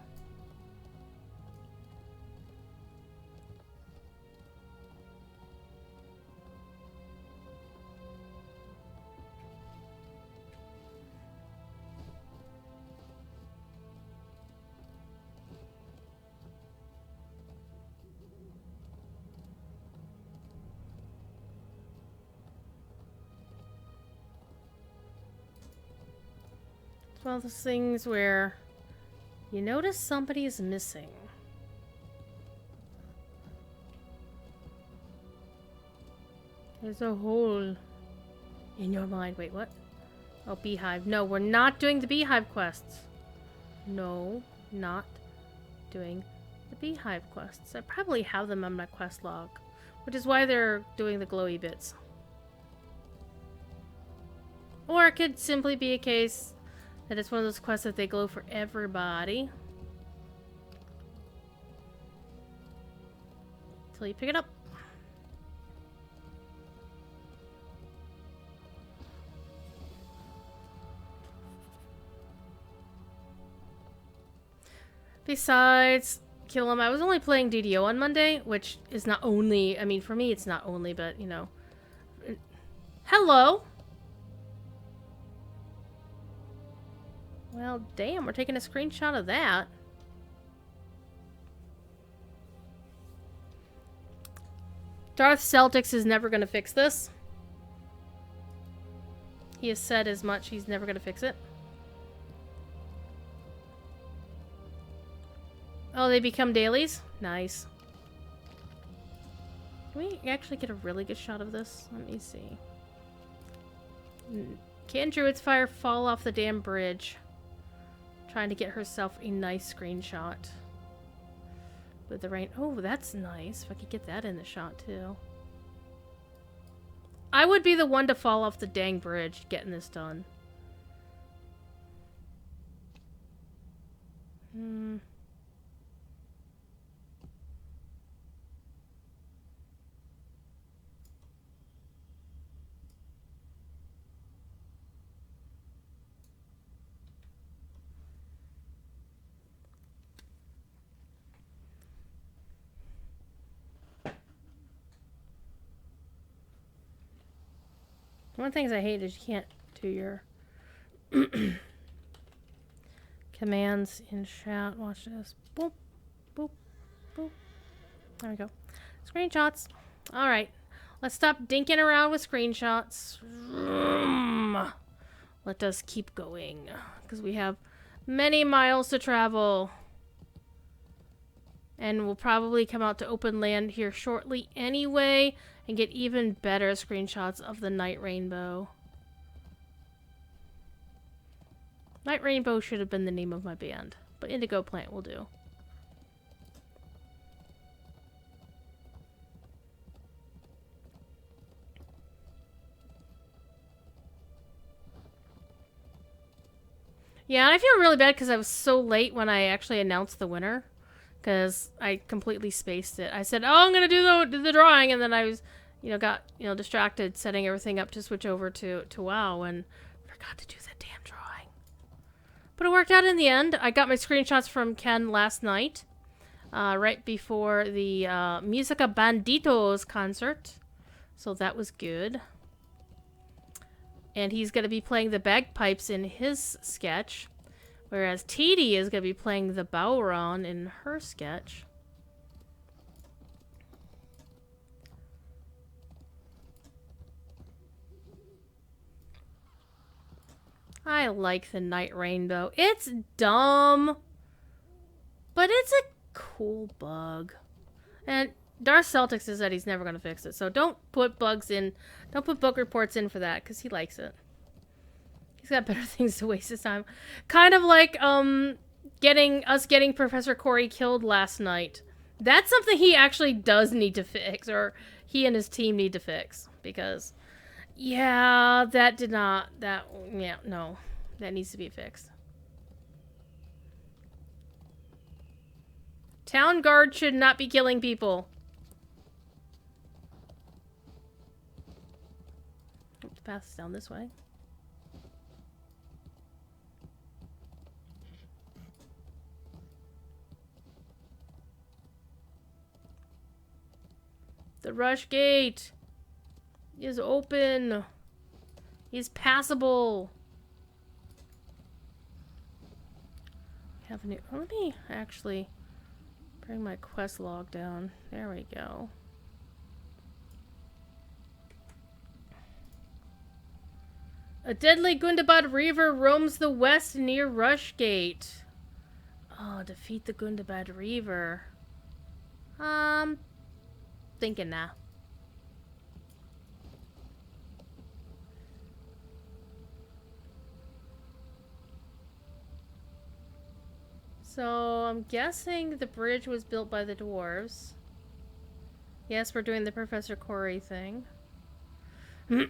It's one of those things where you notice somebody is missing. There's a hole in your mind. Wait, what? Oh, beehive. No, we're not doing the beehive quests. No, not doing the beehive quests. I probably have them on my quest log, which is why they're doing the glowy bits. Or it could simply be a case that it's one of those quests that they glow for everybody. Until you pick it up. Besides, Kill 'em, I was only playing DDO on Monday, which is not only, I mean, for me it's not only, but, you know. Hello! Well, damn, we're taking a screenshot of that. Darth Celtics is never going to fix this. He has said as much. He's never going to fix it. Oh, they become dailies? Nice. Can we actually get a really good shot of this? Let me see. Can Druid's Fire fall off the damn bridge? Trying to get herself a nice screenshot. With the rain. Oh, that's nice. If I could get that in the shot, too. I would be the one to fall off the dang bridge getting this done. One of the things I hate is you can't do your commands in chat. Watch this. Boop, boop, boop. There we go. Screenshots. Alright. Let's stop dinking around with screenshots. Let us keep going. Because we have many miles to travel. And we'll probably come out to open land here shortly anyway. And get even better screenshots of the Night Rainbow. Night Rainbow should have been the name of my band. But Indigo Plant will do. Yeah, and I feel really bad because I was so late when I actually announced the winner. Because I completely spaced it. I said, oh, I'm going to do the drawing. And then I was, got, distracted setting everything up to switch over to WoW. And forgot to do that damn drawing. But it worked out in the end. I got my screenshots from Ken last night. Right before the Musica Banditos concert. So that was good. And he's going to be playing the bagpipes in his sketch. Whereas TD is going to be playing the Bowron in her sketch. I like the Night Rainbow. It's dumb. But it's a cool bug. And Darth Celtics has said he's never going to fix it. So don't put bugs in. Don't put bug reports in for that. Because he likes it. He's got better things to waste his time. Kind of like getting Professor Corey killed last night. That's something he actually does need to fix, or he and his team need to fix. Because, yeah, no. That needs to be fixed. Town guard should not be killing people. The path is down this way. The rush gate is open. Is passable. Have a new. Let me actually bring my quest log down. There we go. A deadly Gundabad Reaver roams the west near Rushgate. Oh, defeat the Gundabad Reaver. Thinking now. So, I'm guessing the bridge was built by the dwarves. Yes, we're doing the Professor Corey thing. That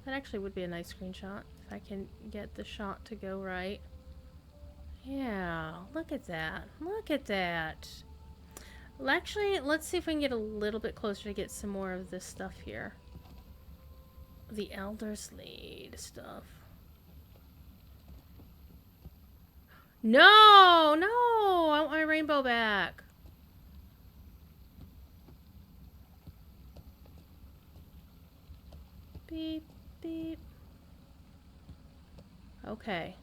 actually would be a nice screenshot. If I can get the shot to go right. Yeah, look at that. Look at that. Well, actually, let's see if we can get a little bit closer to get some more of this stuff here. The Elderslade stuff. No! No! I want my rainbow back. Beep, beep. Okay.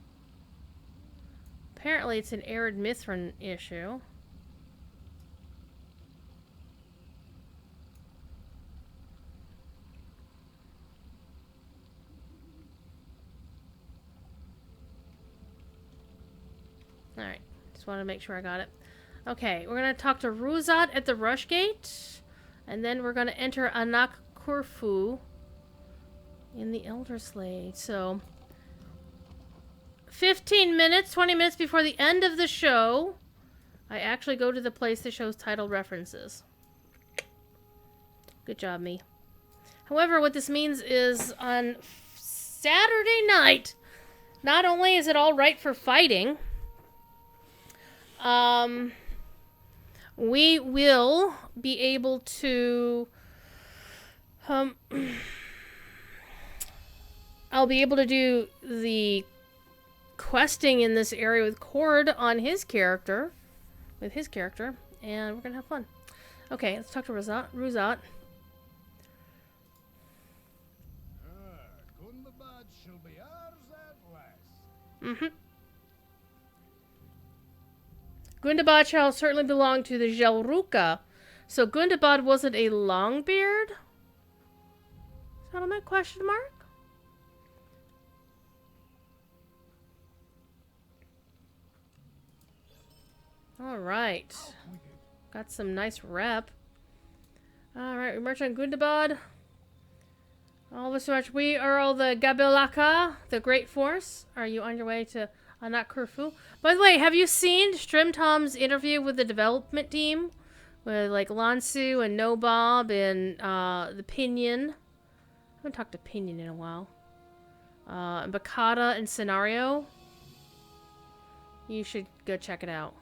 Apparently it's an Arid Mithrin issue. Alright. Just wanted to make sure I got it. Okay, we're going to talk to Ruzat at the Rush Gate. And then we're going to enter Anak Korfu in the Elderslade. So, 15 minutes, 20 minutes before the end of the show, I actually go to the place the show's title references. Good job, me. However, what this means is on Saturday night, not only is it all right for fighting, we will be able to, I'll be able to do the questing in this area with Cord on his character, and we're gonna have fun. Okay, let's talk to Ruzat. Gundabad shall be ours at last. Mm-hmm. Gundabad shall certainly belong to the Jelruka. So Gundabad wasn't a Longbeard? Settlement question mark? Alright. Got some nice rep. Alright, we march on Gundabad. All of us march. We are all the Gabelaka, the Great Force. Are you on your way to Anak Korfu? By the way, have you seen Strimtom's interview with the development team? With like Lansu and Nobob and the Pinion. I haven't talked to Pinion in a while. And Bakata and Scenario. You should go check it out.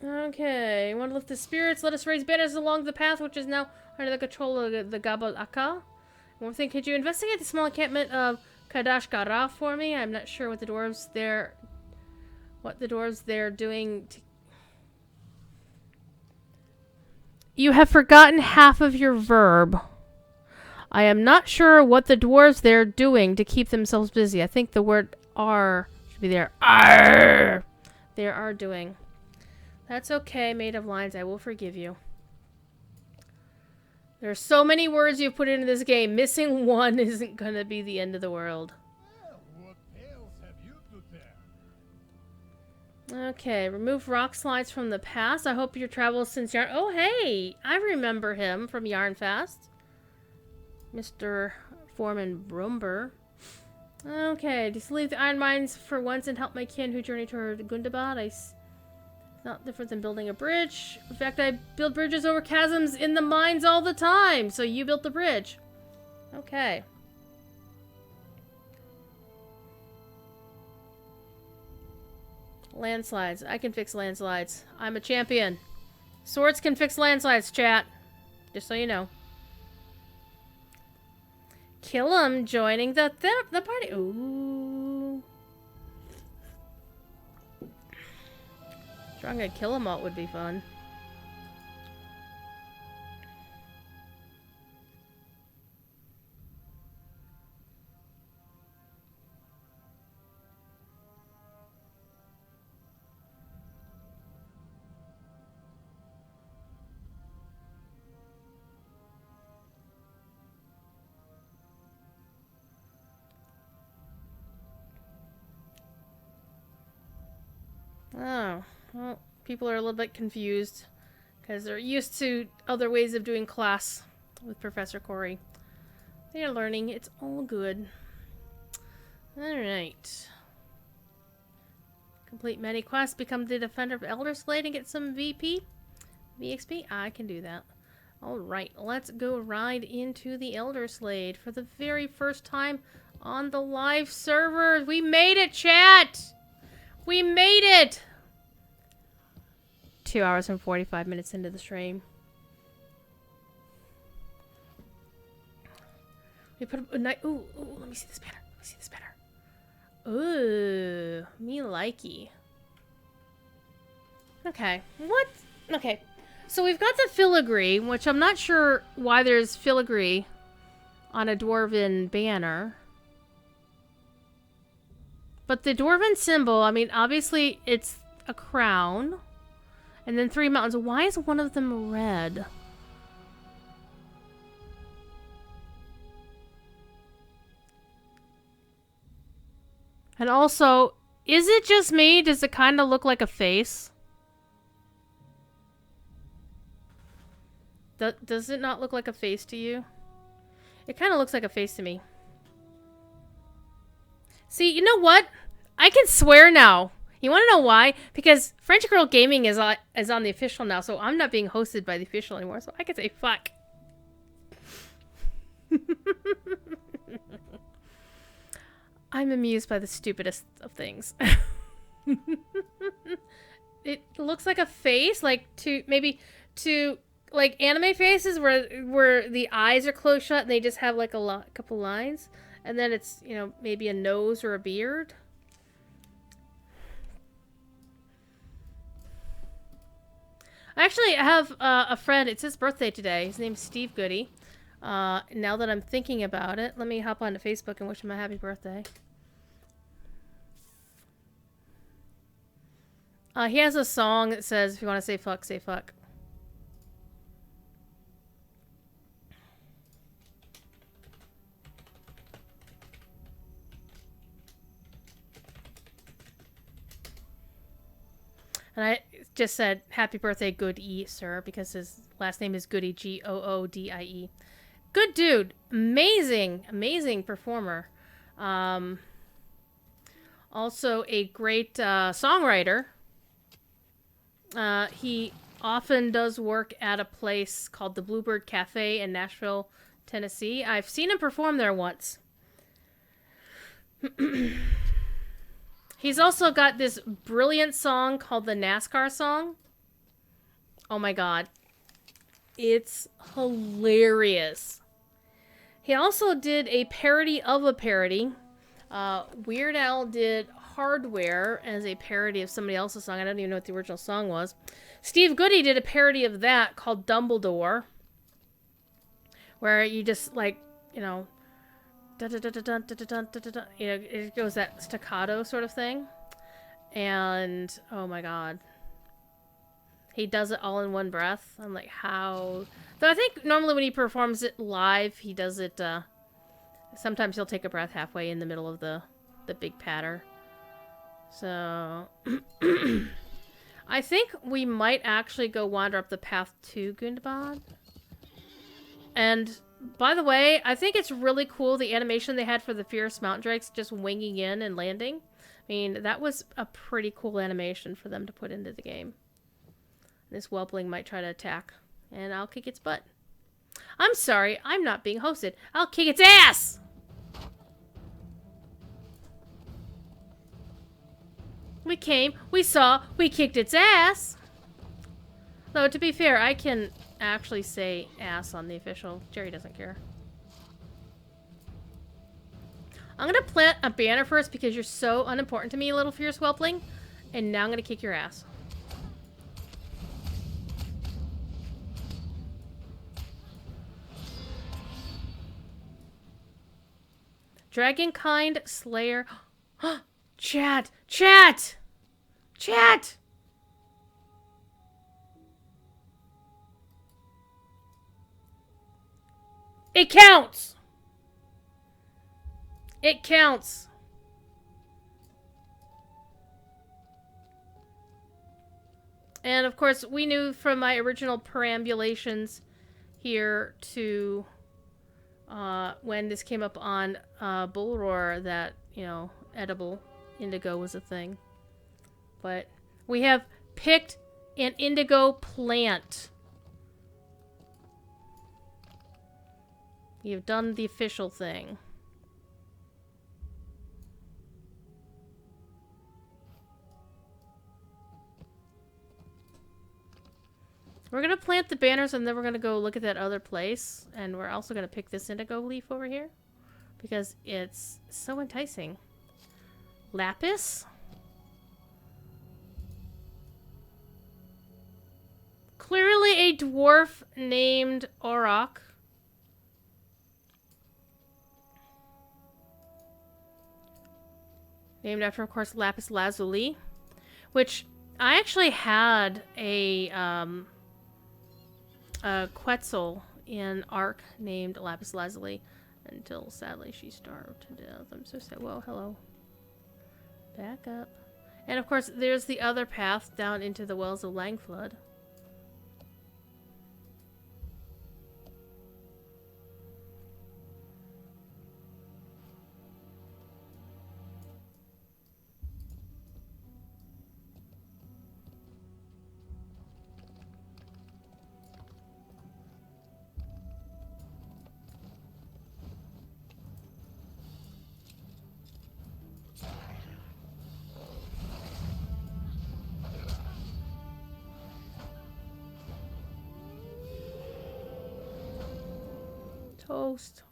Okay, you want to lift the spirits? Let us raise banners along the path, which is now under the control of the Gabal Aka. One thing, could you investigate the small encampment of Kadashkara for me? I'm not sure what the dwarves there doing. You have forgotten half of your verb. I am not sure what the dwarves there doing to keep themselves busy. I think the word "are" should be there. Arr! They are doing. That's okay, Maid of Lines. I will forgive you. There are so many words you've put into this game. Missing one isn't gonna be the end of the world. Well, what tales have you to tell? Okay, remove rock slides from the past. I hope your travels since Yarn. Oh, hey! I remember him from Yarnfast. Mr. Foreman Brumber. Okay, just leave the iron mines for once and help my kin who journey toward Gundabad. It's not different than building a bridge. In fact, I build bridges over chasms in the mines all the time. So you built the bridge. Okay. Landslides. I can fix landslides. I'm a champion. Swords can fix landslides, chat. Just so you know. Kill him joining the party. Ooh. Trying to kill him all would be fun. Oh, well, people are a little bit confused because they're used to other ways of doing class with Professor Corey. They are learning. It's all good. Alright. Complete many quests, become the defender of Elderslade and get some VXP? I can do that. Alright, let's go ride into the Elderslade for the very first time on the live server. We made it, chat! We made it! 2 hours and 45 minutes into the stream. We put a night. Ooh, let me see this banner. Let me see this banner. Ooh, me likey. Okay, what? Okay, So we've got the filigree, which I'm not sure why there's filigree on a dwarven banner. But the dwarven symbol, I mean, obviously it's a crown. And then 3 mountains. Why is one of them red? And also, is it just me? Does it kind of look like a face? Does it not look like a face to you? It kind of looks like a face to me. See, you know what? I can swear now. You want to know why? Because French Girl Gaming is on the official now, so I'm not being hosted by the official anymore, so I can say fuck. I'm amused by the stupidest of things. It looks like a face, like like anime faces where the eyes are closed shut and they just have like a couple lines, and then it's, you know, maybe a nose or a beard. Actually, I have a friend. It's his birthday today. His name's Steve Goody. Now that I'm thinking about it, let me hop onto Facebook and wish him a happy birthday. He has a song that says, if you want to say fuck, say fuck. And I just said, happy birthday, Goody, sir, because his last name is Goody, Goodie. Good dude. Amazing, amazing performer. Also a great songwriter. He often does work at a place called the Bluebird Cafe in Nashville, Tennessee. I've seen him perform there once. He's also got this brilliant song called the NASCAR song. Oh my god. It's hilarious. He also did a parody of a parody. Weird Al did Hardware as a parody of somebody else's song. I don't even know what the original song was. Steve Goody did a parody of that called Dumbledore. Where you just, like, you know... You know, it goes that staccato sort of thing. And, oh my god. He does it all in one breath. I'm like, how... Though I think normally when he performs it live, he does it, sometimes he'll take a breath halfway in the middle of the big patter. So... I think we might actually go wander up the path to Gundabad. And... By the way, I think it's really cool the animation they had for the Fierce Mountain Drakes just winging in and landing. I mean, that was a pretty cool animation for them to put into the game. This whelpling might try to attack, and I'll kick its butt. I'm sorry, I'm not being hosted. I'll kick its ass! We came, we saw, we kicked its ass! Though, to be fair, I can... actually say ass on the official. Jerry doesn't care. I'm gonna plant a banner first because you're so unimportant to me, little fierce whelpling. And now I'm gonna kick your ass. Dragonkind Slayer. Chat! Chat! Chat! It counts! It counts! And of course, we knew from my original perambulations here to when this came up on Bull Roar that, you know, edible indigo was a thing. But we have picked an indigo plant. You've done the official thing. We're gonna plant the banners and then we're gonna go look at that other place. And we're also gonna pick this indigo leaf over here. Because it's so enticing. Lapis? Clearly a a dwarf named Auroch. Named after, of course, lapis lazuli. Which, I actually had a Quetzal in Ark named lapis lazuli. Until, sadly, she starved to death. I'm so sad. Well, hello. Back up. And, of course, there's the other path down into the Wells of Langflood. Toast.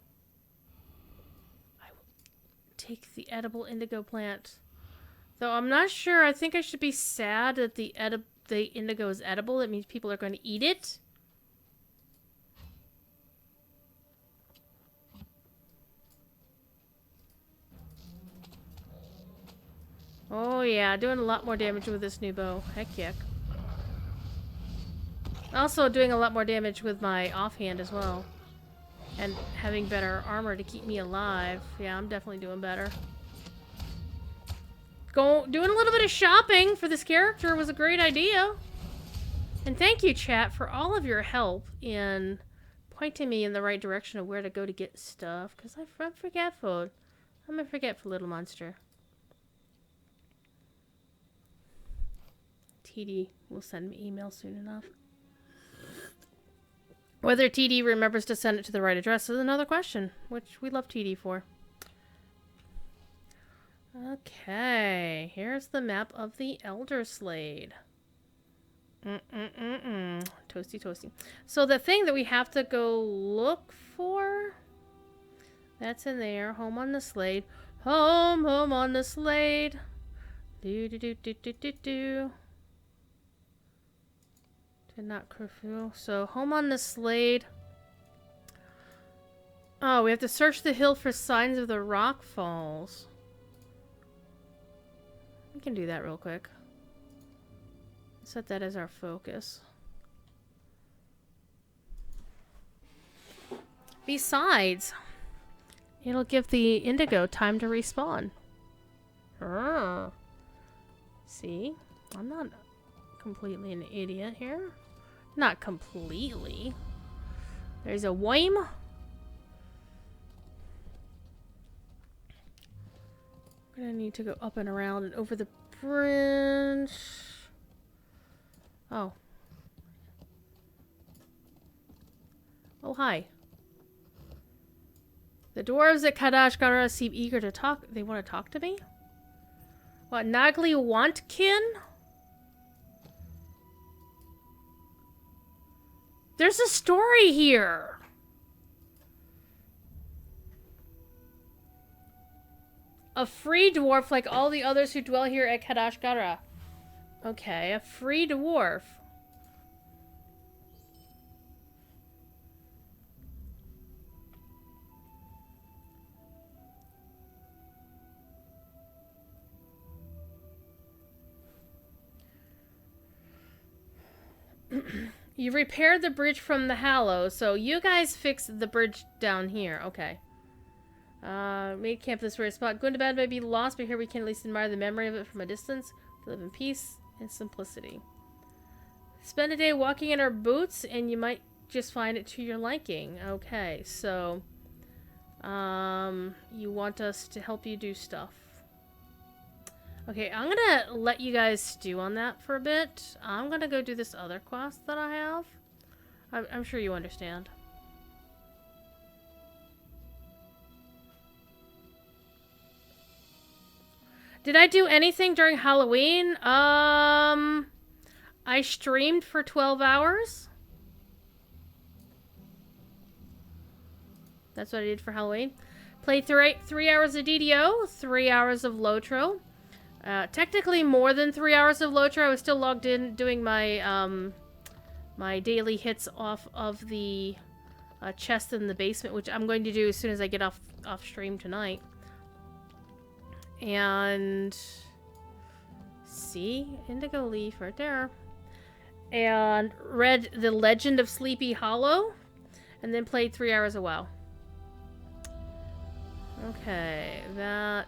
I will take the edible indigo plant. Though I'm not sure. I think I should be sad that the indigo is edible. It means people are going to eat it. Oh yeah, doing a lot more damage with this new bow. Heck yeah. Also doing a lot more damage with my offhand as well. And having better armor to keep me alive. Yeah, I'm definitely doing better. Doing a little bit of shopping for this character was a great idea. And thank you, chat, for all of your help in pointing me in the right direction of where to go to get stuff. Because I'm forgetful. I'm a forgetful little monster. TD will send me email soon enough. Whether TD remembers to send it to the right address is another question, which we love TD for. Okay, here's the map of the Elderslade. Toasty, toasty. So the thing that we have to go look for, that's in there. Home on the Slade. Home on the Slade. Do. Not curfew. So, home on the Slade. Oh, we have to search the hill for signs of the rock falls. We can do that real quick. Set that as our focus. Besides, it'll give the indigo time to respawn. See? I'm not completely an idiot here. Not completely. There's a worm. I'm gonna need to go up and around and over the bridge. Oh. Oh, hi. The dwarves at Kadashgara seem eager to talk. They want to talk to me? What, Nagli Wantkin? There's a story here. A free dwarf like all the others who dwell here at Kadashgara. Okay, a free dwarf. You repaired the bridge from the Hallow, so you guys fixed the bridge down here. Okay. Made camp this rare spot. Gundabad may be lost, but here we can at least admire the memory of it from a distance. To live in peace and simplicity. Spend a day walking in our boots, and you might just find it to your liking. Okay, so... you want us to help you do stuff. Okay, I'm gonna let you guys stew on that for a bit. I'm gonna go do this other quest that I have. I'm sure you understand. Did I do anything during Halloween? I streamed for 12 hours. That's what I did for Halloween. Played 3 hours of DDO, 3 hours of Lotro. Technically more than 3 hours of Lotro. I was still logged in doing my my daily hits off of the chest in the basement, which I'm going to do as soon as I get off stream tonight. And see, indigo leaf right there. And read The Legend of Sleepy Hollow, and then played 3 hours of WoW. Okay, that...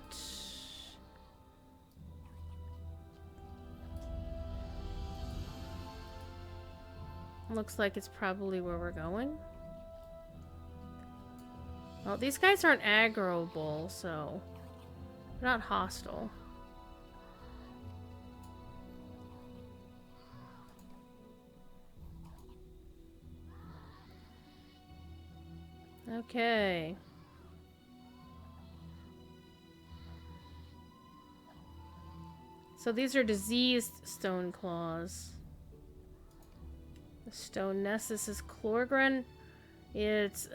looks like it's probably where we're going. Well, these guys aren't aggroable, so they're not hostile. Okay. So these are diseased stone claws. The stone nest. This is Chlorgren. This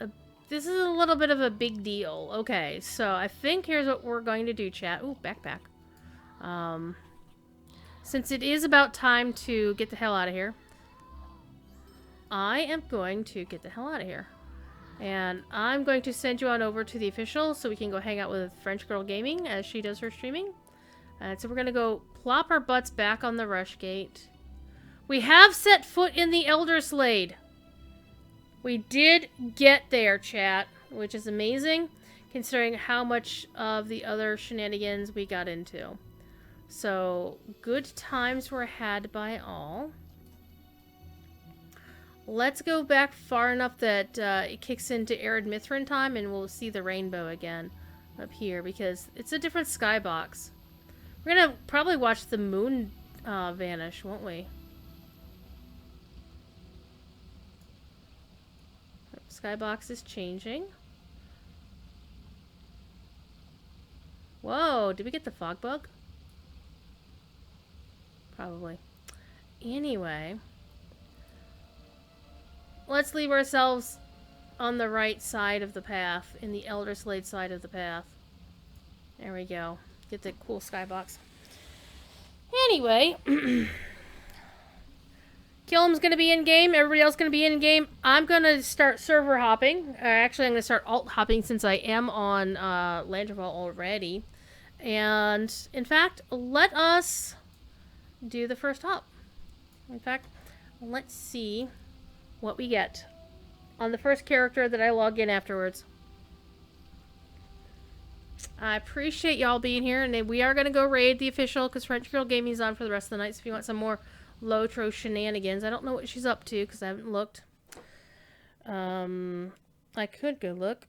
is a little bit of a big deal. Okay, so I think here's what we're going to do, chat. Ooh, backpack. Since it is about time to get the hell out of here, I am going to get the hell out of here. And I'm going to send you on over to the official so we can go hang out with French Girl Gaming as she does her streaming. And so we're going to go plop our butts back on the rush gate. We have set foot in the Elderslade. We did get there, chat, which is amazing considering how much of the other shenanigans we got into. So, good times were had by all. Let's go back far enough that it kicks into Arid Mithrin time and we'll see the rainbow again up here because it's a different skybox. We're gonna probably watch the moon vanish, won't we? Skybox is changing. Whoa, did we get the fog bug? Probably. Anyway. Let's leave ourselves on the right side of the path, in the Elderslade side of the path. There we go. Get the cool skybox. Anyway. Killam's going to be in-game. Everybody else going to be in-game. I'm going to start server hopping. Actually, I'm going to start alt hopping since I am on Landrival already. And, in fact, let us do the first hop. In fact, let's see what we get on the first character that I log in afterwards. I appreciate y'all being here, and we are going to go raid the official because French Girl Gaming is on for the rest of the night. So if you want some more Lotro shenanigans, I don't know what she's up to because I haven't looked. I could go look.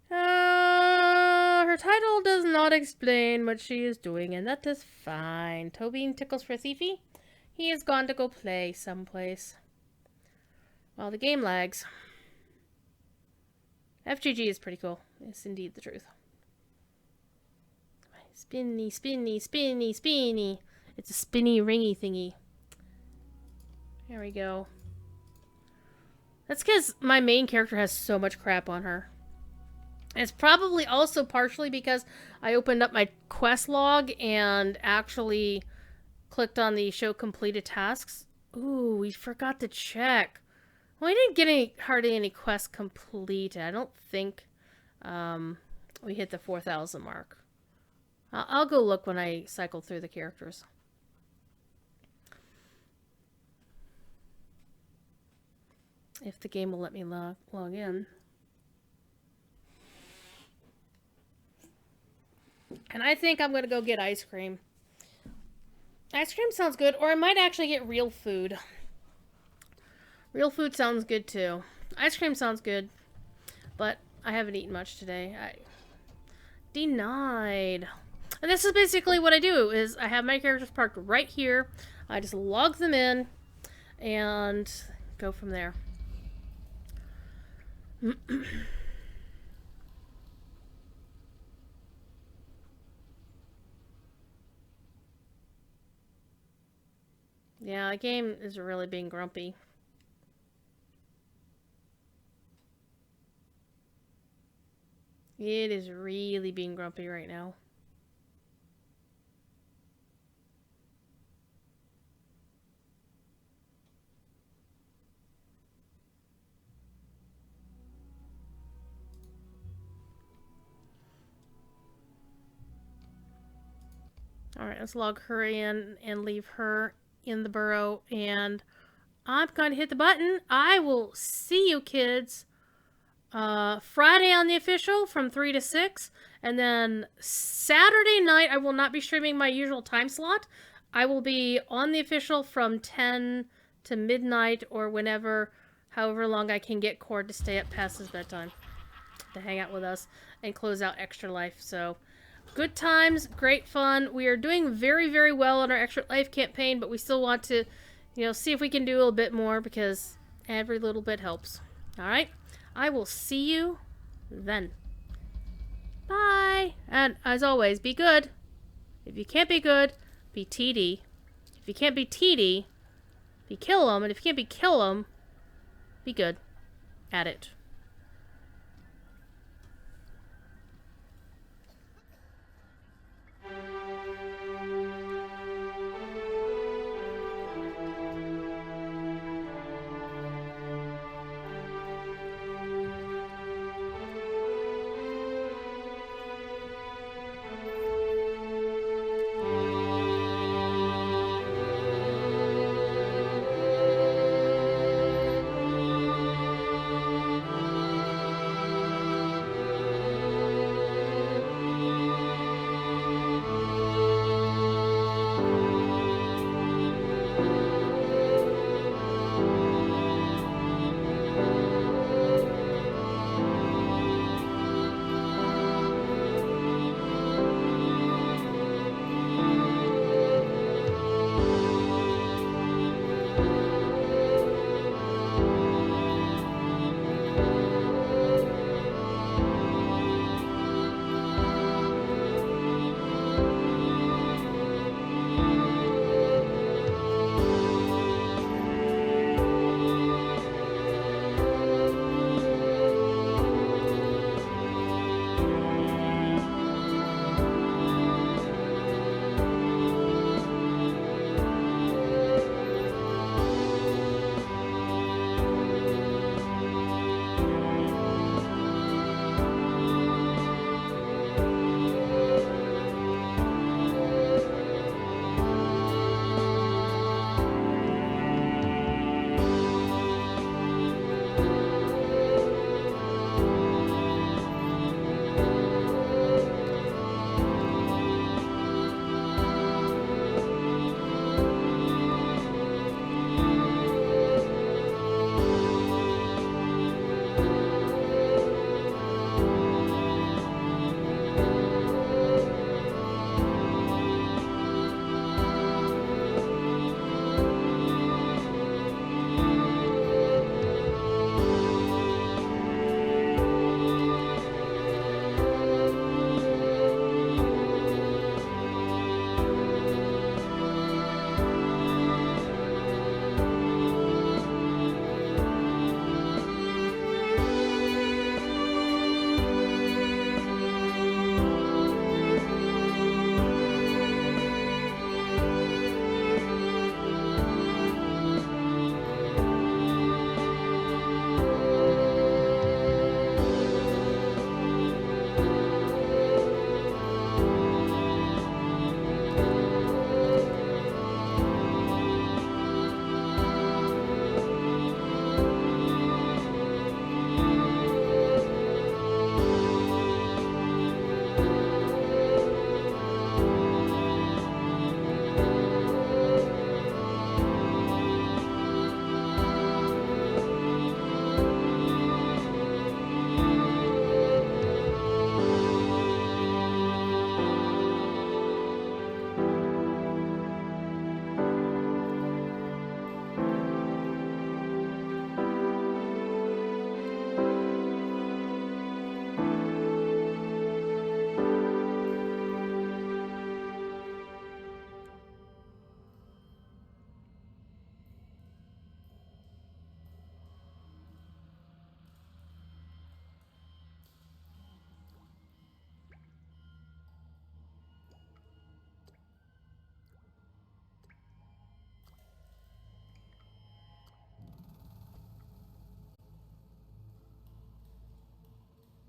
Her title does not explain what she is doing, and that is fine. Tobin tickles for Thiefy. He is gone to go play someplace. Well, the game lags. FGG is pretty cool. It's indeed the truth. Spinny, spinny, spinny, spinny. It's a spinny, ringy thingy. There we go. That's because my main character has so much crap on her. And it's probably also partially because I opened up my quest log and actually clicked on the show completed tasks. Ooh, we forgot to check. Well, I didn't get hardly any quests completed. I don't think we hit the 4,000 mark. I'll go look when I cycle through the characters. If the game will let me log in. And I think I'm going to go get ice cream. Ice cream sounds good, or I might actually get real food. Real food sounds good too. Ice cream sounds good, but I haven't eaten much today. Denied. And this is basically what I do, is I have my characters parked right here. I just log them in and go from there. Yeah, the game is really being grumpy. It is really being grumpy right now. Alright, let's log her in and leave her in the burrow. And I'm going to hit the button. I will see you kids Friday on the official from 3 to 6. And then Saturday night, I will not be streaming my usual time slot. I will be on the official from 10 to midnight or whenever, however long I can get Cord to stay up past his bedtime to hang out with us and close out Extra Life. So, good times, great fun. We are doing very, very well on our Extra Life campaign, but we still want to, you know, see if we can do a little bit more because every little bit helps. Alright? I will see you then. Bye! And as always, be good. If you can't be good, be TD. If you can't be TD, be kill 'em. And if you can't be kill 'em, be good at it.